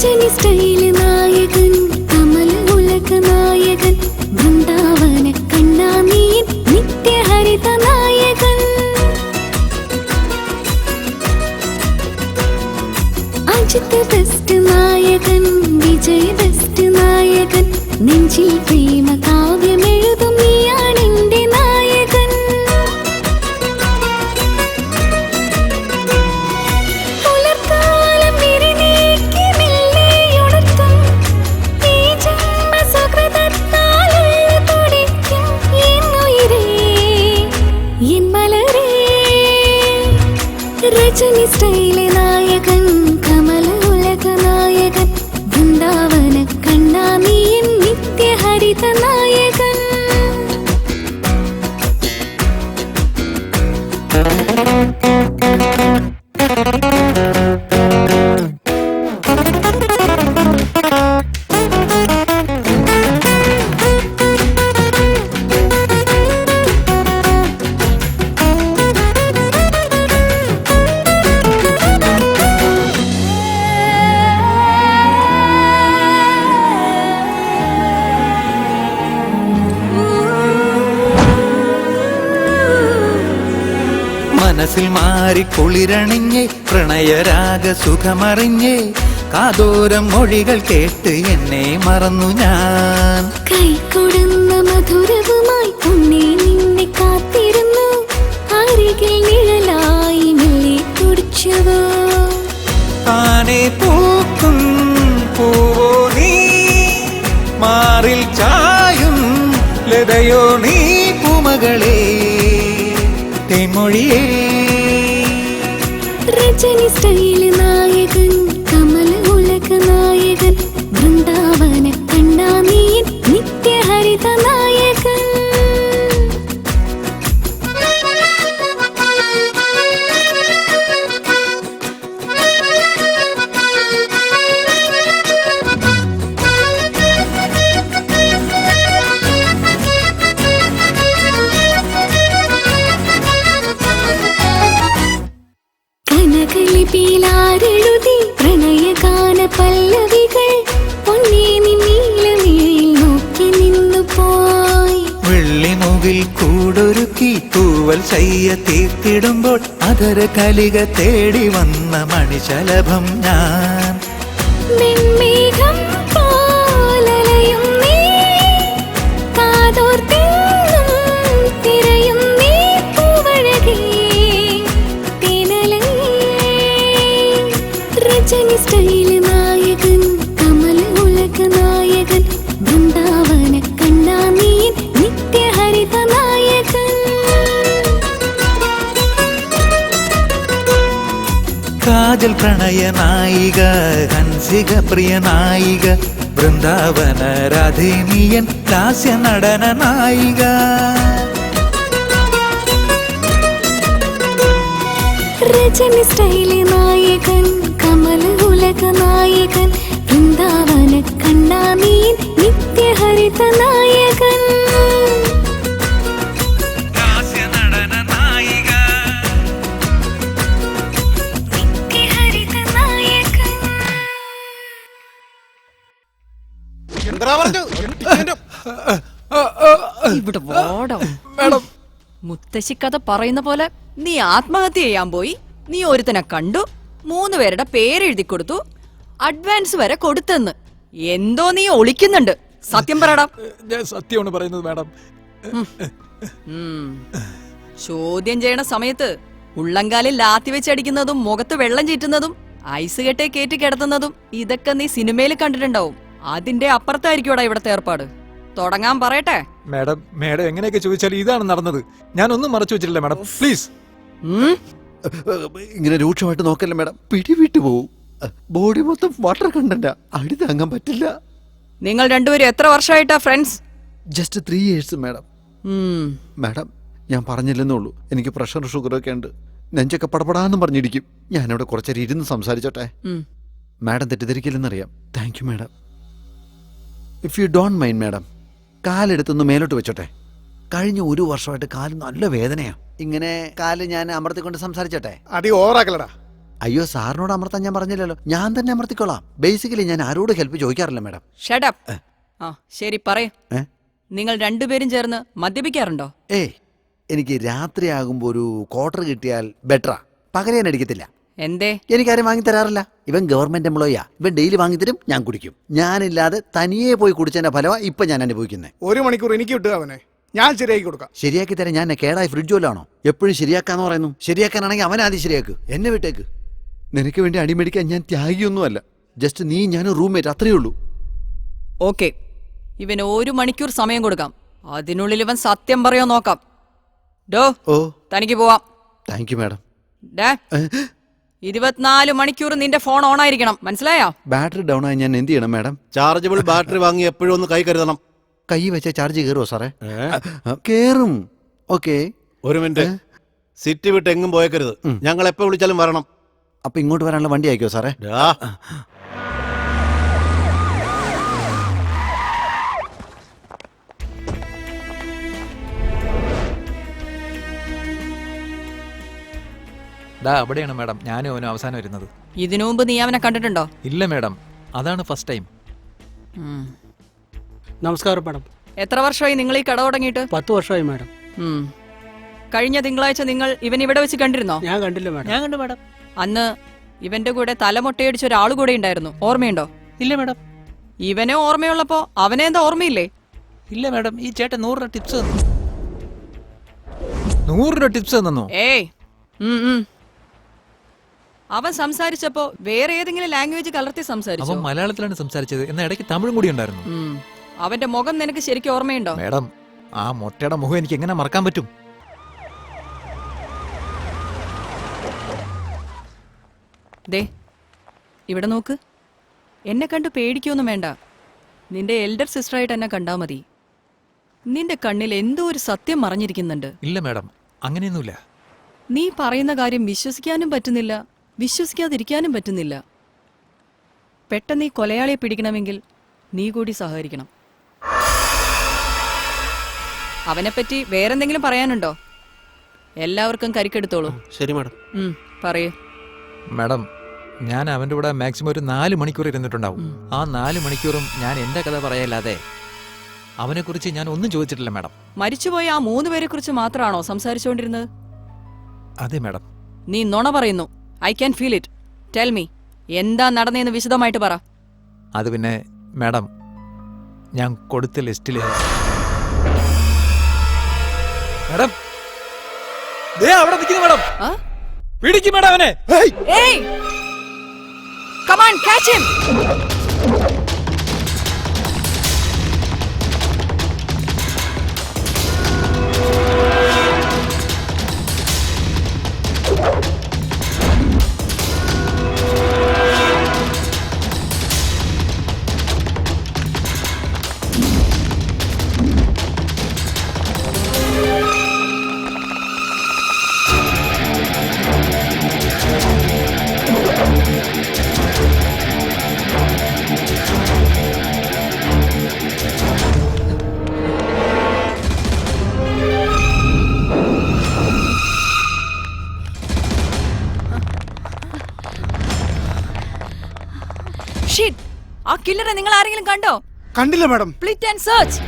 രജനി സ്റ്റൈൽ നായകൻ കമൽ ഉലക നായകൻ വൃന്ദാവന കണ്ണാമീൻ നിത്യഹരിത നായകൻ അജിത് ബെസ്റ്റ് നായകൻ വിജയ് ബെസ്റ്റ് നായകൻ നെഞ്ചിൽ പ്രേമ കാവ്യമെഴുതും നീയാണെന്റെ നായകൻ പുലർക്കാലം വിരിനീക്കി മെല്ലെയുണർത്തും ഈ ജന്മസുകൃതത്താൽ ഉള്ളു തുടിക്കും എൻ ഉയിരേ എൻ മലരേ രജനി സ്റ്റൈലെ നായകൻ കമല ഉലക നായകൻ വൃന്ദാവന കണ്ണാമീൻ നിത്യഹരിത നായകൻ മനസ്സിൽ മാറി കുളിരണിഞ്ഞേ പ്രണയരാഗ സുഖമറിഞ്ഞേ കാതോരം മൊഴികൾ കേട്ട് എന്നെ മറന്നു ഞാൻ കൈകൊടുന്ന മധുരവുമായി ഉണ്ണി നിന്നെ കാത്തിരുന്നു അരികിൽ നിഴലായി മെല്ലെ തുടിച്ചവോ താനെ പൂക്കും പൂവോ നീ മാറിൽ ചായും ലതയോ നീ പൂമകളേ തേൻമൊഴിയേ രജനി സ്റ്റൈൽ നായകൻ കമൽ ഉലക നായകൻ വൃന്ദാവന കണ്ണാമീൻ നിത്യഹരിത നായകൻ കനകലിപിയിലാരെഴുതി പ്രണയഗാന പല്ലവികൾ പൊന്നേ നീലമിഴിയിൽ നോക്കി നിന്നു പോയി വെള്ളിമുകിൽ കൂടൊരുക്കി തൂവൽ ശയ്യ തീർത്തിടുമ്പോൾ അതര കലിക തേടി വന്ന മണിശലഭം ഞാൻ വെൺമേഘം പോലലയും നീ കാതോർത്തെന്നും തിരയും നീ പൂവഴകേ തേനലേ രജനി സ്റ്റൈൽ നായകൻ കമൽ ഉലക നായകൻ വൃന്ദാവന കണ്ണാമീൻ നിത്യഹരിത നായകൻ കാജൽ പ്രണയ നായിക ഹൻസിക പ്രിയ നായിക വൃന്ദാവന രാധേനിയൻ ലാസ്യ നടന നായിക രജനി സ്റ്റൈൽ നായകൻ കമൽ ഉലക നായകൻ വൃന്ദാവന കണ്ണാമീൻ നിത്യഹരിത നായകൻ നിത്യഹരിത നായകൻ എന്താ പറഞ്ഞു ഇവിടെ വാടോ മേഡം മുത്തശ്ശി കഥ പറയുന്ന പോലെ നീ ആത്മഹത്യ ചെയ്യാൻ പോയി നീ ഒരുത്തനെ കണ്ടു 3 പേരുടെ പേരെഴുതി കൊടുത്തു അഡ്വാൻസ് വരെ കൊടുത്തെന്ന് എന്തോ നീ ഒളിക്കുന്നുണ്ട് സത്യം പറയടാ ഞാൻ സത്യമാണ് പറയുന്നത് മാഡം ചോദ്യം ചെയ്യണ സമയത്ത് ഉള്ളങ്കാലിൽ ലാത്തി വെച്ചടിക്കുന്നതും മുഖത്ത് വെള്ളം ചീറ്റുന്നതും ഐസ് കെട്ടെ കയറ്റി കിടത്തുന്നതും ഇതൊക്കെ നീ സിനിമയിൽ കണ്ടിട്ടുണ്ടാവും അതിന്റെ അപ്പുറത്തായിരിക്കൂടാ ഇവിടത്തെ ഏർപ്പാട് തുടങ്ങാൻ പറയട്ടെ മാഡം മാഡം എങ്ങനെയൊക്കെ ചോദിച്ചാൽ ഇതാണ് നടന്നത് ഞാനൊന്നും മറച്ചു വെച്ചിട്ടില്ല മാഡം പ്ലീസ് ഇങ്ങനെ രൂക്ഷമായിട്ട് നോക്കല്ലേ മാഡം പിടിവിട്ടു പോവും ബോഡി മൊത്തം വാട്ടർ കണ്ടന്റാ അടി താങ്ങാൻ പറ്റില്ല നിങ്ങൾ രണ്ടുപേരും എത്ര വർഷമായിട്ടാ friends just 3 years madam madam ഞാൻ പറഞ്ഞില്ലെന്നുള്ളൂ എനിക്ക് പ്രഷർ ഷുഗർ ഒക്കെ ഉണ്ട് നെഞ്ചൊക്കെ പടപടാന്നും പറഞ്ഞിരിക്കും ഞാനിവിടെ കുറച്ചേരം ഇരുന്ന് സംസാരിച്ചോട്ടെ മാഡം തെറ്റിദ്ധരിക്കില്ലെന്നറിയാം thank you madam if you don't mind madam കാലെടുത്തൊന്ന് മേലോട്ട് വെച്ചോട്ടെ കഴിഞ്ഞ 1 വർഷമായിട്ട് കാല് നല്ല വേദനയാ ഇങ്ങനെ കാല് ഞാൻ അമർത്തിക്കൊണ്ട് സംസാരിച്ചോട്ടെ അടി ഓവറാക്കലടാ അയ്യോ സാറിനോട് അമർത്താൻ ഞാൻ പറഞ്ഞില്ലല്ലോ, ഞാൻ തന്നെ അമർത്തിക്കോളാം. ബേസിക്കലി ഞാൻ ആരോട് ഹെൽപ്പ് ചോദിക്കാറില്ല മാഡം. ഷഡപ്പ്. ആ ശരി പറയേ. നിങ്ങൾ രണ്ടുപേരും ചേർന്ന് മദ്യപിക്കാറുണ്ടോ? എനിക്ക് രാത്രിയാകുമ്പോ ഒരു ക്വാർട്ടർ കിട്ടിയാൽ ബെറ്ററാ. പകരം ഞാൻ അടിക്കത്തില്ല. എന്തേ? എനിക്കാരും വാങ്ങി തരാറില്ല. ഇവൻ ഗവൺമെന്റ് എംപ്ലോയിയാ. ഇവൻ ഡെയിലി വാങ്ങിത്തരും, ഞാൻ കുടിക്കും. ഞാനില്ലാതെ തനിയെ പോയി കുടിച്ചതിന്റെ ഫലമാണ് ഇപ്പൊ ഞാൻ അനുഭവിക്കുന്നത്. 1 മണിക്കൂർ എനിക്ക് കിട്ടുക അവനെ, ഞാൻ ശരിയാക്കി കൊടുക്കാം. ശരിയാക്കി തരാൻ ഞാൻ കേടായി ഫ്രിഡ്ജ് വല്ലാണോ? എപ്പോഴും ശരിയാക്കാന്ന് പറയുന്നു. ശരിയാക്കാനാണെങ്കിൽ അവൻ ആദ്യം ശരിയാക്ക്, എന്നെ വിട്ടേക്ക്. നിനക്ക് വേണ്ടി അടിമേടിക്കാൻ ഞാൻ ത്യാഗിയൊന്നുമല്ല. ജസ്റ്റ് നീ ഞാനും റൂംമേറ്റ്, അത്രയേ ഉള്ളൂ. ഓക്കെ, ഇവന് 1 മണിക്കൂർ സമയം കൊടുക്കാം. അതിനുള്ളിൽ ഇവൻ സത്യം പറയോ നോക്കാം. ഡോ തനിക്ക് പോവാം. Thank you madam. 24 മണിക്കൂർ നിന്റെ ഫോൺ ഓൺ ആയിരിക്കണം, മനസ്സിലായോ? ബാറ്ററി ഡൗൺ ആയി ഞാൻ എന്ത് ചെയ്യണം മാഡം? ചാർജബിൾ ബാറ്ററി വാങ്ങി എപ്പോഴും ഒന്ന് കൈ കരുതണം. കൈ വെച്ച ചാർജ് കയറുമോ സാറേ? കേറും. Okay, 1 minute. സിറ്റി വിട്ട് എങ്ങും പോയേക്കരുത്. ഞങ്ങൾ എപ്പോ വിളിച്ചാലും വരണം. അപ്പൊ ഇങ്ങോട്ട് വരാനുള്ള വണ്ടി അയക്കോ സാറേ? അവിടെയാണ് മാഡം ഞാനും അവനും അവസാനം വരുന്നത്. ഇതിനു മുമ്പ് നീ അവനെ കണ്ടിട്ടുണ്ടോ? ഇല്ല മാഡം, അതാണ് ഫസ്റ്റ് ടൈം. നമസ്കാരം മാഡം. എത്ര വർഷമായി നിങ്ങൾ ഈ കട തുടങ്ങിയിട്ട്? 10 വർഷമായി മാഡം. കഴിഞ്ഞ തിങ്കളാഴ്ച നിങ്ങൾ ഇവൻ ഇവിടെ വെച്ച് കണ്ടിരുന്നോ? ഞാൻ കണ്ടില്ല മാഡം. ഞാൻ കണ്ടു മാഡം. അന്ന് ഇവന്റെ കൂടെ തലമുട്ടയടിച്ച ഒരാൾ കൂടെ ഉണ്ടായിരുന്നു, ഓർമ്മയുണ്ടോ? ഇല്ല മാഡം. ഇവനെ ഓർമ്മയുള്ളപ്പോ അവനെ എന്താ ഓർമ്മയില്ലേ? ഇല്ല മാഡം, ഈ ചേട്ടൻ 100 രൂപ ടിപ്സ് തന്നു. 100 രൂപ ടിപ്സ് തന്നോ? ഏയ്, അവൻ സംസാരിച്ചപ്പോ വേറെ ഏതെങ്കിലും ലാംഗ്വേജ് കലർത്തി സംസാരിച്ചു. അവൻ മലയാളത്തിലാണ് സംസാരിച്ചത്, എന്നാൽ ഇടയ്ക്ക് തമിഴും കൂടി ഉണ്ടായിരുന്നു. അവന്റെ മുഖം നിനക്ക് ശരിക്കും ഓർമ്മയുണ്ടോ? മാഡം, ആ മൊട്ടയുടെ മുഖം എനിക്ക് എങ്ങനെ മറക്കാൻ പറ്റും? ദേ ഇവിടെ നോക്ക്. എന്നെ കണ്ട് പേടിക്കൊന്നും വേണ്ട. നിന്റെ എൽഡർ സിസ്റ്ററായിട്ട് എന്നെ കണ്ടാ മതി. നിന്റെ കണ്ണിൽ എന്തോ ഒരു സത്യം മറഞ്ഞിരിക്കുന്നുണ്ട്. ഇല്ല മാഡം, അങ്ങനെയൊന്നുമില്ല. നീ പറയുന്ന കാര്യം വിശ്വസിക്കാനും പറ്റുന്നില്ല, വിശ്വസിക്കാതിരിക്കാനും പറ്റുന്നില്ല. പെട്ടെന്ന് ഈ കൊലയാളിയെ പിടിക്കണമെങ്കിൽ നീ കൂടി സഹകരിക്കണം. അവനെപ്പറ്റി വേറെന്തെങ്കിലും പറയാനുണ്ടോ? എല്ലാവർക്കും കരിക്കെടുത്തോളൂ. ശരി മാഡം. പറയൂ. മാഡം, ഞാൻ അവൻ്റെ കൂടെ മാക്സിമം ഒരു 4 മണിക്കൂർ ഇരുന്നിട്ടുണ്ടാവും. ആ 4 മണിക്കൂറും ഞാൻ എൻ്റെ കഥ പറയല്ലാതെ അവനെക്കുറിച്ച് ഞാൻ ഒന്നും ചോദിച്ചിട്ടില്ല മാഡം. മരിച്ചുപോയ ആ 3 പേരെ കുറിച്ച് മാത്രമാണോ സംസാരിച്ചുകൊണ്ടിരുന്നത്? അതെ മാഡം. നീ നുണ പറയുന്നു. I can feel it. Tell me, എന്താ നടന്നതെന്ന് വിശദമായിട്ട് പറ. അത് പിന്നെ മാഡം, ഞാൻ കൊടുത്ത ലിസ്റ്റിൽ മാഡം അവിടെ നിൽക്കുന്നു മാഡം. പിടിക്കും മാഡം അവനെ. ഏയ്, come on, catch him. ആ കില്ലറെ നിങ്ങൾ ആരെങ്കിലും കണ്ടോ? കണ്ടില്ല madam. Split and search.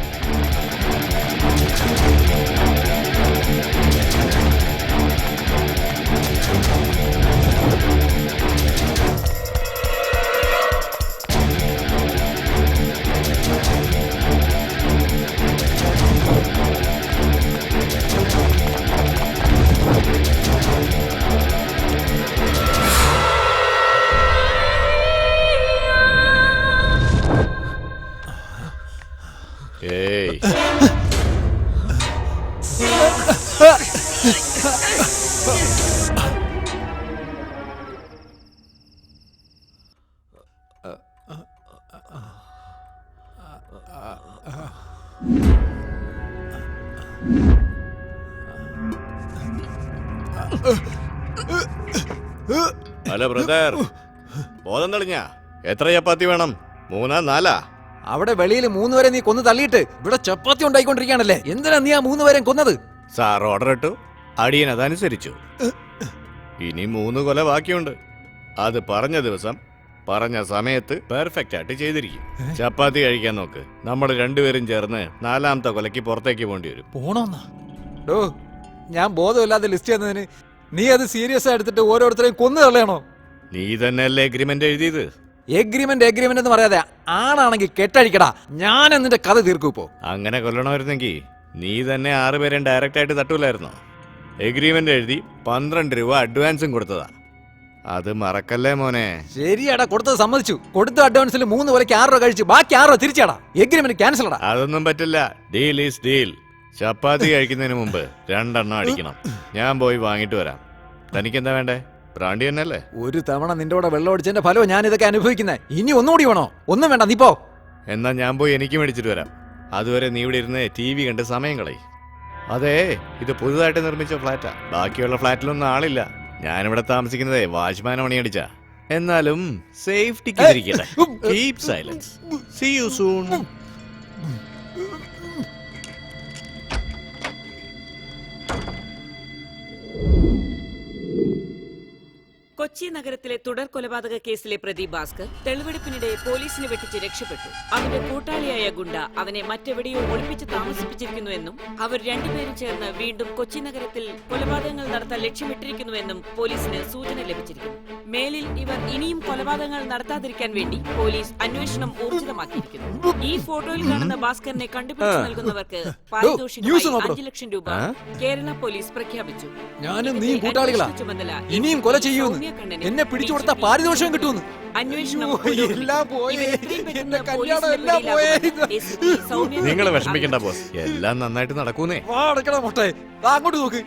Hello brother, ബോധം തെളിഞ്ഞ? എത്ര ചപ്പാത്തി വേണം? 3 4? അവിടെ വെളിയിൽ 3 പേരെ നീ കൊന്നു തള്ളിയിട്ട് ഇവിടെ ചപ്പാത്തി ഉണ്ടായിക്കൊണ്ടിരിക്കുകയാണല്ലേ. എന്തിനാ നീ ആ 3 പേരെ കൊന്നത്? സാർ ഓർഡർ ഇട്ടു, അടിയൻ അതനുസരിച്ചു. ഇനി 3 കൊല ബാക്കിയുണ്ട്. അത് പറഞ്ഞ ദിവസം പറഞ്ഞ സമയത്ത് പെർഫെക്റ്റ് ആയിട്ട് ചെയ്തിരിക്കും. ചപ്പാത്തി കഴിക്കാൻ നോക്ക്. നമ്മൾ രണ്ടുപേരും ചേർന്ന് 4ാമത്തെ കൊലയ്ക്ക് പുറത്തേക്ക് പോകേണ്ടി വരും. പോണോന്നാ? ഡോ, ഞാൻ ബോധമില്ലാതെ ലിസ്റ്റ് ചെയ്യുന്നതിന് നീ അത് സീരിയസ് ആയി എടുത്തിട്ട് ഓരോരുത്തരെയും കൊന്നു തള്ളയാണോ? നീ തന്നെയല്ലേ എഗ്രിമെന്റ് എഴുതിയത്? എഗ്രിമെന്റ് എന്ന് പറയാതെ ആണാണെങ്കിൽ കെട്ടഴിക്കടാ. ഞാൻ എന്നിട്ട് കഥ തീർക്കൂ. ഇപ്പോ അങ്ങനെ കൊല്ലണമായിരുന്നെങ്കിൽ നീ തന്നെ 6 പേരും ഡയറക്റ്റ് ആയിട്ട് തട്ടൂലായിരുന്നോ? എഗ്രിമെന്റ് എഴുതി 12 രൂപ അഡ്വാൻസും കൊടുത്തതാ. അത് മറക്കല്ലേ മോനെ. ശരിയാടാ, കൊടുത്തത് സമ്മതിച്ചു. കൊടുത്ത അഡ്വാൻസിൽ 3 കൊലയ്ക്ക് 6 രൂപ കഴിച്ചു, ബാക്കി 6 രൂപ തിരിച്ചാടാ. എഗ്രിമെന്റ് ക്യാൻസൽ ആടാ. അതൊന്നും പറ്റില്ല. Deal is deal. ചപ്പാത്തി കഴിക്കുന്നതിന് മുമ്പ് 2 എണ്ണം അടിക്കണം. ഞാൻ പോയി വാങ്ങിട്ട് വരാം. തനിക്കെന്താ വേണ്ടേ? ബ്രാൻഡി തന്നെയല്ലേ? ഒരു തവണ നിന്റെ കൂടെ വെള്ളം അടിച്ചതിന്റെ ഫലവും ഞാൻ ഇതൊക്കെ അനുഭവിക്കുന്നത്. ഇനി ഒന്നുകൂടി വേണോ? ഒന്നും വേണ്ട, നീ പോ. എന്നാ ഞാൻ പോയി എനിക്ക് മേടിച്ചിട്ട് വരാം. അതുവരെ നീ ഇവിടെ ഇരുന്ന് TV കണ്ട് സമയം കളയി. അതെ, ഇത് പുതുതായിട്ട് നിർമ്മിച്ച ഫ്ലാറ്റാ. ബാക്കിയുള്ള ഫ്ലാറ്റിലൊന്നും ആളില്ല. ഞാനിവിടെ താമസിക്കുന്നതേ വാച്ച്മാൻ മണിയടിച്ച. എന്നാലും സേഫ്റ്റിക്ക് ഇരിക്കട്ടെ. Keep silence. See you soon. Kochi നഗരത്തിലെ തുടർ കൊലപാതക കേസിലെ പ്രതി ഭാസ്കർ തെളിവെടുപ്പിനിടെ പോലീസിനെ വെട്ടിച്ച് രക്ഷപ്പെട്ടു. അവന്റെ കൂട്ടാളിയായ ഗുണ്ട അവനെ മറ്റെവിടെയോ ഒളിപ്പിച്ച് താമസിപ്പിച്ചിരിക്കുന്നുവെന്നും അവർ രണ്ടുപേരും ചേർന്ന് വീണ്ടും കൊച്ചി നഗരത്തിൽ കൊലപാതകങ്ങൾ നടത്താൻ ലക്ഷ്യമിട്ടിരിക്കുന്നുവെന്നും പോലീസിന് സൂചന ലഭിച്ചിരിക്കുന്നു. മേലിൽ ഇവർ ഇനിയും കൊലപാതകങ്ങൾ നടത്താതിരിക്കാൻ വേണ്ടി പോലീസ് അന്വേഷണം ഊർജിതമാക്കിയിരിക്കുന്നു. ഈ ഫോട്ടോയിൽ കാണുന്ന ഭാസ്കറിനെ കണ്ടുപിടിച്ച് നൽകുന്നവർക്ക് പാരിതോഷികമായി 5 ലക്ഷം രൂപ കേരള പോലീസ് പ്രഖ്യാപിച്ചു. ഞാനും നീ കൂട്ടാളികളാ. ഇനിയും കൊല ചെയ്യുമെന്ന് എന്നെ പിടിച്ചു കൊടുത്ത പാരിതോഷികം കിട്ടുമെന്ന്. നിങ്ങൾ വിഷമിക്കണ്ട ബോസ്, എല്ലാം നന്നായിട്ട് നടക്കൂന്നേ. മോട്ടെ, അങ്ങോട്ട് നോക്ക്.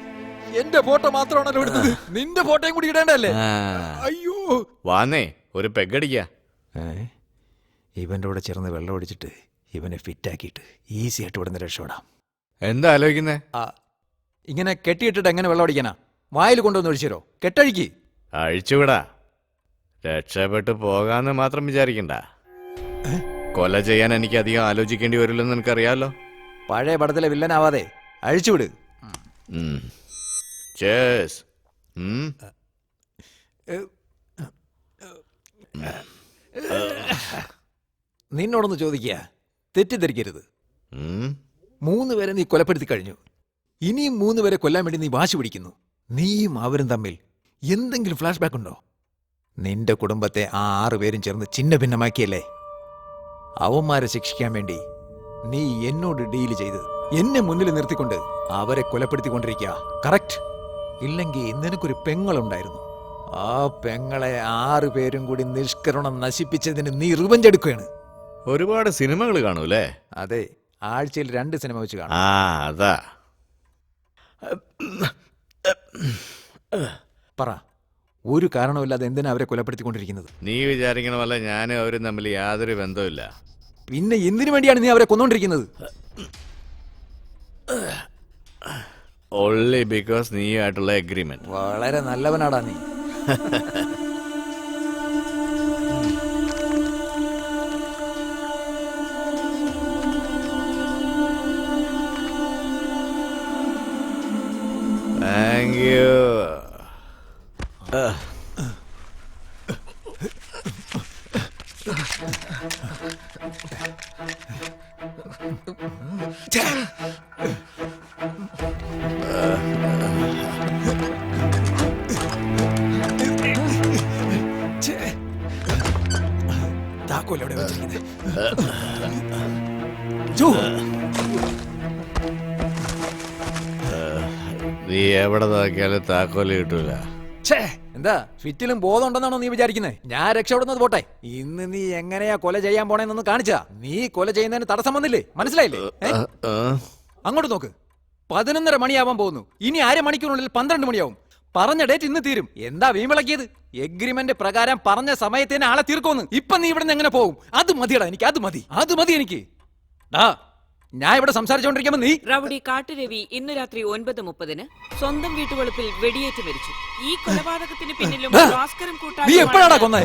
എന്റെ ഫോട്ടോ മാത്രമാണല്ലോ എടുത്തത്. നിന്റെ ഫോട്ടോയും കൂടി ഇടേണ്ടല്ലേ? അയ്യോ, വാന്നേ ഒരു പെഗടിക്ക. ഇവന്റെ കൂടെ ചേർന്ന് വെള്ളം ഒടിച്ചിട്ട് ഇവനെ ഫിറ്റാക്കിയിട്ട് ഈസി ആയിട്ട് ഇവിടുന്ന് രക്ഷപ്പെടാം. എന്താ ആലോചിക്കുന്നേ? ഇങ്ങനെ കെട്ടിയിട്ടിട്ട് എങ്ങനെ വെള്ളം അടിക്കാനാ? വായിൽ കൊണ്ടുവന്ന് ഒഴിച്ചോ? കെട്ടഴിക്ക്. അഴിച്ചുവിടാ. രക്ഷപ്പെട്ടു പോകാന്ന് മാത്രം വിചാരിക്കണ്ട. കൊല ചെയ്യാൻ എനിക്ക് അധികം ആലോചിക്കേണ്ടി വരില്ലെന്ന് നിനക്കറിയാലോ. പഴയ പടത്തിലെ വില്ലനാവാതെ അഴിച്ചുവിട്. ചേസ്. നിന്നോടൊന്ന് ചോദിക്കുക, തെറ്റിദ്ധരിക്കരുത്. 3 പേരെ നീ കൊലപ്പെടുത്തി കഴിഞ്ഞു. ഇനിയും 3 പേരെ കൊല്ലാൻ വേണ്ടി നീ വാശി പിടിക്കുന്നു. നീയും അവരും തമ്മിൽ എന്തെങ്കിലും ഫ്ലാഷ് ബാക്ക് ഉണ്ടോ? നിന്റെ കുടുംബത്തെ ആ 6 പേരും ചേർന്ന് ചിന്ന ഭിന്നമാക്കിയല്ലേ? അവന്മാരെ ശിക്ഷിക്കാൻ വേണ്ടി നീ എന്നോട് ഡീൽ ചെയ്ത് എന്നെ മുന്നിൽ നിർത്തിക്കൊണ്ട് അവരെ കൊലപ്പെടുത്തിക്കൊണ്ടിരിക്കുക. കറക്റ്റ്? ഇല്ലെങ്കിൽ നിനക്കൊരു പെങ്ങളുണ്ടായിരുന്നു. ആ പെങ്ങളെ 6 പേരും കൂടി നിഷ്കരണം നശിപ്പിച്ചതിന് നീ റിവഞ്ച് എടുക്കുകയാണ്. ഒരുപാട് സിനിമകൾ കാണൂലേ? അതെ, ആഴ്ചയിൽ 2 സിനിമ വെച്ച് കാണും. അതാ. പറ, ഒരു കാരണമില്ലാതെ എന്തിനാ അവരെ കൊലപ്പെടുത്തിക്കൊണ്ടിരിക്കുന്നത്? നീ വിചാരിക്കണമല്ല ഞാനും അവരും തമ്മിൽ യാതൊരു ബന്ധവുമില്ല. പിന്നെ എന്തിനു വേണ്ടിയാണ് നീ അവരെ കൊന്നോണ്ടിരിക്കുന്നത്? ഓൺലി ബിക്കോസ് നീയായിട്ടുള്ള എഗ്രിമെന്റ്. വളരെ നല്ലവനാടാ നീ. Thank you. താക്കോൽ എവിടെ വെച്ചിരിക്കുന്നത്? നീ എവിടെ നോക്കിയാലും താക്കോല് കിട്ടൂല. എന്താ ഫിറ്റിലും ബോധം ഉണ്ടെന്നാണോ നീ വിചാരിക്കുന്നത്? ഞാൻ രക്ഷപ്പെടുന്നത് പോട്ടെ, ഇന്ന് നീ എങ്ങനെയാ കൊല ചെയ്യാൻ പോണേന്നൊന്ന് കാണിച്ചാ. നീ കൊല ചെയ്യുന്നതിന് തടസ്സം വന്നില്ലേ? മനസ്സിലായില്ലേ? അങ്ങോട്ട് നോക്ക്. 11:30 മണിയാവാൻ പോകുന്നു. ഇനി 1/2 മണിക്കൂറിനുള്ളിൽ 12 മണിയാവും. പറഞ്ഞ ഡേറ്റ് ഇന്ന് തീരും. എന്താ വീമിളക്കിയത്? എഗ്രിമെന്റ് പ്രകാരം പറഞ്ഞ സമയത്തിന് ആളെ തീർക്കുമെന്ന്. ഇപ്പൊ നീ ഇവിടെ നിന്ന് എങ്ങനെ പോകും? അത് മതിയടാ എനിക്ക്, അത് മതി എനിക്ക്. ഞാൻ ഇവിടെ സംസാരിച്ചുകൊണ്ടിരിക്കുമ്പോ നീ റൌഡി കാട്ടുരവി ഇന്ന് രാത്രി 9:30 സ്വന്തം വീട്ടുവളപ്പിൽ വെടിയേറ്റ് മരിച്ചു. ഈ കൊലപാതകത്തിന് പിന്നിലും ഭാസ്കറും കൂട്ടാളിയും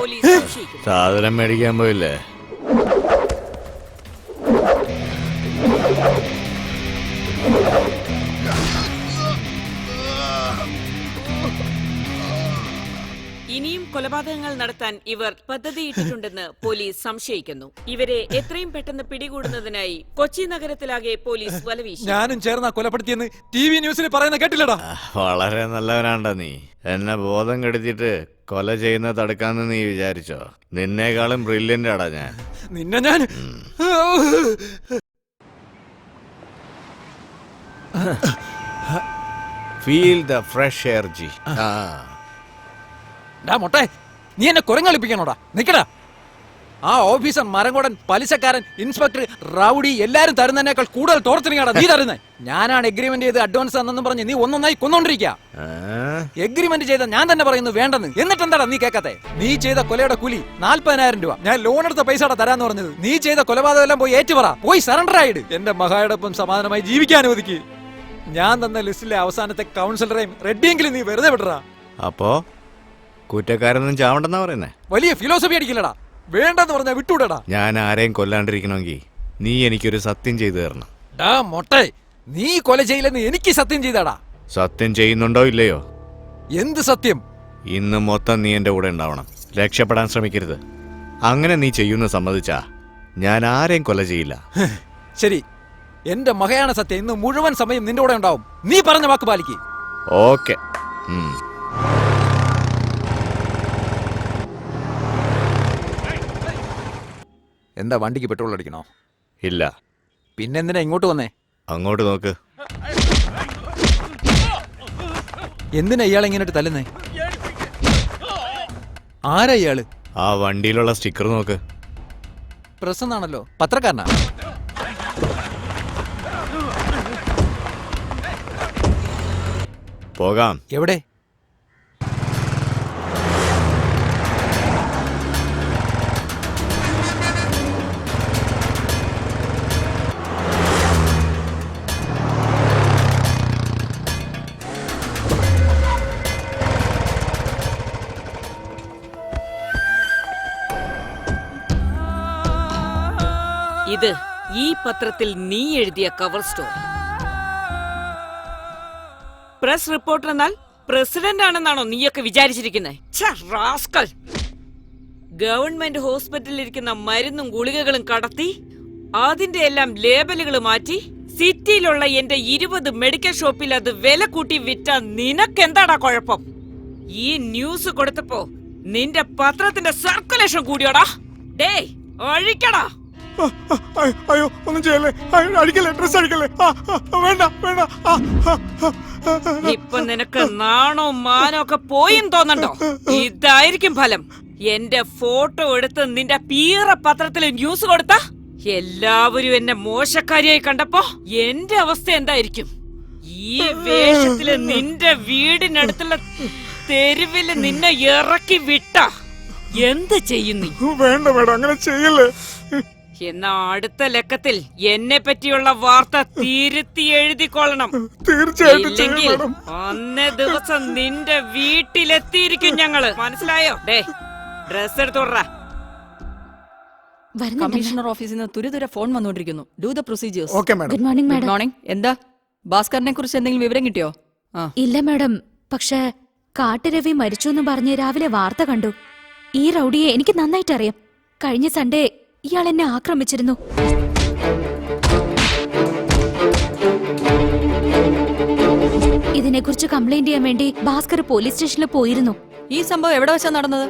പോലീസ് സംശയിക്കുന്നു. സാധനം മേടിക്കാൻ പോയില്ലേ? ഇനിയും കൊലപാതകങ്ങൾ നടത്താൻ ഇവർ പദ്ധതിയിട്ടിട്ടുണ്ടെന്ന് പോലീസ് സംശയിക്കുന്നു. ഇവരെ എത്രയും പെട്ടെന്ന് പിടികൂടുന്നതിനായി കൊച്ചി നഗരത്തിലാകെ പോലീസ് വലവീശി. ഞാനും ചേർന്ന കൊലപ്പെടുത്തിയെന്ന് TV ന്യൂസിൽ പറയുന്ന കേട്ടില്ലടാ. വളരെ നല്ലവനാണ്ടാ നീ. എന്നെ ബോധം കെടുത്തിട്ട് കൊല ചെയ്യുന്ന തടുക്കാന്ന് നീ വിചാരിച്ചോ? നിന്നേക്കാളും ബ്രില്യന്റ് ആടാ ഞാൻ. നിന്നെ ഞാൻ ഫീൽ ദ ഫ്രഷ് എയർ ജി. മൊട്ടെ, നീ എന്നെ കുരങ്ങളിപ്പിക്കണോടാ. നിക്കടാ. ആ ഓഫീസർ, മരംകോടൻ, പലിശക്കാരൻ, ഇൻസ്പെക്ടർ, റൗഡി എല്ലാരും തരുന്നതിനേക്കാൾ കൂടുതൽ തോർത്തിനിങ്ങാടാ നീ തരുന്നേ. ഞാനാണ് എഗ്രിമെന്റ് ചെയ്ത് അഡ്വാൻസ് തന്നെന്നും പറഞ്ഞ് നീ ഒന്നൊന്നായി കൊന്നോണ്ടിരിക്കുക. എഗ്രിമെന്റ് ചെയ്ത ഞാൻ തന്നെ പറയുന്നു വേണ്ടെന്ന്. എന്നിട്ട് എന്താടാ നീ കേൾക്കാത്തെ? നീ ചെയ്ത കൊലയുടെ കൂലി 40,000 രൂപ. ഞാൻ ലോൺ എടുത്ത പൈസ തരാന്ന് പറഞ്ഞത്. നീ ചെയ്ത കൊലപാതകം എല്ലാം പോയി ഏറ്റുപറ, പോയി സറണ്ടർ ആയിട്. എന്റെ മഹായോടൊപ്പം സമാധാനമായി ജീവിക്കാൻ അനുവദിക്ക്. ഞാൻ തന്ന ലിസ്റ്റിലെ അവസാനത്തെ കൗൺസിലറേയും റെഡ്ഡിയെങ്കിലും നീ വെറുതെ വിടറാ. അപ്പോ കുറ്റക്കാരൊന്നും ചാവണ്ടെന്നാ പറയുന്നേ? വലിയ ഫിലോസഫി അടിക്കില്ലടാ. വേണ്ടെന്ന് പറഞ്ഞാ വിട്ടുവിടടാ. ഞാൻ ആരെയും കൊല്ലാണ്ടിരിക്കണമെങ്കിൽ നീ എനിക്കൊരു സത്യം ചെയ്തു തരണം. മൊട്ടെ, നീ കൊല ചെയ്യില്ലെന്ന് എനിക്ക് സത്യം ചെയ്താടാ. സത്യം ചെയ്യുന്നുണ്ടോ ഇല്ലയോ? എന്ത് സത്യം? ഇന്ന് മൊത്തം നീ എന്റെ കൂടെ ഉണ്ടാവണം. രക്ഷപ്പെടാൻ ശ്രമിക്കരുത്. അങ്ങനെ നീ ചെയ്യുന്ന സമ്മതിച്ചാ ഞാൻ ആരെയും കൊല ചെയ്യില്ല. ശരി, എന്റെ മകയാണ് സത്യം. ഇന്ന് മുഴുവൻ സമയം നിന്റെ കൂടെ ഉണ്ടാവും. നീ പറഞ്ഞ വാക്ക് പാലിക്ക്. ഓക്കെ. എന്താ, വണ്ടിക്ക് പെട്രോൾ അടിക്കണോ? ഇല്ല. പിന്നെന്തിനാ ഇങ്ങോട്ട് വന്നേ? അങ്ങോട്ട് നോക്ക്. എന്തിനാ ഇയാൾ ഇങ്ങനെ തല്ലുന്നേ? ആരാ ഇയാള്? ആ വണ്ടിയിലുള്ള സ്റ്റിക്കർ നോക്ക്. പ്രസ് എന്നാണല്ലോ. പത്രക്കാരനാ? പോകാം. എവിടെ? ഇത് ഈ പത്രത്തിൽ നീ എഴുതിയ കവർ സ്റ്റോറി. പ്രസ് റിപ്പോർട്ടർ എന്നാൽ പ്രസിഡന്റ് ആണെന്നാണോ നീയൊക്കെ വിചാരിച്ചിരിക്കുന്നത്? ഗവൺമെന്റ് ഹോസ്പിറ്റലിൽ ഇരിക്കുന്ന മരുന്നും ഗുളികകളും കടത്തി അതിന്റെ എല്ലാം ലേബലുകൾ മാറ്റി സിറ്റിയിലുള്ള എന്റെ 20 മെഡിക്കൽ ഷോപ്പിൽ അത് വില കൂട്ടി വിറ്റ നിനക്കെന്താടാ കുഴപ്പം? ഈ ന്യൂസ് കൊടുത്തപ്പോ നിന്റെ പത്രത്തിന്റെ സർക്കുലേഷൻ കൂടിയോടാ. ഡേ ഒഴിക്കടാ. അയ്യോ, ഒന്നും ചെയ്യല്ലേ. അടിക്കല്ലേ, ഡ്രസ് അടിക്കല്ലേ. വേണ്ട വേണ്ട. ഇപ്പൊ നിനക്ക് നാണോ മാനോ ഒക്കെ പോയും തോന്നണ്ടോ? ഇതായിരിക്കും ഫലം. എന്റെ ഫോട്ടോ എടുത്ത് നിന്റെ പീറ പത്രത്തിൽ ന്യൂസ് കൊടുത്ത എല്ലാവരും എന്നെ മോശക്കാരിയായി കണ്ടപ്പോ എന്റെ അവസ്ഥ എന്തായിരിക്കും? ഈ വേഷത്തില് നിന്റെ വീടിനടുത്തുള്ള തെരുവില് നിന്നെ ഇറക്കി വിട്ട എന്ത് ചെയ്യുന്നു? വേണ്ട വേണ്ട, അങ്ങനെ ചെയ്യല്ലേ. എന്നാ അടുത്ത ലക്കത്തിൽ എന്നെ പറ്റിയുള്ള വാർത്ത തിരുത്തി എഴുതിക്കൊള്ളണം. തീർച്ചയായിട്ടും. അന്നേ ദിവസം നിന്റെ വീട്ടിലെത്തിയിരിക്കും ഞങ്ങള്. മനസ്സിലായോ? Day, dress എടുത്തോടാ. കമ്മീഷണർ ഓഫീസിൽ നിന്ന് തുരിതുര ഫോൺ വന്നുകൊണ്ടിരിക്കുന്നു. Do the procedures. Okay madam. Good morning madam. Good morning. എന്താ, ഭാസ്കറിനെ കുറിച്ച് എന്തെങ്കിലും വിവരം കിട്ടിയോ? ഇല്ല മാഡം, പക്ഷേ കാട്ടുരവി മരിച്ചു എന്ന് പറഞ്ഞ് രാവിലെ വാർത്ത കണ്ടു. ഈ റൗഡിയെ എനിക്ക് നന്നായിട്ട് അറിയാം. കഴിഞ്ഞ സൺഡേ ഇയാൾ എന്നെ ആക്രമിച്ചിരുന്നു. ഇതിനെക്കുറിച്ച് കംപ്ലൈന്റ് ചെയ്യാൻ വേണ്ടി ഭാസ്കർ പോലീസ് സ്റ്റേഷനിൽ പോയിരുന്നു. ഈ സംഭവം എവിടെ വെച്ചാ നടന്നത്?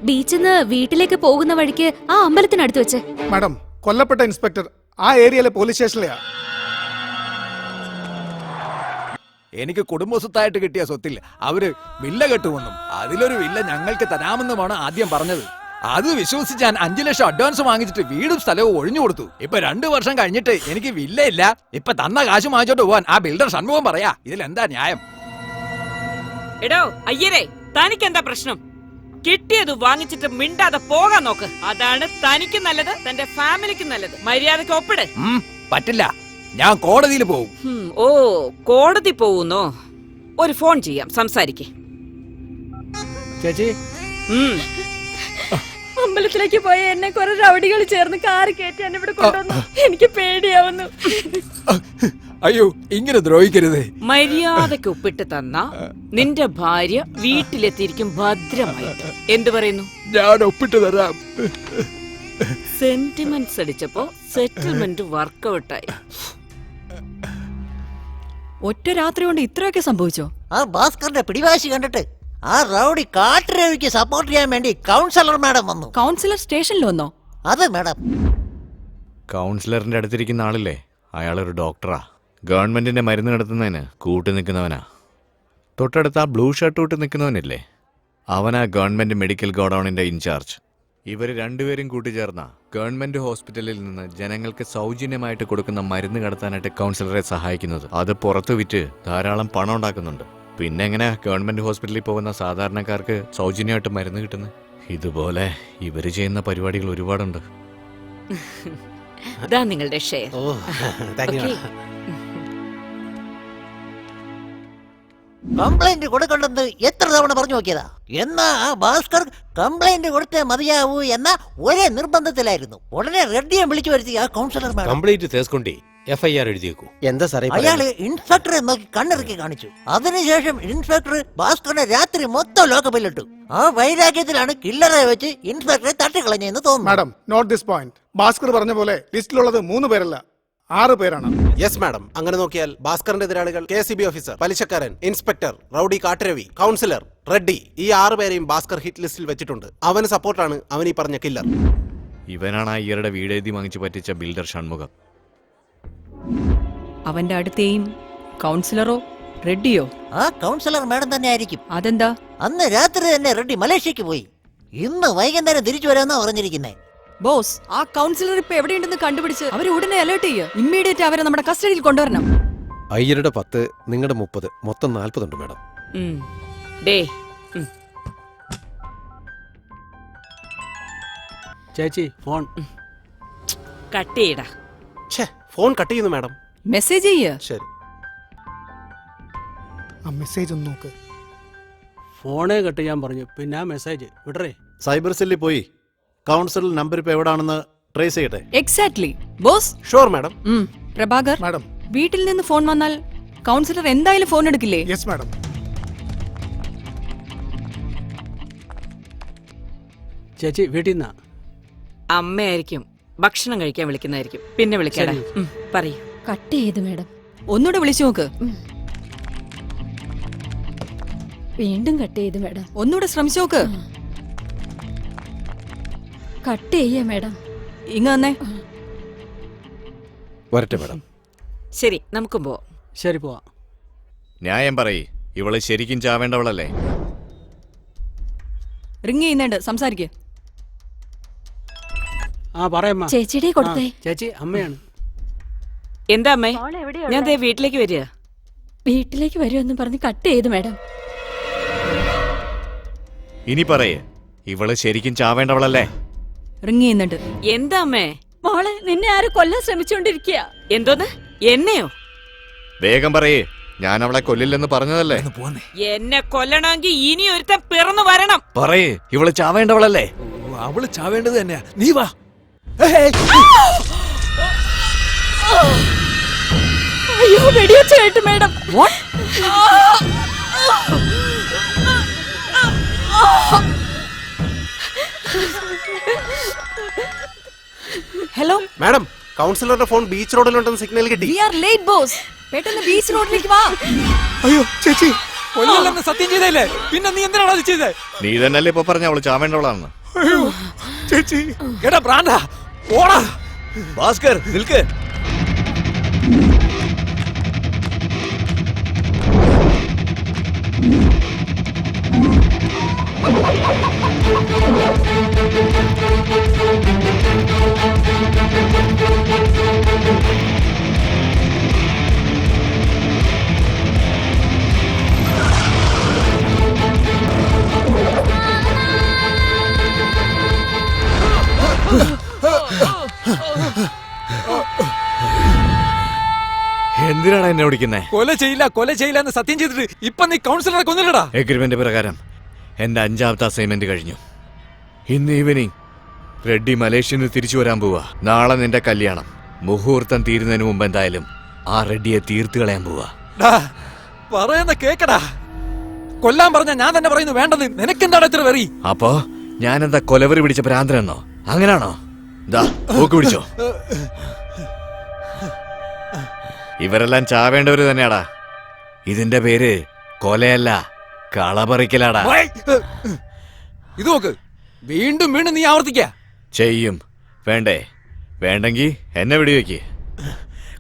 ബീച്ചിന്ന് വീട്ടിലേക്ക് പോകുന്ന വഴിക്ക് ആ അമ്പലത്തിനടുത്ത് വെച്ച്. മാഡം, കൊല്ലപ്പെട്ട ഇൻസ്പെക്ടർ ആ ഏരിയയിലെ പോലീസ് സ്റ്റേഷനിലെയാ. എനിക്ക് കുടുംബസ്വത്തായിട്ട് കിട്ടിയ സ്വത്തിൽ അവര് വില്ല കെട്ടുമെന്നും അതിലൊരു വില്ല ഞങ്ങൾക്ക് തരാമെന്നുമാണ് ആദ്യം പറഞ്ഞത്. അത് വിശ്വസിച്ച് ഞാൻ 5 ലക്ഷം അഡ്വാൻസ് വാങ്ങിച്ചിട്ട് വീടും സ്ഥലവും ഒഴിഞ്ഞു കൊടുത്തു. ഇപ്പൊ 2 വർഷം കഴിഞ്ഞിട്ട് എനിക്ക് വില്ല ഇല്ല. ഇപ്പൊ തന്ന കാശ് വാങ്ങിച്ചോണ്ട് പോവാൻ ആ ബിൽഡർ ഷൺമുഖം പറയാ. ഇതിലെന്താ ന്യായം? എടോ അയ്യരെ, തനിക്കെന്താ പ്രശ്നം? കിട്ടിയത് വാങ്ങിച്ചിട്ട് മിണ്ടാതെ പോകാൻ നോക്ക്. അതാണ് തനിക്ക് നല്ലത്, തന്റെ ഫാമിലിക്ക് നല്ലത്. മര്യാദക്ക് ഒപ്പിട്. പറ്റില്ല, ഞാൻ കോടതിയിൽ പോവും. ഓ, കോടതി പോകുന്നോ? ഒരു ഫോൺ ചെയ്യാം, സംസാരിക്കേ. ചേച്ചി, അമ്പലത്തിലേക്ക് പോയ എന്നെ കുറെ റൗഡികൾ ചേർന്ന് കാറ് കയറ്റി എന്നെ ഇവിടെ കൊണ്ടുവന്നു. എനിക്ക് പേടിയാവുന്നു. അയ്യോ ഇങ്ങനെ ദ്രോഹിക്കരുത്. മര്യാദയ്ക്ക് ഒപ്പിട്ട് തന്ന നിന്റെ ഭാര്യ വീട്ടിലെത്തിയിരിക്കും ഭദ്രമായിട്ട്. എന്തു പറയുന്നു? ഞാൻ ഒപ്പിട്ട് തരാം. സെന്റിമെന്റ്സ് അടിച്ചപ്പോ സെറ്റിൽമെന്റ് വർക്കൗട്ടായി. ഒറ്റ രാത്രി കൊണ്ട് ഇത്രയൊക്കെ സംഭവിച്ചോ? ആ ഭാസ്കറിന്റെ പിടിവാശി കണ്ടിട്ട് ആ റൗഡി കാട്ടുരവിക്ക് സപ്പോർട്ട് ചെയ്യാൻ വേണ്ടി കൗൺസിലർ മാഡം വന്നു. കൗൺസിലർ സ്റ്റേഷനിൽ വന്നോ? അതെ മാഡം. കൗൺസിലറിന്റെ അടുത്തിരിക്കുന്ന ആളില്ലേ, അയാളൊരു ഡോക്ടറാ. ഗവൺമെന്റിന്റെ മരുന്ന് നടത്തുന്നതിന് കൂട്ടു നിൽക്കുന്നവനാ. തൊട്ടടുത്ത് ആ ബ്ലൂ ഷർട്ട് ഇട്ട് നിൽക്കുന്നവനില്ലേ, അവനാ ഗവൺമെന്റ് മെഡിക്കൽ ഗോഡൌണിന്റെ ഇൻചാർജ്. ഇവർ രണ്ടുപേരും കൂട്ടിച്ചേർന്ന ഗവൺമെന്റ് ഹോസ്പിറ്റലിൽ നിന്ന് ജനങ്ങൾക്ക് സൗജന്യമായിട്ട് കൊടുക്കുന്ന മരുന്ന് കടത്താനായിട്ട് കൗൺസിലറെ സഹായിക്കുന്നത്. അത് പുറത്തു വിറ്റ് ധാരാളം പണം ഉണ്ടാക്കുന്നുണ്ട്. പിന്നെ എങ്ങനെയാ ഗവൺമെന്റ് ഹോസ്പിറ്റലിൽ പോകുന്ന സാധാരണക്കാർക്ക് സൗജന്യമായിട്ട് മരുന്ന് കിട്ടുന്നത്? ഇതുപോലെ ഇവര് ചെയ്യുന്ന പരിപാടികൾ ഒരുപാടുണ്ട്. ഇതാ നിങ്ങളുടെ ഷെയർ. കംപ്ലൈന്റ് കൊടുക്കണ്ടെന്ന് എത്ര തവണ പറഞ്ഞു നോക്കിയതാ. എന്നാ ആ ഭാസ്കർ കംപ്ലൈന്റ് കൊടുത്തേ മതിയാവൂ എന്ന ഒരേ നിർബന്ധത്തിലായിരുന്നു. ഉടനെ റെഡ്ഡിയെ വിളിച്ചു വരുത്തി ആ കൗൺസിലർ മാഡം കംപ്ലീറ്റ് തേസ്കൊണ്ടി FIR എഴുതിയേക്കൂ. എന്താ സാറേ അയാള് ഇൻസ്പെക്ടറെ നോക്കി കണ്ണിറക്കി കാണിച്ചു. അതിനുശേഷം ഇൻസ്പെക്ടർ ഭാസ്കറിനെ രാത്രി മൊത്തം ലോക്കപ്പിലിട്ടു. ആ വൈരാഗ്യത്തിലാണ് കില്ലറെ വെച്ച് ഇൻസ്പെക്ടറെ തട്ടിക്കളഞ്ഞെന്ന് തോന്നുന്നു. Madam note this point. Bhaskar പറഞ്ഞ പോലെ ലിസ്റ്റിലുള്ളത് 3 പേരല്ല 6 പേരാണ്. Yes madam. അങ്ങനെ നോക്കിയാൽ ഭാസ്കറിന്റെ എതിരാളികൾ KCB ഓഫീസർ, പലിശക്കാരൻ, inspector, rowdy Katturavi, councillor, Reddy, ഈ 6 പേരെയും ഭാസ്കർ ഹിറ്റ് ലിസ്റ്റിൽ വെച്ചിട്ടുണ്ട്. അവന് സപ്പോർട്ടാണ് അവൻ ഈ പറഞ്ഞ കില്ലർ. ഇവനാണ് ആ ഇയറുടെ വീടെഴുതി വാങ്ങിച്ച് പറ്റിച്ച ബിൽഡർ ഷൺമുഖം. അവന്റെ അടുത്തേയും കൗൺസിലറോ റെഡ്ഡിയോ? ആ കൗൺസിലർ മാഡം തന്നെ ആയിരിക്കും. അതെന്താ? അന്ന് രാത്രി തന്നെ റെഡ്ഡി മലേഷ്യക്ക് പോയി. ഇന്ന് വൈകുന്നേരം തിരിച്ചു വരാമെന്നാ പറഞ്ഞിരിക്കുന്നേ. ബോസ്, ആ കൗൺസിലർ ഇപ്പൊ എവിടെയുണ്ടെന്ന് കണ്ടുപിടിച്ച് അവരെ ഉടനെ അലേർട്ട് ചെയ്യുക. ഇമ്മീഡിയറ്റ് അവരെ നമ്മുടെ കസ്റ്റഡിയിൽ കൊണ്ടുവരണം. അയ്യരുടെ 10, നിങ്ങളുടെ 30, മൊത്തം 40 ഉണ്ട് മാഡം. ചേച്ചി ഫോൺ കട്ട് ചെയ്യടാ. ഫോൺ കട്ട് ചെയ്യുന്നു മാഡം. മെസ്സേജ് ചെയ്യ. ശരി. ആ മെസ്സേജ് ഒന്ന് നോക്ക്. ഫോണേ കട്ട് ചെയ്യാൻ പറഞ്ഞു, പിന്നെ ആ മെസ്സേജ് വിടറേ. സൈബർ സെല്ലിൽ പോയി കൗൺസിലർ നമ്പർ ഇപ്പൊ എവിടാണെന്ന് ട്രേസ് ചെയ്യട്ടെ. Exactly boss. Sure madam. Prabhakar madam, വീട്ടിൽ നിന്ന് ഫോൺ വന്നാൽ കൗൺസിലർ എന്തായാലും ഫോൺ എടുക്കില്ലേ? Yes madam. ചേച്ചി വീട്ടിൽ നിന്നാ. അമ്മയായിരിക്കും ഭക്ഷണം കഴിക്കാൻ വിളിക്കുന്നതായിരിക്കും. പിന്നെ വിളിക്കാടാ. പറയൂ. കട്ട് ചെയ്തു മാഡം. ഒന്നുകൂടെ വിളിച്ചു നോക്ക്. വീണ്ടും കട്ട് ചെയ്തു മാഡം. ഒന്നുകൂടെ ശ്രമിച്ചു നോക്ക്. കട്ട് ചെയ്യ മാഡം. ഇങ്ങ വന്നേ. വരട്ടെ മാഡം. ശരി, നമുക്കും പോവാം. ശരി, പോവാം. ന്യായം പറയ്, ഇവള് ശരിക്കും ചാവേണ്ടവളല്ലേ? റിങ് ചെയ്യുന്നുണ്ട്, സംസാരിക്കേ. ആ പറയമ്മ. ചേച്ചിയുടെ കൊടുത്തേ. ചേച്ചി അമ്മയാണ്. എന്താ അമ്മേ? ഞാൻ ദേ വീട്ടിലേക്ക് വരിക. വീട്ടിലേക്ക് വരുമെന്ന് പറഞ്ഞ് കട്ട് ചെയ്തു മാഡം. ഇനി പറയേ, ഇവള് ശരിക്കും ചാവേണ്ടവളല്ലേ? റിങ് ചെയ്യുന്നുണ്ട്. എന്താ അമ്മേ? മോളെ, നിന്നെ ആരും കൊല്ലാൻ ശ്രമിച്ചോണ്ടിരിക്കുക. എന്തോന്ന്? എന്നെയോ? വേഗം പറയേ, ഞാൻ അവളെ കൊല്ലില്ലെന്ന് പറഞ്ഞതല്ലേ? എന്നെ കൊല്ലണമെങ്കിൽ ഇനി ഒരുത്തൻ പിറന്നു വരണം. പറയേ, ഇവള് ചാവേണ്ടവളല്ലേ? അവള് ചാവേണ്ടത് തന്നെയാ. നീ വാ. അയ്യോ, വെടിവെച്ച് കേട്ടു മാഡം. ഹലോ മാഡം, കൗൺസിലറുടെ ഫോൺ ബീച്ച് റോഡിലുണ്ടെന്ന് സിഗ്നൽ കിട്ടി. We are late boss. പെട്ടെന്ന് ബീച്ച് റോഡിലേക്ക് വാ. അയ്യോ ചേച്ചി, കൊല്ലല്ലെന്ന് സത്യം ചെയ്തല്ലേ, പിന്നെ നീ എന്തിനാണ് അത് ചെയ്തേ? നീ തന്നെയല്ലേ ഇപ്പൊ പറഞ്ഞ അവള് ചാവേണ്ടവളാണെന്ന്? അയ്യോ ചേച്ചി. എടാ പ്രാന്താ, ഓടാ. ഭാസ്കർ നിൽക്ക്. എന്തിനാണ് എന്നെ ഓടിക്കുന്നേ? കൊല ചെയ്യില്ല എന്ന് സത്യം ചെയ്തിട്ട് ഇപ്പൊ നീ കൗൺസിലറെ കൊന്നില്ലടാ. എഗ്രിമെന്റ് പ്രകാരം എന്റെ 5ാമത്തെ അസൈൻമെന്റ് കഴിഞ്ഞു. ഇന്ന് ഈവനിങ് റെഡ്ഡി മലേഷ്യയിൽ നിന്ന് തിരിച്ചു വരാൻ പോവാ. നാളെ നിന്റെ കല്യാണം. മുഹൂർത്തം തീരുന്നതിന് മുമ്പ് എന്തായാലും ആ റെഡ്ഡിയെ തീർത്ത് കളയാൻ പോവാ. പറയുന്ന കേക്കടാ. കൊല്ലാൻ പറഞ്ഞ ഞാൻ തന്നെ പറയുന്നു വേണ്ടത്. നിനക്കെന്താണ് ഇത്ര വെറി? അപ്പോ ഞാനെന്താ കൊലവറി പിടിച്ച ഭ്രാന്തനെന്നോ? അങ്ങനാണോ? പോക്ക് പിടിച്ചോ. ഇവരെല്ലാം ചാവേണ്ടവര് തന്നെയാടാ. ഇതിന്റെ പേര് കൊലയല്ല, കളപറിക്കലാടാ. ഇത് നോക്ക്, വീണ്ടും വീണ്ടും നീ ആവർത്തിക്ക. ചെയ്യും. വേണ്ടേ? വേണ്ടെങ്കി എന്നെ വെടിവെക്ക്.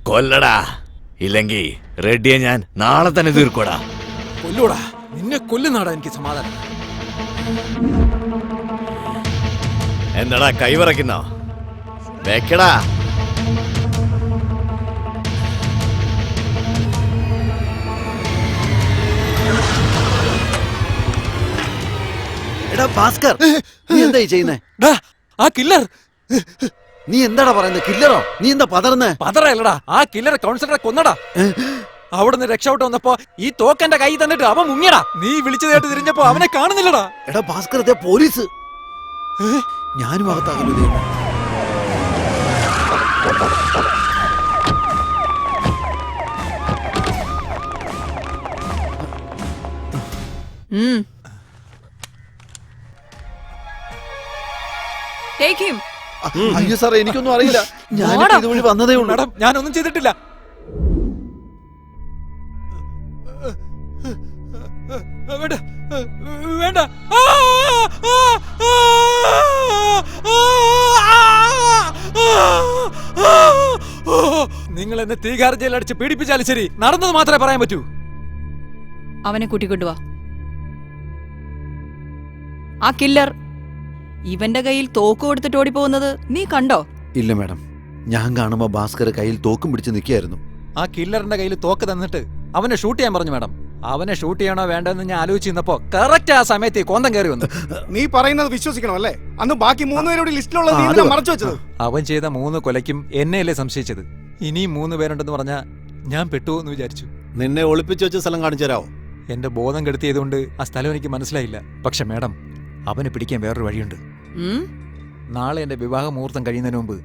കൊല്ലടാ. ഇല്ലെങ്കി റെഡ്ഡിയെ ഞാൻ നാളെ തന്നെ തീർക്കൂടാ. കൊല്ലൂടാ. നിന്നെ കൊല്ലുന്നാടാ എനിക്ക് സമാധാനം. എന്താടാ കൈവിറക്കുന്നോ? വെക്കടാ. എടാ ഭാസ്കർ, നീ എന്തായി ചെയ്യുന്നേ? ആ കില്ലർ. നീ എന്താടാ പറയുന്നത്? കില്ലറോ? നീ എന്താ പതർന്നേ? പതറല്ലടാ, ആ കില്ലർ കൗൺസിലറെ കൊന്നടാ. അവിടുന്ന് രക്ഷപ്പെട്ട് വന്നപ്പോ ഈ തോക്കെന്റെ കൈ തന്നിട്ട് അവൻ മുങ്ങിയടാ. നീ വിളിച്ചു കേട്ട് തിരിഞ്ഞപ്പോ അവനെ കാണുന്നില്ലടാ. എടാ ഭാസ്കർ, ഇതേ പോലീസ്. ഞാനും അകത്താകല്ലോ. അയ്യോ സാറേ, എനിക്കൊന്നും അറിയില്ല. ഞാൻ ഇതുവഴി വന്നതേ ഉള്ളൂ. മാഡം, ഞാനൊന്നും ചെയ്തിട്ടില്ല. വേണ്ട വേണ്ട. നിങ്ങൾ എന്നെ തീകാർ ജയിലടിച്ച് പീഡിപ്പിച്ചാലും ശരി, നടന്നത് മാത്രമേ പറയാൻ പറ്റൂ. അവനെ കൂട്ടിക്കൊണ്ടുവാ. ആ കില്ലർ ഇവന്റെ കയ്യിൽ തോക്ക് കൊടുത്തിട്ട് ഓടിപ്പോകുന്നത് നീ കണ്ടോ? ഇല്ല മാഡം, ഞാൻ കാണുമ്പോ ഭാസ്കർ കയ്യിൽ തോക്കും പിടിച്ച് നിൽക്കുകയായിരുന്നു. ആ കില്ലറിന്റെ കയ്യിൽ തോക്ക് തന്നിട്ട് അവനെ ഷൂട്ട് ചെയ്യാൻ പറഞ്ഞു മാഡം. അവനെ ഷൂട്ട് ചെയ്യണോ വേണ്ടെന്ന് ഞാൻ ആലോചിച്ചിരുന്നപ്പോ കറക്റ്റ് ആ സമയത്ത് കോന്തം കയറി വന്നു. നീ പറയുന്നത് വിശ്വസിക്കണം അല്ലേ? അന്ന് ബാക്കി 3 പേരോട് ലിസ്റ്റിലുള്ളത് മറച്ചു വെച്ചത്. അവൻ ചെയ്ത 3 കൊലയ്ക്കും എന്നെയല്ലേ സംശയിച്ചത്. ഇനിയും 3 പേരുണ്ടെന്ന് പറഞ്ഞാ ഞാൻ പെട്ടുവെന്ന് വിചാരിച്ചു. നിന്നെ ഒളിപ്പിച്ചു വെച്ച സ്ഥലം കാണിച്ചു തരാമോ? എന്റെ ബോധം കെടുത്തിയതുകൊണ്ട് ആ സ്ഥലം എനിക്ക് മനസ്സിലായില്ല. പക്ഷെ മാഡം, അവനെ പിടിക്കാൻ വേറൊരു വഴിയുണ്ട്. നാളെ എന്റെ വിവാഹ മുഹൂർത്തം കഴിയുന്നതിന് മുമ്പ്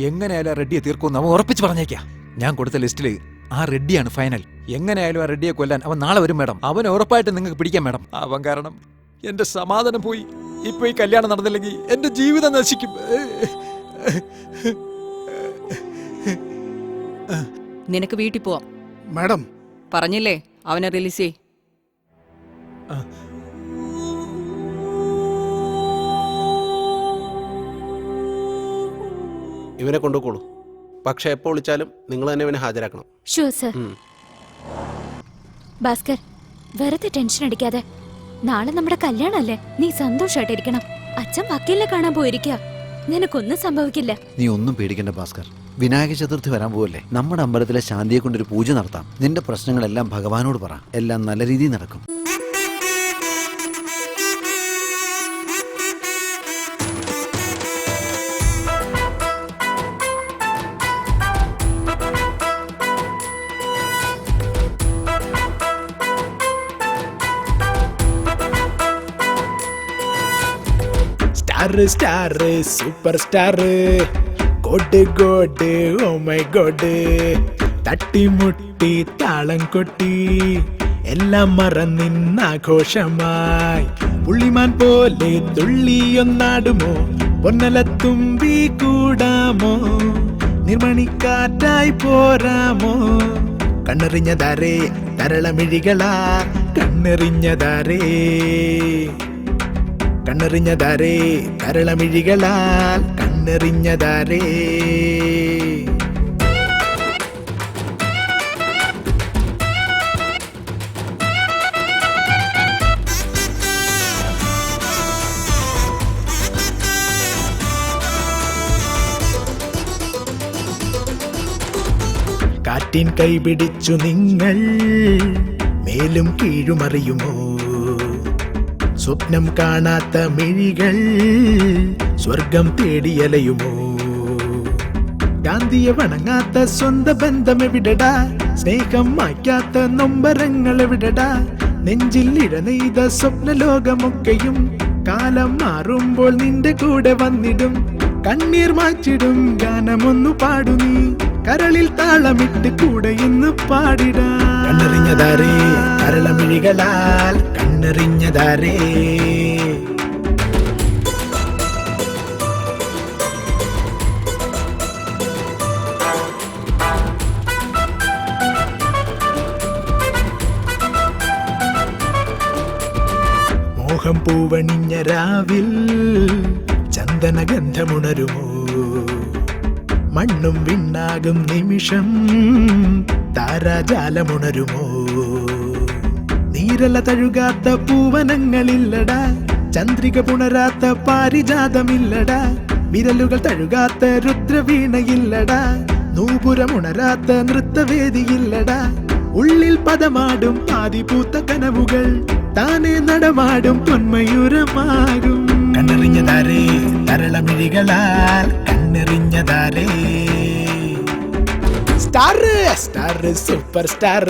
എങ്ങനെയായാലും ആ റെഡ്ഡിയെ തീർക്കുമെന്ന് അവൻ ഉറപ്പിച്ച് പറഞ്ഞേക്കാം. ഞാൻ കൊടുത്ത ലിസ്റ്റില് ആ റെഡ്ഡിയാണ് ഫൈനൽ. എങ്ങനെയായാലും ആ റെഡ്ഡിയെ കൊല്ലാൻ അവൻ നാളെ വരും മാഡം. അവനെ ഉറപ്പായിട്ട് നിങ്ങൾക്ക് പിടിക്കാം മാഡം. അവൻ കാരണം എന്റെ സമാധാനം പോയി. ഇപ്പൊ ഈ കല്യാണം നടന്നില്ലെങ്കിൽ എന്റെ ജീവിതം നശിക്കും. നിനക്ക് വീട്ടിൽ പോവാം മാഡം. പറഞ്ഞില്ലേ അവനെ റിലീസ് ചെയ്. ഇവനെ കൊണ്ടുപോക്കോളൂ. പക്ഷെ എപ്പോ വിളിച്ചാലും നിങ്ങൾ തന്നെ ഇവനെ ഹാജരാക്കണം. Sure sir. ഭാസ്കർ, വെറുതെ ടെൻഷൻ അടിക്കാതെ. നാളെ നമ്മുടെ കല്യാണല്ലേ, നീ സന്തോഷായിട്ടിരിക്കണം. അച്ഛൻ വക്കീലിനെ കാണാൻ പോയിരിക്കുക. നിനക്കൊന്നും സംഭവിക്കില്ല. നീ ഒന്നും പേടിക്കണ്ട ഭാസ്കർ. വിനായക ചതുർത്ഥി വരാൻ പോവല്ലേ? നമ്മുടെ അമ്പലത്തിലെ ശാന്തിയെ കൊണ്ടൊരു പൂജ നടത്താം. നിന്റെ പ്രശ്നങ്ങളെല്ലാം ഭഗവാനോട് പറ. എല്ലാം നല്ല രീതിയിൽ നടക്കും. Star super star god god oh my god. തട്ടിമുട്ടി താളം കൊട്ടി എല്ലാം മറന്നിന്നാഘോഷമായി പുള്ളിമാൻ പോലെ തുള്ളിയൊന്നാടുമോ? പൊന്നലത്തുമ്പി കൂടാമോ? നിർമണിക്കാറ്റായി പോരാമോ? കണ്ണെറിഞ്ഞതാരേ തരളമിഴികളാ, കണ്ണെറിഞ്ഞതാരേ കണ്ണെറിഞ്ഞതാരേ തരളമിഴികളാൽ, കണ്ണെറിഞ്ഞതാരേ. കാറ്റിൻ കൈപിടിച്ചു നിങ്ങൾ മേലും കീഴുമറിയുമോ? സ്വപ്നം കാണാത്ത മിഴികൾ സ്വർഗം തേടിയലയുമോ? ഗാന്ധിയെ വണങ്ങാത്ത സ്വന്തം ബന്ധം എവിടടാ? സ്നേഹം മായ്ക്കാത്ത നൊമ്പരങ്ങൾ എവിടടാ? നെഞ്ചിൽ ഇഴനെയ്ത സ്വപ്നലോകമൊക്കെയും കാലം മാറുമ്പോൾ നിന്റെ കൂടെ വന്നിടും. കണ്ണീർ മാച്ചിടും ഗാനമൊന്നു പാടു നീ. കരളിൽ താളമിട്ട് കൂടെ ഇന്ന് പാടിടാ. കണ്ണെറിഞ്ഞതാരേ കരളമിഴികളാൽ കണ്ണെറിഞ്ഞതാരേ. മോഹം പൂവണിഞ്ഞ രാവിൽ ചന്ദനഗന്ധമുണരുമോ? മണ്ണും വിണ്ണാകും നിമിഷം താരാജാലമുണരുമോ? നീരല തഴുകാത്ത പൂവനങ്ങളില്ലടാ, ചന്ദ്രിക പുണരാത്ത പാരിജാതമില്ലടാ, വിരലുകൾ തഴുകാത്ത രുദ്രവീണയില്ലടാ, നൂപുരമുണരാത്ത നൃത്തവേദിയില്ലടാ. ഉള്ളിൽ പദമാടും ആദിപൂത്ത കനവുകൾ താനെ നടമാടും പൊന്മയൂരമാകും. കണ്ണെറിഞ്ഞതാരേ തരളമിഴികളാൽ കണ്ണെറിഞ്ഞതാരേ. Star star super star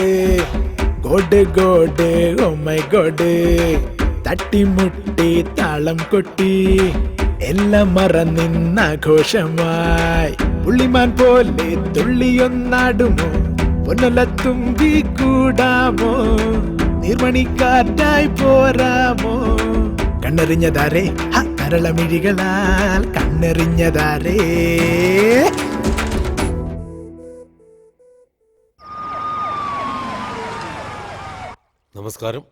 god god oh my god. തട്ടിമുട്ടി താളം കൊട്ടി എല്ലാം മറന്നിന്നാഘോഷമായി പുള്ളിമാൻ പോലെ തുള്ളിയൊന്നാടുമോ? പൊന്നല തുമ്പി കൂടാമോ? നീർമണിക്കാറ്റായി പോരാമോ? കണ്ണെറിഞ്ഞതാരേ കരളമിഴികളാൽ കണ്ണെറിഞ്ഞതാരേ. നമസ്കാരം.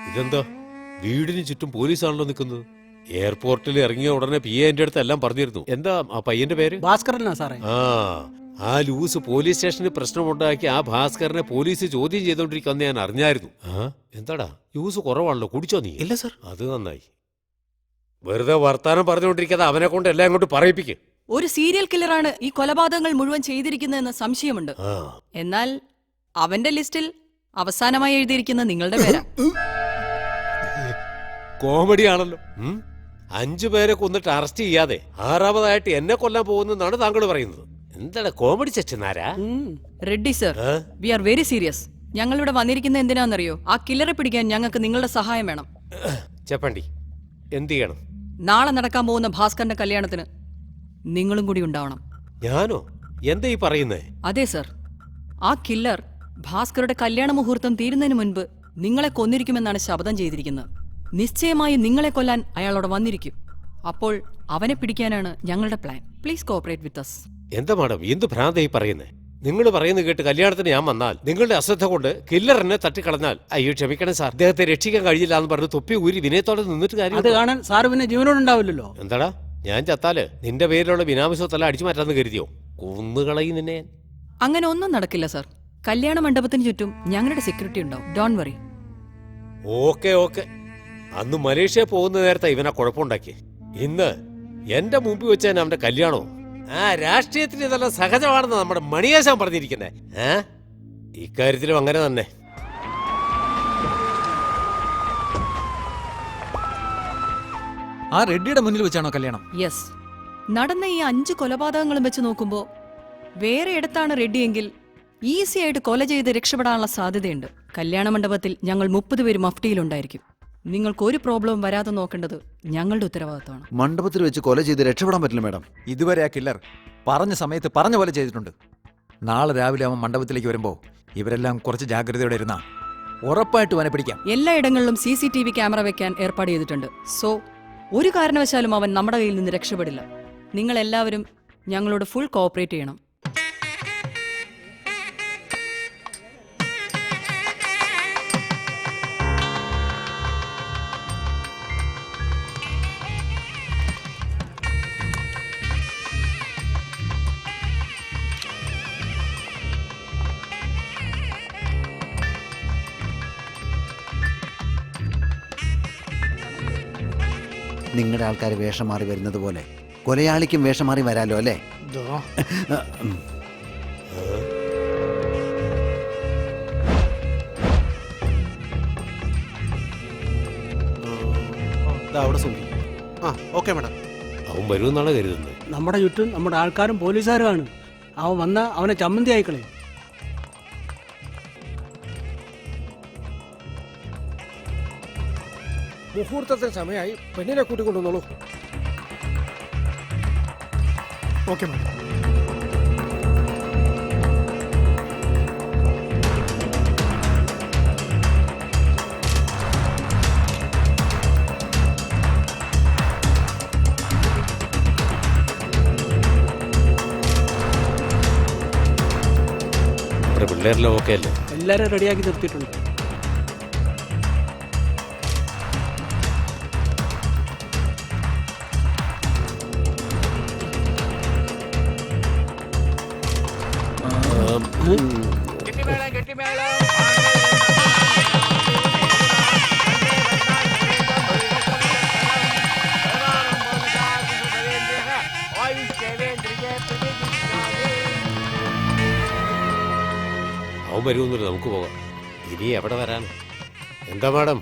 ഇതെന്താ വീടിന് ചുറ്റും പോലീസാണല്ലോ നിൽക്കുന്നത്? എയർപോർട്ടിൽ ഇറങ്ങിയ ഉടനെ PA എന്റെ അടുത്ത് എല്ലാം പറഞ്ഞിരുന്നു. എന്താ ആ പയ്യന്റെ പേര്? ഭാസ്കരനാ സാറേ. ആ ലൂസ് പോലീസ് സ്റ്റേഷനിൽ പ്രശ്നമുണ്ടാക്കി ആ ഭാസ്കരനെ പോലീസ് ചോദ്യം ചെയ്തോണ്ടിരിക്കുന്ന ഞാൻ അറിഞ്ഞായിരുന്നു. എന്താടാ ലൂസ് കുറവാണല്ലോ, കുടിച്ചോ നീ? ഇല്ല സർ. അത് നന്നായി. വെറുതെ വർത്താനം പറഞ്ഞുകൊണ്ടിരിക്കാതെ അവനെ കൊണ്ട് എല്ലാം അങ്ങോട്ട് പറയിപ്പിക്കും. ഒരു സീരിയൽ കില്ലറാണ് ഈ കൊലപാതകങ്ങൾ മുഴുവൻ ചെയ്തിരിക്കുന്നതെന്ന് സംശയമുണ്ട്. എന്നാൽ അവന്റെ ലിസ്റ്റിൽ അവസാനമായി എഴുതിയിരിക്കുന്ന നിങ്ങളുടെ പേരാ. കോമഡി ആണല്ലോ. 5 പേരെ കൊന്നിട്ട് അറസ്റ്റ് ചെയ്യാതെ 6ാമതായിട്ട് എന്നെ കൊല്ലാൻ പോകുന്നതാണ് താങ്കൾ പറയുന്നത്. എന്താണ് കോമഡി ചെച്ചനാരാ? Reddy sir, we are very serious. ഞങ്ങളിവിടെ വന്നിരിക്കുന്ന എന്തിനാണെന്നറിയോ? ആ കില്ലറെ പിടിക്കാൻ ഞങ്ങൾക്ക് നിങ്ങളുടെ സഹായം വേണം. ചെപ്പണ്ടി, എന്ത് ചെയ്യണം? നാളെ നടക്കാൻ പോകുന്ന ഭാസ്കറിന്റെ കല്യാണത്തിന് നിങ്ങളും കൂടി ഉണ്ടാവണം. ഞാനോ? എന്താ ഈ പറയുന്നേ? അതെ സർ, ആ കില്ലർ ഭാസ്കറുടെ കല്യാണ മുഹൂർത്തം തീരുന്നതിന് മുൻപ് നിങ്ങളെ കൊന്നിരിക്കുമെന്നാണ് ശപഥം ചെയ്തിരിക്കുന്നത്. നിശ്ചയമായും നിങ്ങളെ കൊല്ലാൻ അയാളോട് വന്നിരിക്കും. അപ്പോൾ അവനെ പിടിക്കാനാണ് ഞങ്ങളുടെ plan. Please cooperate with us. എന്താ മാഡം എന്ത് ഭ്രാന്തായി പറയുന്നേ? നിങ്ങൾ പറയുന്നത് കേട്ട് കല്യാണത്തിന് ഞാൻ വന്നാൽ നിങ്ങളുടെ അശ്രദ്ധ കൊണ്ട് കില്ലർ എന്നെ തട്ടിക്കളഞ്ഞാൽ അയ്യോ ക്ഷമിക്കണം സാർ, അദ്ദേഹത്തെ രക്ഷിക്കാൻ കഴിയില്ല എന്ന് പറഞ്ഞ് തൊപ്പി ഊരി വിനയത്തോടെ നിന്നിട്ട് കാര്യം. അത് കാണാൻ സാറ് പിന്നെ ജീവനോടുണ്ടാവില്ലല്ലോ. എന്താടാ ഞാൻ ചത്താല് നിന്റെ പേരിലുള്ള ബിനാമിസത്തല്ല അടിച്ചു മാറ്റാന്ന് കരുതിയോ? കൊന്നുകളയും നിന്നെ. അങ്ങനെ ഒന്നും നടക്കില്ല സർ. കല്യാണ മണ്ഡപത്തിന് ചുറ്റും ഞങ്ങളുടെ സെക്യൂരിറ്റി ഉണ്ടാവും. Don't worry. Okay okay. അന്ന് മലേഷ്യ പോകുന്ന നേരത്തെ ഇവനെ കുഴപ്പമുണ്ടാക്കി. ഇന്ന് എന്റെ മുമ്പിൽ വെച്ചാൽ അവന്റെ കല്യാണോ? രാഷ്ട്രീയത്തിന് ഇതെല്ലാം സഹജമാണെന്ന് നമ്മുടെ മണിയേശാൻ പറഞ്ഞിരിക്കുന്നേ. ഇക്കാര്യത്തിലും അങ്ങനെ തന്നെ. ആ റെഡ്ഡിയുടെ മുന്നിൽ വെച്ചാണോ കല്യാണം? യെസ്. നടന്ന ഈ 5 കൊലപാതകങ്ങളും വെച്ച് നോക്കുമ്പോ വേറെ ഇടത്താണ് റെഡ്ഡിയെങ്കിൽ ഈസി ആയിട്ട് കൊല ചെയ്ത് രക്ഷപ്പെടാനുള്ള സാധ്യതയുണ്ട്. കല്യാണ മണ്ഡപത്തിൽ ഞങ്ങൾ 30 പേര് മഫ്റ്റിയിലുണ്ടായിരിക്കും. നിങ്ങൾക്ക് ഒരു പ്രോബ്ലം വരാതെ നോക്കേണ്ടത് ഞങ്ങളുടെ ഉത്തരവാദിത്തമാണ്. മണ്ഡപത്തിൽ വെച്ച് കൊല ചെയ്ത് രക്ഷപ്പെടാൻ പറ്റില്ല മാഡം. ഇതുവരെ ആ കില്ലർ പറഞ്ഞ സമയത്ത് പറഞ്ഞ പോലെ ചെയ്തിട്ടുണ്ട്. നാളെ രാവിലെ അവൻ മണ്ഡപത്തിലേക്ക് വരുമ്പോൾ ഇവരെല്ലാം കുറച്ച് ജാഗ്രതയോടെ ഇരുന്നാ ഉറപ്പായിട്ടും അവനെ പിടിക്കാം. എല്ലായിടങ്ങളിലും CCTV ക്യാമറ വെക്കാൻ ഏർപ്പാട് ചെയ്തിട്ടുണ്ട്. സോ ഒരു കാരണവശാലും അവൻ നമ്മുടെ കയ്യിൽ നിന്ന് രക്ഷപ്പെടില്ല. നിങ്ങൾ എല്ലാവരും ഞങ്ങളോട് ഫുൾ കോഓപ്പറേറ്റ് ചെയ്യണം. നിങ്ങളുടെ ആൾക്കാർ വേഷം മാറി വരുന്നത് പോലെ കൊലയാളിക്കും വേഷം മാറി വരാലോ അല്ലേ? Okay madam. അവൻ വരുമെന്നാണ് കരുതുന്നത്. നമ്മുടെ ചുറ്റും നമ്മുടെ ആൾക്കാരും പോലീസുകാരുമാണ്. അവൻ വന്ന അവനെ ചമ്മന്തി ആയിക്കളയും. മുഹൂർത്തത്തിന് സമയമായി. പെണ്ണിനെ കൂട്ടിക്കൊണ്ടുവന്നോളൂ. Okay madam. പിള്ളേരെല്ലാം ഓക്കെ അല്ലേ? എല്ലാരും റെഡിയാക്കി നിർത്തിയിട്ടുണ്ട്. അവൻ വരുമെന്നില്ല, നമുക്ക് പോകാം. ഇനി എവിടെ വരാൻ? എന്താ മാഡം,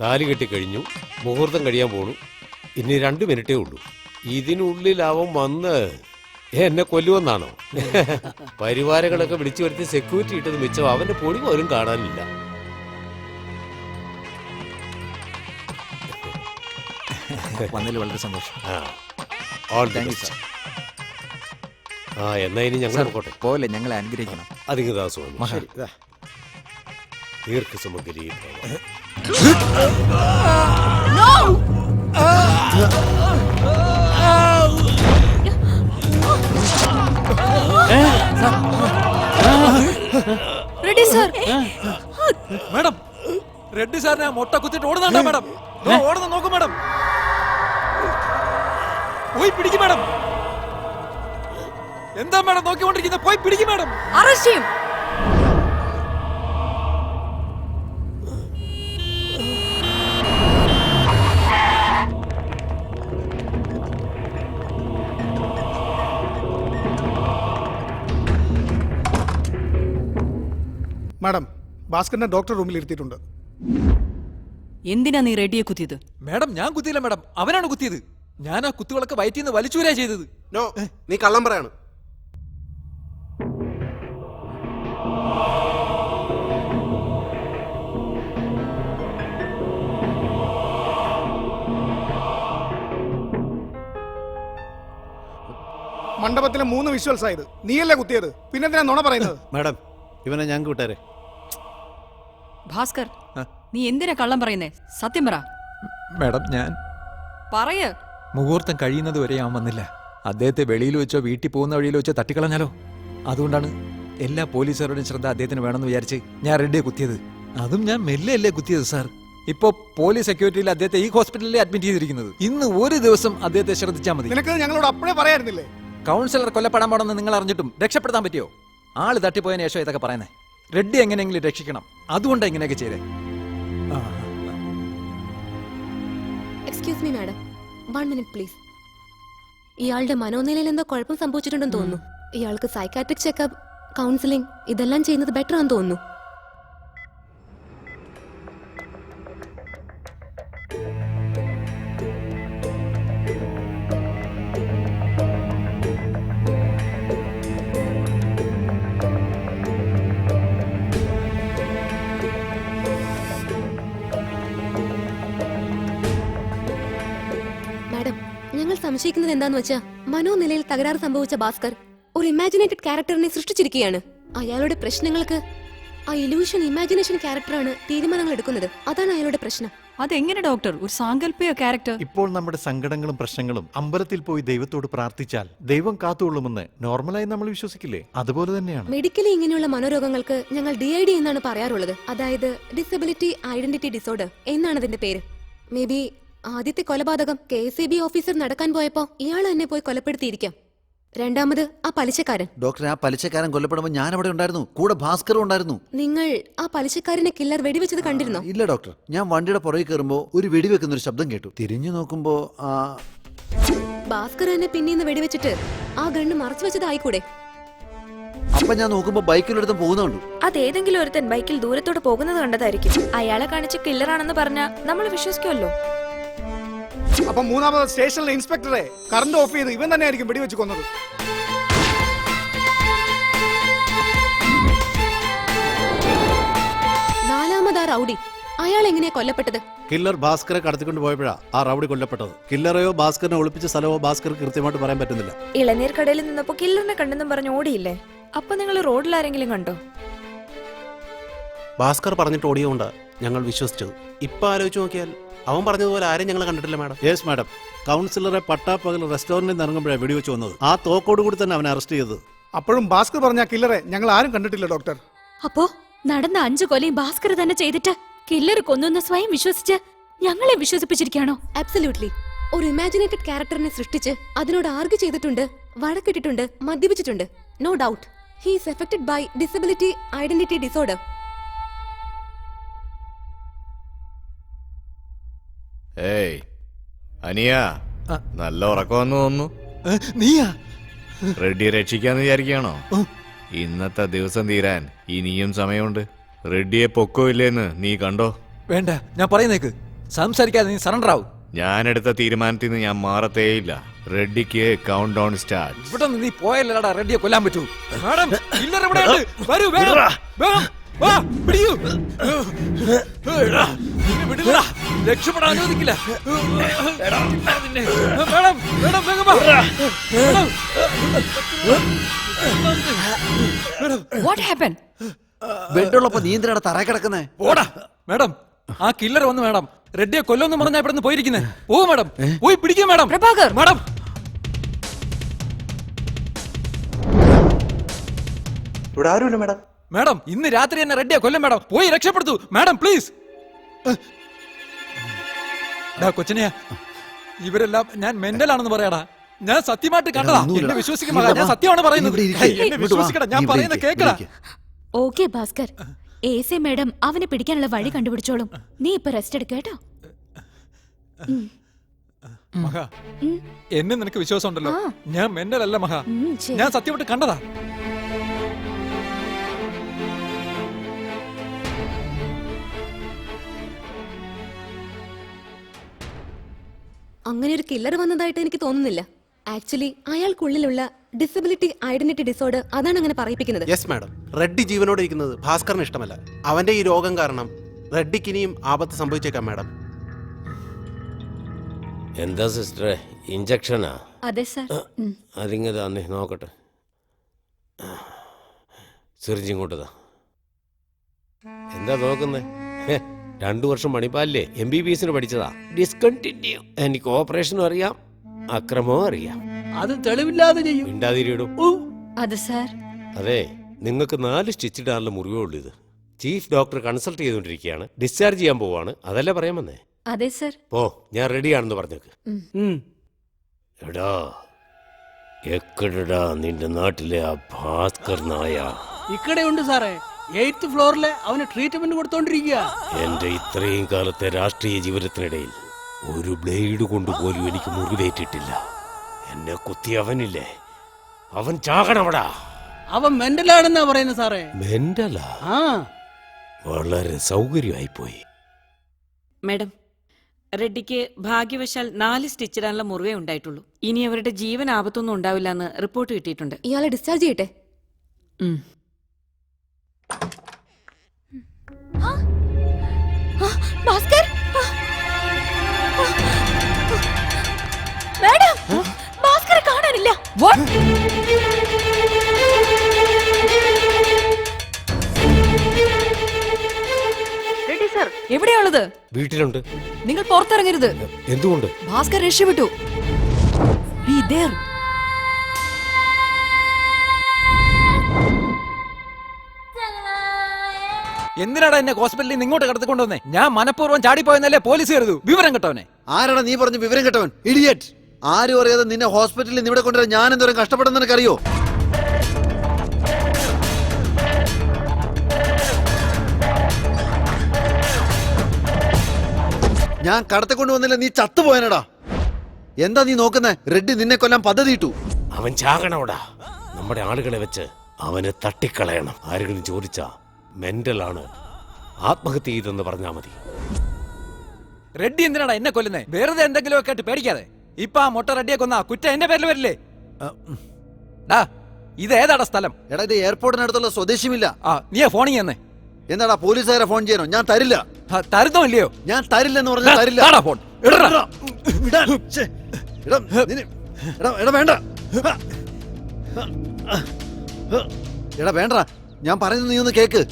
താലി കെട്ടിക്കഴിഞ്ഞു, മുഹൂർത്തം കഴിയാൻ പോണു, ഇനി 2 മിനിറ്റേ ഉള്ളൂ. ഇതിനുള്ളിൽ അവൻ വന്ന് എന്നെ കൊല്ലുമെന്നാണോ? പരിവാരങ്ങളൊക്കെ വിളിച്ചു വരുത്തി സെക്യൂരിറ്റി ഇട്ടത് മിച്ചം അവന്റെ പൊടി പോലും കാണാനില്ല. വന്നതിൽ വളരെ സന്തോഷം. എന്നാ ഇനി ഞങ്ങൾ പോട്ടെ. പോലെ ഞങ്ങളെ അനുഗ്രഹിക്കണം. അതിങ്ങദാസോ ദീർഘസുമഗരി റെഡി സാർ. മാഡം, റെഡ്ഡി സാറിനെ മൊട്ട കുത്തിട്ട് ഓടുന്നുണ്ടോ മാഡം? ഓടുന്ന നോക്കും മാഡം. പോയി പിടിക്കും മാഡം. എന്താ മാഡം നോക്കിക്കൊണ്ടിരിക്കുന്നത്? പോയി പിടിക്കും മാഡം. അറസ്റ്റ് ചെയ്യും. മാഡം, ഭാസ്കറിനെ ഡോക്ടർ റൂമിൽ ഇരുത്തിയിട്ടുണ്ട്. എന്തിനാ നീ റെഡിയെ കുത്തിയത്? മാഡം, ഞാൻ കുത്തിയില്ല മാഡം, അവനാണ് കുത്തിയത്. ഞാൻ ആ കുത്തുകളൊക്കെ വയറ്റിൽ നിന്ന് വലിച്ചൂരാ ചെയ്തത്. നോ, നീ കള്ളം പറയാണ്. മണ്ഡപത്തിലെ 3 വിഷ്വൽസ് ആയത് നീയല്ലേ കുത്തിയത്, പിന്നെന്തിനാ നുണ പറയുന്നത്? മാഡം, ഇവനെ ഞങ്ങൾക്ക് വിട്ടാരെ. ഭാസ്കർ, നീ എന്തിനാ കള്ളം പറയുന്നേ? സത്യം പറ. മാഡം, ഞാൻ പറയ. മുഹൂർത്തം കഴിയുന്നത് വരെ ഞാൻ വന്നില്ല. അദ്ദേഹത്തെ വെളിയിൽ വെച്ചോ വീട്ടിൽ പോകുന്ന വഴിയിൽ വെച്ചോ തട്ടിക്കളഞ്ഞാലോ, അതുകൊണ്ടാണ് എല്ലാ പോലീസുകാരുടെയും ശ്രദ്ധ അദ്ദേഹത്തിന് വേണമെന്ന് വിചാരിച്ച് ഞാൻ റെഡിയെ കുത്തിയത്. അതും ഞാൻ മെല്ലെ അല്ലേ കുത്തിയത് സാർ. ഇപ്പോ പോലീസ് സെക്യൂരിറ്റിയിൽ അദ്ദേഹത്തെ ഈ ഹോസ്പിറ്റലിൽ അഡ്മിറ്റ് ചെയ്തിരിക്കുന്നത്. ഇന്ന് ഒരു ദിവസം അദ്ദേഹത്തെ ശ്രദ്ധിച്ചാൽ മതി. നിനക്ക് ഞങ്ങളോട് അപ്പോഴേ പറയായിരുന്നില്ലേ? കൗൺസിലർ കൊല്ലപ്പെടാൻ പാടെന്ന് നിങ്ങൾ അറിഞ്ഞിട്ടും രക്ഷപ്പെടുത്താൻ പറ്റിയോ? ആള് തട്ടിപ്പോയതിനു ശേഷം ഇതൊക്കെ പറയുന്നേ. റെഡ്ഡി എങ്ങനെയെങ്കിലും രക്ഷിക്കണം, അതുകൊണ്ടാണ് ഇങ്ങനെയൊക്കെ ചെയ്തേ. Excuse me madam, 1 minute please. ഇയാളുടെ മനോനിലയിൽ എന്തോ കുഴപ്പം സംഭവിച്ചിട്ടുണ്ടെന്ന് തോന്നുന്നു. ഇയാൾക്ക് സൈക്കാട്രിക് ചെക്കപ്പ്, കൗൺസിലിംഗ് ഇതെല്ലാം ചെയ്യുന്നത് ബെറ്റർ ആണെന്ന് തോന്നുന്നു. മാഡം, ഞങ്ങൾ സംശയിക്കുന്നത് എന്താന്ന് വെച്ചാ മനോനിലയിൽ തകരാറ് സംഭവിച്ച ഭാസ്കർ ഒരു ഇമാജിനേറ്റഡ് ക്യാരക്ടറിനെ സൃഷ്ടിച്ചിരിക്കുകയാണ്. അയാളുടെ പ്രശ്നങ്ങൾക്ക് ആ ഇലൂഷൻ ഇമാജിനേഷൻ ക്യാരക്ടറാണ് തീരുമാനങ്ങൾ എടുക്കുന്നത്. അതാണ് അയാളുടെ പ്രശ്നം. അതെങ്ങനെ ഡോക്ടർ, ഒരു സാങ്കല്പിക ക്യാരക്ടർ? ഇപ്പോൾ നമ്മുടെ സങ്കടങ്ങളും പ്രശ്നങ്ങളും അമ്പലത്തിൽ പോയി ദൈവത്തോട് പ്രാർത്ഥിച്ചാൽ ദൈവം കാത്തുകൊള്ളുമെന്ന് നോർമലായി നമ്മൾ വിശ്വസിക്കില്ലേ? അതുപോലെ തന്നെയാണ്. മെഡിക്കലി ഇങ്ങനെയുള്ള മനോരോഗങ്ങൾക്ക് ഞങ്ങൾ DID എന്നാണ് പറയാറുള്ളത്. അതായത് ഡിസബിലിറ്റി ഐഡന്റിറ്റി ഡിസോർഡർ എന്നാണ് അതിന്റെ പേര്. മേ ബി ആദ്യത്തെ കൊലപാതകം KCB ഓഫീസർ നടക്കാൻ പോയപ്പോ ഇയാൾ എന്നെ പോയി കൊലപ്പെടുത്തിയിരിക്കാം. രണ്ടാമത് ആ പലിശക്കാരൻ. ഡോക്ടർ, ആ പലിശക്കാരൻ കൊല്ലപ്പെടുമ്പോൾ ഞാൻ അവിടെ ഉണ്ടായിരുന്നു, കൂടെ ഭാസ്കറും ഉണ്ടായിരുന്നു. നിങ്ങൾ ആ പലിശക്കാരനെ കില്ലർ വെടിവെച്ചത് കണ്ടിരുന്നോ? ഇല്ല ഡോക്ടർ, ഞാൻ വണ്ടിയുടെ പുറകെ കയറുമ്പോ ഒരു വെടിവെക്കുന്ന ഒരു ശബ്ദം കേട്ടു. തിരിഞ്ഞു നോക്കുമ്പോ ഭാസ്കർ എന്നെ പിന്നീന്ന് വെടിവെച്ചിട്ട് ആ ഗണ്ണ് മറച്ചു വെച്ചതായിക്കൂടെ? അപ്പൊ ഞാൻ നോക്കുമ്പോ ബൈക്കിലൊരുത്തൻ പോകുന്നുണ്ട്. അതേതെങ്കിലും ഒരുത്തൻ ബൈക്കിൽ ദൂരത്തോട്ട് പോകുന്നത് കണ്ടതായിരിക്കും. അയാളെ കാണിച്ച് കില്ലറാണെന്ന് പറഞ്ഞാൽ നമ്മൾ വിശ്വസിക്കുമല്ലോ. അപ്പൊ 3ാമത് സ്റ്റേഷനിലെ ഇൻസ്പെക്ടറെ കറണ്ട് ഓഫ് ചെയ്ത് ഇവൻ തന്നെ ആയിരിക്കും വെടിവെച്ച് കൊന്നത്. നാലാമത് ആ റൗഡി, അയാൾ എങ്ങനെയാ കൊല്ലപ്പെട്ടത്? കില്ലർ ഭാസ്കറെ കടത്തിക്കൊണ്ട് പോയപ്പോഴാ ആ റൗഡി കൊല്ലപ്പെട്ടത്. കില്ലറെയോ ഭാസ്കറിനെ ഒളിപ്പിച്ച സ്ഥലമോ ഭാസ്കർ കൃത്യമായിട്ട് പറയാൻ പറ്റുന്നില്ല. ഇളനീർ കടയിൽ നിന്നപ്പോ കില്ലറിനെ കണ്ടെന്നും പറഞ്ഞ് ഓടിയില്ലേ? അപ്പൊ നിങ്ങൾ റോഡിൽ ആരെങ്കിലും കണ്ടോ? ഭാസ്കർ പറഞ്ഞിട്ട് ഓടിയോണ്ടാ ഞങ്ങൾ വിശ്വസിച്ചത്. ഇപ്പൊ ആലോചിച്ച് നോക്കിയാൽ അവൻ പറഞ്ഞതുപോലെ ആരും ഞങ്ങൾ കണ്ടിട്ടില്ല മാഡം. യെസ് മാഡം, കൗൺസിലറെ പട്ടാപ്പകൽ റെസ്റ്റോറന്റിൽ നിന്ന് ഇറങ്ങുമ്പോഴാണ് വെടിവെച്ച് വന്നത്. ആ തോക്കോട് കൂടി തന്നെ അവനെ അറസ്റ്റ് ചെയ്തത്. അപ്പോഴും ഭാസ്കർ പറഞ്ഞ കില്ലറെ ഞങ്ങൾ ആരും കണ്ടിട്ടില്ല ഡോക്ടർ. അപ്പോ നടന്ന 5 കൊലയും ഭാസ്കർ തന്നെ ചെയ്തിട്ട് കില്ലർ കൊന്നു സ്വയം വിശ്വസിച്ച് ഞങ്ങളെ വിശ്വസിപ്പിച്ചിരിക്കാണോ? അബ്സല്യൂട്ട്ലി. ഒരു ഇമാജിനേറ്റഡ് ക്യാരക്ടറിനെ സൃഷ്ടിച്ച് അതിനോട് ആർഗ്യൂ ചെയ്തിട്ടുണ്ട്, വഴക്കിട്ടിട്ടുണ്ട്, മദ്യപിച്ചിട്ടുണ്ട്. No doubt he is affected by disability identity disorder. ഏയ് അനിയ, നല്ല ഉറക്കമെന്ന് തോന്നുന്നു. നീയാ റെഡ്ഡിയെ രക്ഷിക്കാന്ന് വിചാരിക്കുകയാണോ? ഇന്നത്തെ ദിവസം തീരാൻ ഇനിയും സമയമുണ്ട്. റെഡ്ഡിയെ പൊക്കോ ഇല്ലേന്ന് നീ കണ്ടോ? വേണ്ട, ഞാൻ പറയുന്നേക്ക്. സംസാരിക്കാതെ നീ സറണ്ടർ ആവും. ഞാനെടുത്ത തീരുമാനത്തിൽ നിന്ന് ഞാൻ മാറത്തേയില്ല. റെഡ്ഡിക്ക് കൗണ്ട് ഡൗൺ സ്റ്റാർട്ട്. ഇവിടെ നിന്ന് നീ പോയല്ലടാ റെഡ്ഡിയെ കൊല്ലാൻ പറ്റൂ. മാഡം, കില്ലർ ഇവിടെയുണ്ട്. വരൂ, വേഗം, വേഗം, വാ, പിടിക്കൂ. എടാ, നിന്നെ വിടില്ലടാ. രക്ഷപ്പെടാൻ അനുവദിക്കില്ല. നിന്നെ. മേഡം, മേഡം, വേഗം വാ. മേഡം. What happened? ബെഡുള്ളപ്പോ നീ എന്തിനാണ് തറ കിടക്കുന്നേ? ഓടാ മേഡം, ആ കില്ലർ വന്ന് മേഡം റെഡ്ഡിയെ കൊല്ലൊന്ന് പറഞ്ഞാ ഇവിടെ നിന്ന് പോയിരിക്കുന്നേ. ഓ മേഡം, പോയി പിടിക്കൂ മേഡം. പ്രഭാകർ, മേഡം, ഇവിടെ ആരുമില്ല മേഡം. മേഡം, ഇന്ന് രാത്രി തന്നെ റെഡ്ഡിയെ കൊല്ലും മേഡം. പോയി രക്ഷപ്പെടുത്തു മേഡം, പ്ലീസ്. കൊച്ചനെയാ, ഇവരെല്ലാം ഞാൻ മെന്റൽ ആണെന്ന് പറയാടാ. ഞാൻ സത്യമായിട്ട് കണ്ടതാ. എന്നെ വിശ്വസിക്കുമ്പോ ഞാൻ സത്യമാണ് പറയുന്നത്. എന്നെ വിശ്വസിക്കടാ, ഞാൻ പറയുന്നത് കേക്കടാ. ഓക്കെ ഭാസ്കർ, എസെ മേഡം അവനെ പിടിക്കാനുള്ള വഴി കണ്ടുപിടിച്ചോളും. നീ ഇപ്പൊ റെസ്റ്റ് എടുക്ക കേട്ടോ. മഹ, എന്നെ നിനക്ക് വിശ്വാസം ഉണ്ടല്ലോ. ഞാൻ മെന്റൽ അല്ല മഹ, ശരി. ഞാൻ സത്യമായിട്ട് കണ്ടതാ. അങ്ങനെ ഒരു കില്ലർ വന്നതായിട്ട് എനിക്ക് തോന്നുന്നില്ല. ആക്ച്വലി അയാൾക്കുള്ളിലുള്ള ഡിസബിലിറ്റി ഐഡന്റിറ്റി ഡിസോർഡർ അതാണ് അങ്ങനെ പറയിപ്പിക്കുന്നത്. യെസ് മാഡം, റെഡ്ഡി ജീവനോടെ ഇരിക്കുന്നത് ഭാസ്കറിന് ഇഷ്ടമല്ല. അവന്റെ ഈ രോഗം കാരണം റെഡ്ഡിക്ക് ഇനിയും ആപത്ത് സംഭവിച്ചേക്കാം മാഡം. എന്താ സിസ്റ്ററെ, ഇഞ്ചക്ഷനാ? അതെ സർ. അതിങ്ങ് തന്നെ നോക്കട്ടെ. സിറിഞ്ച് ഇങ്ങോട്ടതാ. എന്താ നോക്കുന്നേ? 2 വർഷം മണിപ്പാലില്ലേ, MBBS പഠിച്ചതാ. ഡിസ്കണ്ടിന്യൂ. എനിക്ക് ഓപ്പറേഷനും അറിയാം, അക്രമവും അറിയാം. അത് തെളിവില്ലാതെ ചെയ്യും. മിണ്ടാതിരിയിടും. അത് സർ. അതെ, നിങ്ങൾക്ക് 4 സ്റ്റിച്ച് ഇടാനുള്ള മുറിവേ ഉള്ളൂ. ഇത് ചീഫ് ഡോക്ടർ കൺസൾട്ട് ചെയ്തുകൊണ്ടിരിക്കുകയാണ്. ഡിസ്ചാർജ് ചെയ്യാൻ പോവാണ്. അതല്ലേ പറയാൻ വന്നേ? അതെ സർ. ഓ, ഞാൻ റെഡിയാണെന്ന് പറഞ്ഞേക്ക്. എടാ, എക്കടാ നിന്റെ നാട്ടിലെ ആ ഭാസ്കർ നായ ഇക്കടെയുണ്ട് സാറേ. 8th ഫ്ലോറിലെ അവന് ട്രീറ്റ്മെന്റ് കൊടുത്തോണ്ടിരിക്കുക. എന്റെ ഇത്രയും കാലത്തെ രാഷ്ട്രീയ ജീവിതത്തിനിടയിൽ ഒരു ബ്ലേഡ് കൊണ്ടുപോലും എനിക്ക് മുറിവേറ്റിട്ടില്ല. എന്നെ കുത്തിയവനില്ലേ, അവൻ ചാകണമടാ. അവൻ മെന്റലാണെന്നാ പറയുന്നത് സാറേ. മെന്റലാ? വളരെ സൗകര്യമായി പോയി. മാഡം, റെഡ്ഡിക്ക് ഭാഗ്യവശാൽ 4 സ്റ്റിച്ചിടാനുള്ള മുറിവേ ഉണ്ടായിട്ടുള്ളൂ. ഇനി അവരുടെ ജീവൻ ആപത്തൊന്നും ഉണ്ടാവില്ല എന്ന് റിപ്പോർട്ട് കിട്ടിയിട്ടുണ്ട്. ഇയാളെ ഡിസ്ചാർജ് ചെയ്യട്ടെ. ഭാസ്കർ, മാഡം, ഭാസ്കറെ കാണാനില്ല. എവിടെയാണുള്ളത്? വീട്ടിലുണ്ട്. നിങ്ങൾ പുറത്തിറങ്ങരുത്. എന്തുകൊണ്ട്? ഭാസ്കർ രക്ഷപ്പെട്ടു. Be there. എന്തിനാടാ എന്നെ ഹോസ്പിറ്റലിൽ നിന്ന് ഇങ്ങോട്ട് കടത്തിക്കൊണ്ടുവന്നേ? ഞാൻ മനഃപൂർവ്വം ചാടിപ്പോയെന്നല്ലേ പോലീസ് കരുതൂ. വിവരം കേട്ടവനെ. ആരാടാ നീ പറഞ്ഞു വിവരം കേട്ടവൻ? ഇഡിയറ്റ്. ആരും അറിയാതെ നിന്നെ ഹോസ്പിറ്റലിൽ നിന്ന് ഇവിടെ കൊണ്ടുവരാൻ ഞാൻ എന്തോരം കഷ്ടപ്പെടുന്ന നിനക്കറിയോ? ഞാൻ കടത്തിക്കൊണ്ടുവന്നില്ല, നീ ചത്തുപോയനടാ. എന്താ നീ നോക്കുന്നേ? റെഡ്ഡി നിന്നെ കൊല്ലാൻ പദ്ധതി ഇട്ടു. അവൻ ചാകണോടാ. നമ്മുടെ ആളുകളെ വെച്ച് അവനെ തട്ടിക്കളയണം. ആരെങ്കിലും ചോദിച്ചാ മെന്റലാണ്, ആത്മഹത്യ ചെയ്തെന്ന് പറഞ്ഞാ മതി. റെഡ്ഡി എന്തിനാടാ എന്നെ കൊല്ലുന്നേ? വെറുതെ എന്തെങ്കിലും ഒക്കെ ആയിട്ട് പേടിക്കാതെ. ഇപ്പൊ ആ മൊട്ട റെഡ്ഡിയെ കൊന്ന കുറ്റം എന്റെ പേരിൽ വരില്ലേ? ഇത് ഏതാടാ സ്ഥലം? എടാ, ഇത് എയർപോർട്ടിനടുത്തുള്ള സ്വദേശിമില്ല. നീ ഫോണിങ് തന്നെ. എന്താടാ പോലീസുകാരെ ഫോൺ ചെയ്യണോ? ഞാൻ തരില്ല. തരുന്നോ ഇല്ലയോ? ഞാൻ തരില്ലെന്ന് പറഞ്ഞാൽ തരില്ല. ഫോൺ വേണ്ട. എടാ വേണ്ട, ഞാൻ പറയുന്നത് നീ ഒന്ന് കേക്ക്.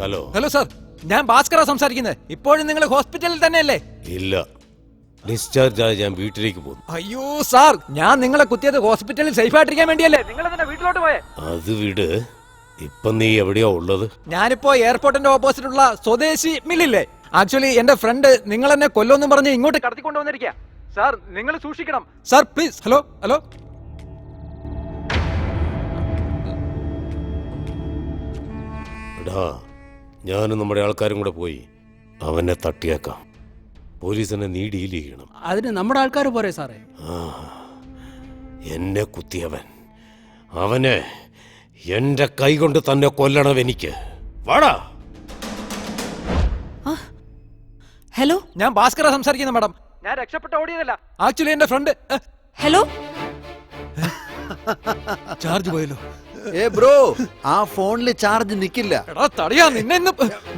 ഹലോ. ഹലോ സാർ, ഞാൻ ഭാസ്കറാ സംസാരിക്കുന്നത്. ഇപ്പോഴും നിങ്ങൾ ഹോസ്പിറ്റലിൽ തന്നെയല്ലേ? ഇല്ല, ഡിസ്ചാർജ് ആയി ഞാൻ വീട്ടിലേക്ക് പോകുന്നു. അയ്യോ സാർ, ഞാൻ നിങ്ങളെ കുത്തിയത് ഹോസ്പിറ്റലിൽ സേഫ് ആയിട്ടിരിക്കാൻ വേണ്ടിയല്ലേ. നിങ്ങൾ തന്നെ വീട്ടിലോട്ട് പോയേ. അത് വിട്. ഇപ്പൊ നീ എവിടെയാ ഉള്ളത്? ഞാനിപ്പോ എയർപോർട്ടിന്റെ ഓപ്പോസിറ്റ് ഉള്ള സ്വദേശി മില്ലില്ലേ, ആക്ച്വലി എന്റെ ഫ്രണ്ട് നിങ്ങൾ എന്നെ കൊല്ലോന്നും പറഞ്ഞ് ഇങ്ങോട്ട് കടത്തിക്കൊണ്ടുവന്നിരിക്കുക. സാർ നിങ്ങൾ സൂക്ഷിക്കണം സാർ, പ്ലീസ്. Hello hello. എടാ, ഞാനും നമ്മുടെ ആൾക്കാരും കൂടെ പോയി അവനെ തട്ടിയേക്കാം. പോലീസിനെ നീ ഡീൽ ചെയ്യണം. അതിന് നമ്മുടെ ആൾക്കാർ പോരെ സാറേ? എന്നെ കുത്തിയവൻ, അവനെ എന്റെ കൈ കൊണ്ട് തന്നെ കൊല്ലണം എനിക്ക്. വാടാ. ഹലോ, ഞാൻ ഭാസ്കര സംസാരിക്കുന്ന മാഡം. ഞാൻ രക്ഷപ്പെട്ട ഓടിയതല്ല, ആക്ച്വലി എന്റെ ഫ്രണ്ട്. ഹലോ, ചാർജ് പോയല്ലോ. ബ്രോ, ആ ഫോണില് ചാർജ് നിക്കില്ല. തടിയാ നിന്നെ.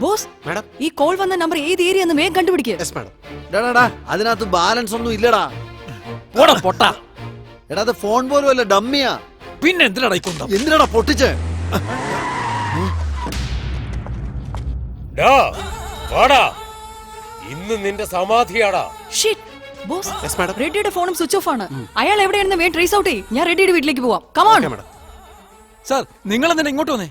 ബോസ്, ഈ കോൾ വന്ന നമ്പർ ഏത് ഏരിയ എന്ന് വേഗം കണ്ടുപിടിക്കുക. അതിനകത്ത് ബാലൻസ് ഒന്നും ഇല്ലടാ. പൊട്ടാ. എടാ, അത് ഫോൺ പോലും അല്ല, ഡമ്മിയാ. പിന്നെ എന്തിനാടാ എന്തിനാടാ പൊട്ടിച്ചേ? ഇന്ന് നിന്റെ സമാധിയാടാ. ബോസ്, റെഡ്ഡിയുടെ ഫോണും സ്വിച്ച് ഓഫ് ആണ്. അയാൾ എവിടെയാണെന്ന് വേഗം ട്രേസ് ഔട്ട് ചെയ്യ്. ഞാൻ റെഡ്ഡിയുടെ വീട്ടിലേക്ക് പോവാം. കമോൺ. സാർ, നിങ്ങൾ എന്തിനാ ഇങ്ങോട്ട് വന്നേ?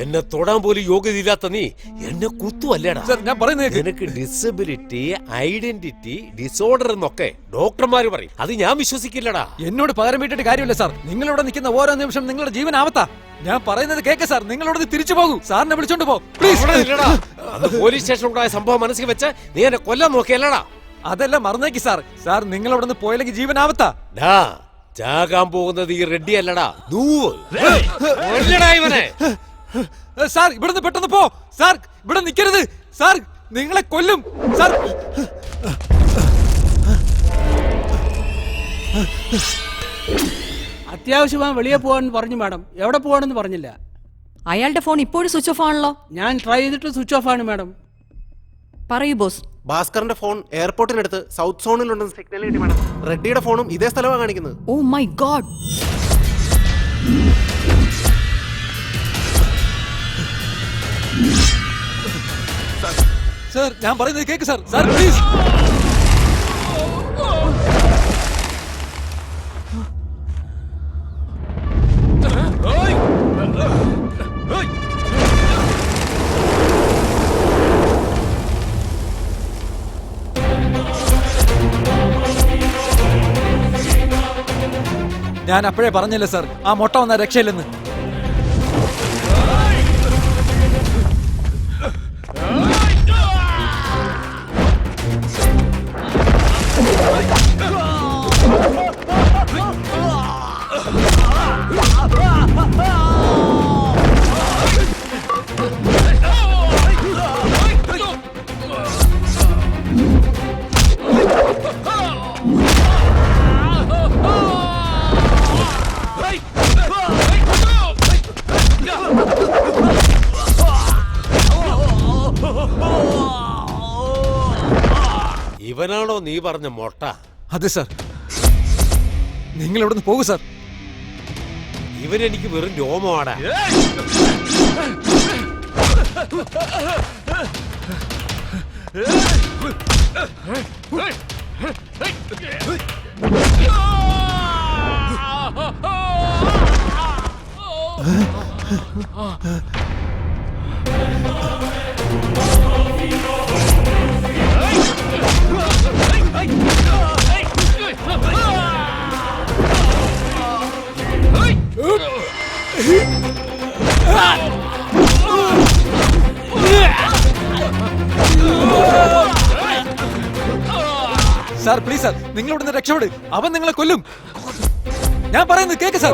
എന്നെ തൊടാൻ പോലും യോഗ്യതയില്ലാത്ത നീ എന്നെ കുത്തുവല്ലേടാ. ഞാൻ പറയുന്നത് നിനക്ക് ഡിസബിലിറ്റി, ഐഡന്റിറ്റി ഡിസോർഡർ എന്നൊക്കെ ഡോക്ടർമാര് പറയും. അത് ഞാൻ വിശ്വസിക്കില്ലടാ. എന്നോട് പകരം വീട്ടിട്ട് കാര്യമില്ല സാർ. നിങ്ങളിവിടെ നിൽക്കുന്ന ഓരോ നിമിഷം നിങ്ങളുടെ ജീവൻ ആവത്താ. ഞാൻ പറയുന്നത് കേക്ക് സാർ. നിങ്ങളോട് തിരിച്ചു പോകൂ. സാറിനെ വിളിച്ചോണ്ട് പോ പ്ലീസ്. പോലീസ് സ്റ്റേഷൻ ഉണ്ടായ സംഭവം മനസ്സിൽ വെച്ച് നീ എന്നെ കൊല്ലാൻ നോക്കിയല്ലടാ. അതെല്ലാം മറന്നേക്ക് സാർ. സാർ നിങ്ങൾ അവിടെ നിന്ന് പോയില്ലെങ്കിൽ ജീവൻ ആവത്താ. ചാകാൻ പോകുന്നത് ഈ റെഡ്ഡി അല്ലടാ. ഇവനെ സാർ ഇവിടുന്ന് പെട്ടെന്ന് പോ. സാർ ഇവിടെ നിൽക്കരുത്. സാർ നിങ്ങളെ കൊല്ലും സാർ. അത്യാവശ്യമായി വെളിയെ പോകാൻ പറഞ്ഞു മാഡം. എവിടെ പോവാണെന്ന് പറഞ്ഞില്ല. അയാളുടെ ഫോൺ ഇപ്പോഴും സ്വിച്ച് ഓഫ് ആണല്ലോ. ഞാൻ ട്രൈ ചെയ്തിട്ട് സ്വിച്ച് ഓഫ് ആണ് മാഡം. പറയൂ ബോസ്. ഭാസ്കറിന്റെ ഫോൺ എയർപോർട്ടിനടുത്ത് സൗത്ത് സോണിലുണ്ടെന്ന് സിഗ്നൽ കിട്ടി മാഡം. റെഡ്ഡിയുടെ ഫോണും ഇതേ സ്ഥലമാണ് കാണിക്കുന്നത്. ഓ മൈ ഗോഡ്. സാർ ഞാൻ പറയുന്നത് കേക്ക് സാർ. Sir please. ഞാൻ അപ്പോഴേ പറഞ്ഞില്ലേ സാർ, ആ മുട്ട വന്ന രക്ഷയില്ലെന്ന്. ഇവനാണോ നീ പറഞ്ഞ മൊട്ട? അതെ സാർ. നിങ്ങൾ ഇവിടുന്ന് പോകും സാർ. ഇവനെനിക്ക് വെറും രോമമാടാ. സാർ പ്ലീസ് സാർ, നിങ്ങൾ ഇവിടുന്ന് രക്ഷപ്പെട്. അവൻ നിങ്ങളെ കൊല്ലും. ഞാൻ പറയുന്നത് കേക്ക് സാർ.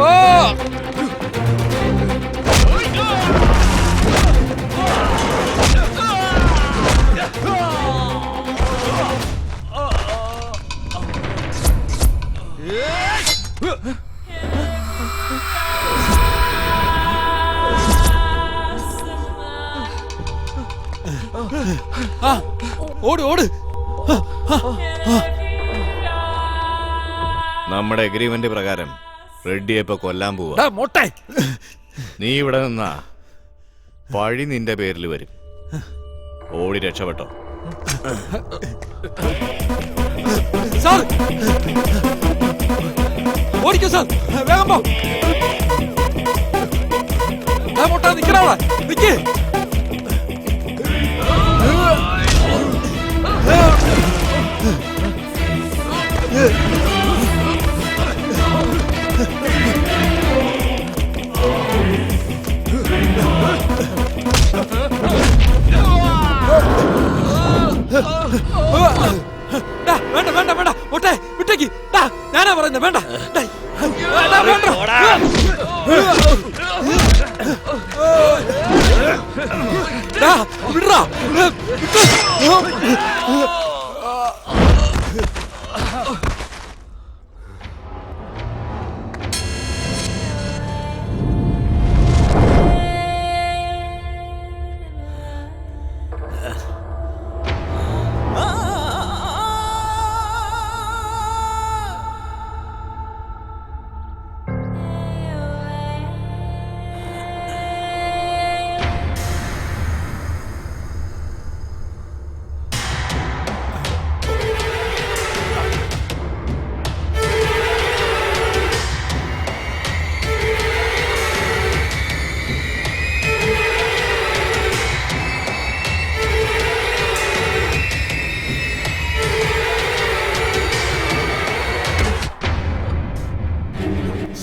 ഓട് ഓട്. നമ്മുടെ അഗ്രിമെന്റ് പ്രകാരം റെഡ്ഡിയെ ഇപ്പൊ കൊല്ലാൻ പോവാ. മോട്ടെ, നീ ഇവിടെ നിന്നാ പഴി നിന്റെ പേരിൽ വരും. ഓടി രക്ഷപ്പെട്ടോ. സാർ ഓടിക്കോ സാർ, വേഗം പോ. നിക്കണ നിക്ക്. വേണ്ട വേണ്ട വേണ്ട ഒട്ടെ വിട്ടേക്ക്. ഞാനാ പറയുന്നത് വേണ്ട. വിടറാ.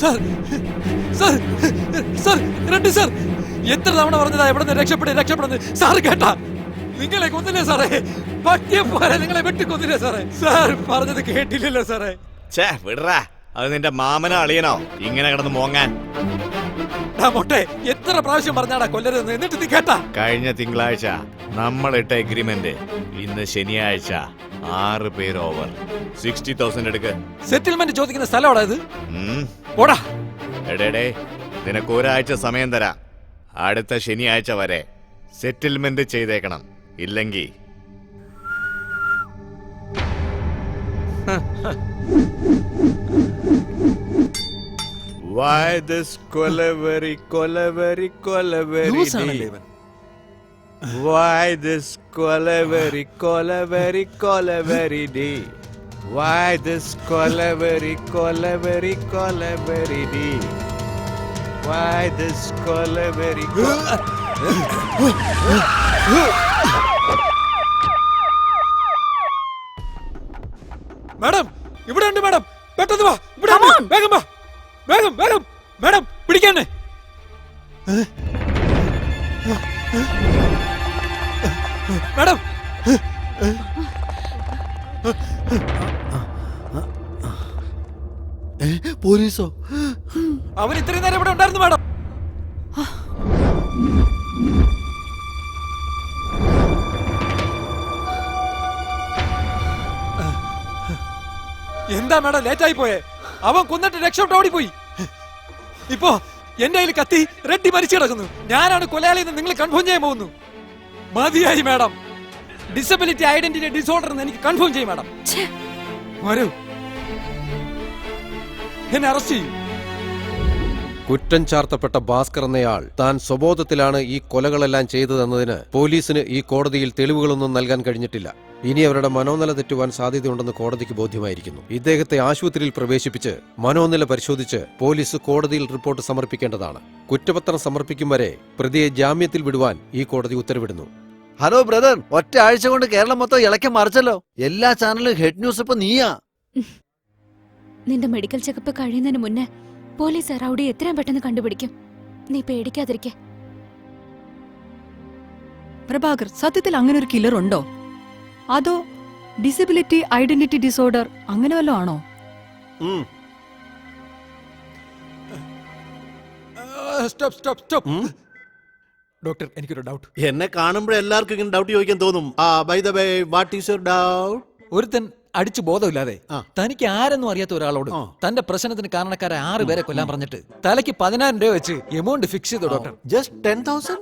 Sir sir sir Reddy sir, എത്ര തവണ പറഞ്ഞതാ എവിടെ നിന്ന് രക്ഷപ്പെടുന്നത്. സാർ കേട്ടാ? നിങ്ങളെ കൊന്നില്ലേ സാറേ? പട്ടിയെ പോലെ നിങ്ങളെ വെട്ടിക്കൊന്നില്ലേ സാറേ? സാർ പറഞ്ഞത് കേട്ടില്ലല്ലോ സാറേ. വിടറാ, അത് നിന്റെ മാമനോ അളിയനോ ഇങ്ങനെ കിടന്ന് മോങ്ങാൻ? മോട്ടെ, എത്ര പ്രാവശ്യം പറഞ്ഞാടാ കൊല്ലരുതെന്ന്, എന്നിട്ട് നീ കേട്ടാ? കഴിഞ്ഞ തിങ്കളാഴ്ച നമ്മളിട്ട എഗ്രിമെന്റ് ഇന്ന് ശനിയാഴ്ച 6 പേര് ഓവർ. 60,000 എടുക്ക്. സെറ്റിൽമെന്റ് ചോദിക്കുന്ന സ്ഥലമാടാ ഇത്? പോടാ. എടേ, നിനക്ക് ഒരാഴ്ച സമയം തരാം. അടുത്ത ശനിയാഴ്ച വരെ സെറ്റിൽമെന്റ് ചെയ്തേക്കണം. ഇല്ലെങ്കിൽ Why this Kolaveri Kolaveri Kolaveri? Why this Kolaveri Kolaveri Kolaveri D? Why this Kolaveri Kolaveri Kolaveri D? Why this Kolaveri? Madam ഇവിടെ ഉണ്ട് മാഡം, പെട്ടെന്ന് വാ. ഇവിടെ വേഗം വാ, വേഗം വേഗം. മാഡം പിടിക്കാനെ. മാഡം പോലീസോ? അവൻ ഇത്രയും നേരം ഇവിടെ ഉണ്ടായിരുന്നു മാഡം. എന്താ മാഡം ലേറ്റ് ആയി പോയേ? അവൻ കൊന്നിട്ട് രക്ഷപ്പെട്ട് ഓടിപ്പോയി. ഇപ്പോ എന്റെ കയ്യിൽ കത്തി റെഡ്ഡി മരിച്ചു കിടക്കുന്നു. ഞാനാണ് കൊലയാളിയെന്ന് നിങ്ങൾ കൺഫേം ചെയ്യാൻ പോകുന്നു. മതിയായി മാഡം. ഡിസബിലിറ്റി ഐഡന്റിറ്റി ഡിസോർഡർ എന്ന് എനിക്ക് കൺഫേം ചെയ്യും മാഡം. വരൂ, എന്നെ അറസ്റ്റ് ചെയ്യൂ. കുറ്റം ചാർത്തപ്പെട്ട ഭാസ്കർ എന്നയാൾ താൻ സ്വബോധത്തിലാണ് ഈ കൊലകളെല്ലാം ചെയ്തതെന്നതിന് പോലീസിന് ഈ കോടതിയിൽ തെളിവുകളൊന്നും നൽകാൻ കഴിഞ്ഞിട്ടില്ല. ഇനി അവരുടെ മനോനില തെറ്റുവാൻ സാധ്യതയുണ്ടെന്ന് കോടതിക്ക് ബോധ്യമായിരിക്കുന്നു. ഇദ്ദേഹത്തെ ആശുപത്രിയിൽ പ്രവേശിപ്പിച്ച് മനോനില പരിശോധിച്ച് പോലീസ് കോടതിയിൽ റിപ്പോർട്ട് സമർപ്പിക്കേണ്ടതാണ്. കുറ്റപത്രം സമർപ്പിക്കും വരെ പ്രതിയെ ജാമ്യത്തിൽ വിടുവാൻ ഈ കോടതി ഉത്തരവിടുന്നു. ഹലോ ബ്രദർ, ഒറ്റ ആഴ്ച കൊണ്ട് കേരളം മൊത്തം ഇളക്കം മറിച്ചല്ലോ. എല്ലാ ചാനലും ഹെഡ് ന്യൂസ് ഇപ്പൊ നീയാ. നിന്റെ മെഡിക്കൽ ചെക്കപ്പ് കഴിയുന്നതിന് മുന്നേ പോലീസ് റൗഡിയെ എത്രയും പെട്ടെന്ന് കണ്ടുപിടിക്കും. നീ പേടിക്കാതിരിക്കെ. പ്രഭാകർ, സത്യത്തിൽ അങ്ങനെ ഒരു കില്ലർ ഉണ്ടോ? അതോ ഡിസബിലിറ്റി ഐഡന്റിറ്റി ഡിസോർഡർ അങ്ങനെ വല്ലതും ആണോ? ഡോക്ടർ, എനിക്കൊരു ഡൗട്ട്. എന്നെ കാണുമ്പോൾ എല്ലാവർക്കും ഇങ്ങനെ ഡൗട്ട് ചോദിക്കാൻ തോന്നും. By the way, what is your doubt? ഒരുത്തൻ അടിച്ചു ബോധമില്ലാതെ തനിക്ക് ആരെന്നും അറിയാത്ത ഒരാളോട് തന്റെ പ്രശ്നത്തിന് കാരണക്കാരെ 6 പേരെ കൊല്ലാൻ പറഞ്ഞിട്ട് തലയ്ക്ക് 10,000 രൂപ വെച്ച് എമൗണ്ട് ഫിക്സ് ചെയ്തു ഡോക്ടർ. ജസ്റ്റ് 10,000?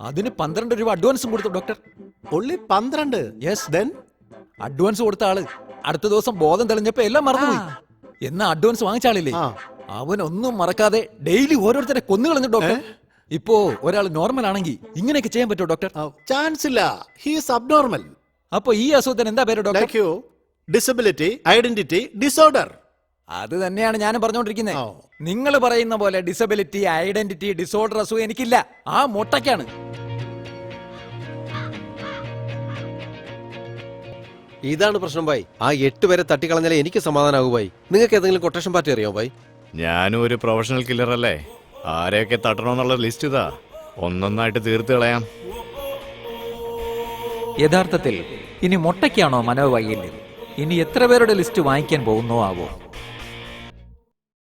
അതിന് 12 രൂപ അഡ്വാൻസും കൊടുത്തു doctor. only 12? Yes. Then advance കൊടുത്ത ആള് അടുത്ത ദിവസം ബോധം തെളിഞ്ഞപ്പോ എല്ലാം മറന്നുപോയി. എന്നാ അഡ്വാൻസ് വാങ്ങിച്ച ആളില്ലേ, അവനൊന്നും മറക്കാതെ ഡെയിലി ഓരോരുത്തരെ കൊന്നു കളഞ്ഞു ഡോക്ടർ. ഇപ്പോ ഒരാൾ നോർമൽ ആണെങ്കിൽ ഇങ്ങനെയൊക്കെ ചെയ്യാൻ പറ്റുമോ ഡോക്ടർ? ചാൻസ് ഇല്ല. He's abnormal. അപ്പൊ ഈ അസുഖത്തിന് എന്താ പേര് ഡോക്ടർ? Disability identity disorder. അത് തന്നെയാണ് ഞാനും പറഞ്ഞുകൊണ്ടിരിക്കുന്നത്. നിങ്ങൾ പറയുന്ന പോലെ ഡിസബിലിറ്റി ഐഡന്റിറ്റി ഡിസോർഡർ അസുഖം എനിക്കില്ല. ആ മൊട്ടയ്ക്കാണ്. ഇതാണ് പ്രശ്നം ഭായി. ആ 8 പേരെ തട്ടിക്കളഞ്ഞാലേ എനിക്ക് സമാധാനാകൂ ഭായി. നിങ്ങൾക്ക് ഏതെങ്കിലും കൊട്ടേഷൻ പാർട്ടി അറിയാമോ ഭായി? ഞാനും ഒരു പ്രൊഫഷണൽ കില്ലർ അല്ലേ. ആരെയൊക്കെ തട്ടണമെന്നുള്ള ലിസ്റ്റ് ഇതാ, ഒന്നൊന്നായിട്ട് തീർത്ത് കളയാം. യഥാർത്ഥത്തിൽ ഇനി മൊട്ടയ്ക്കാണോ മനോവൈകല്യം? ഇനി എത്ര പേരുടെ ലിസ്റ്റ് വാങ്ങിക്കാൻ പോകുന്നോ ആവോ?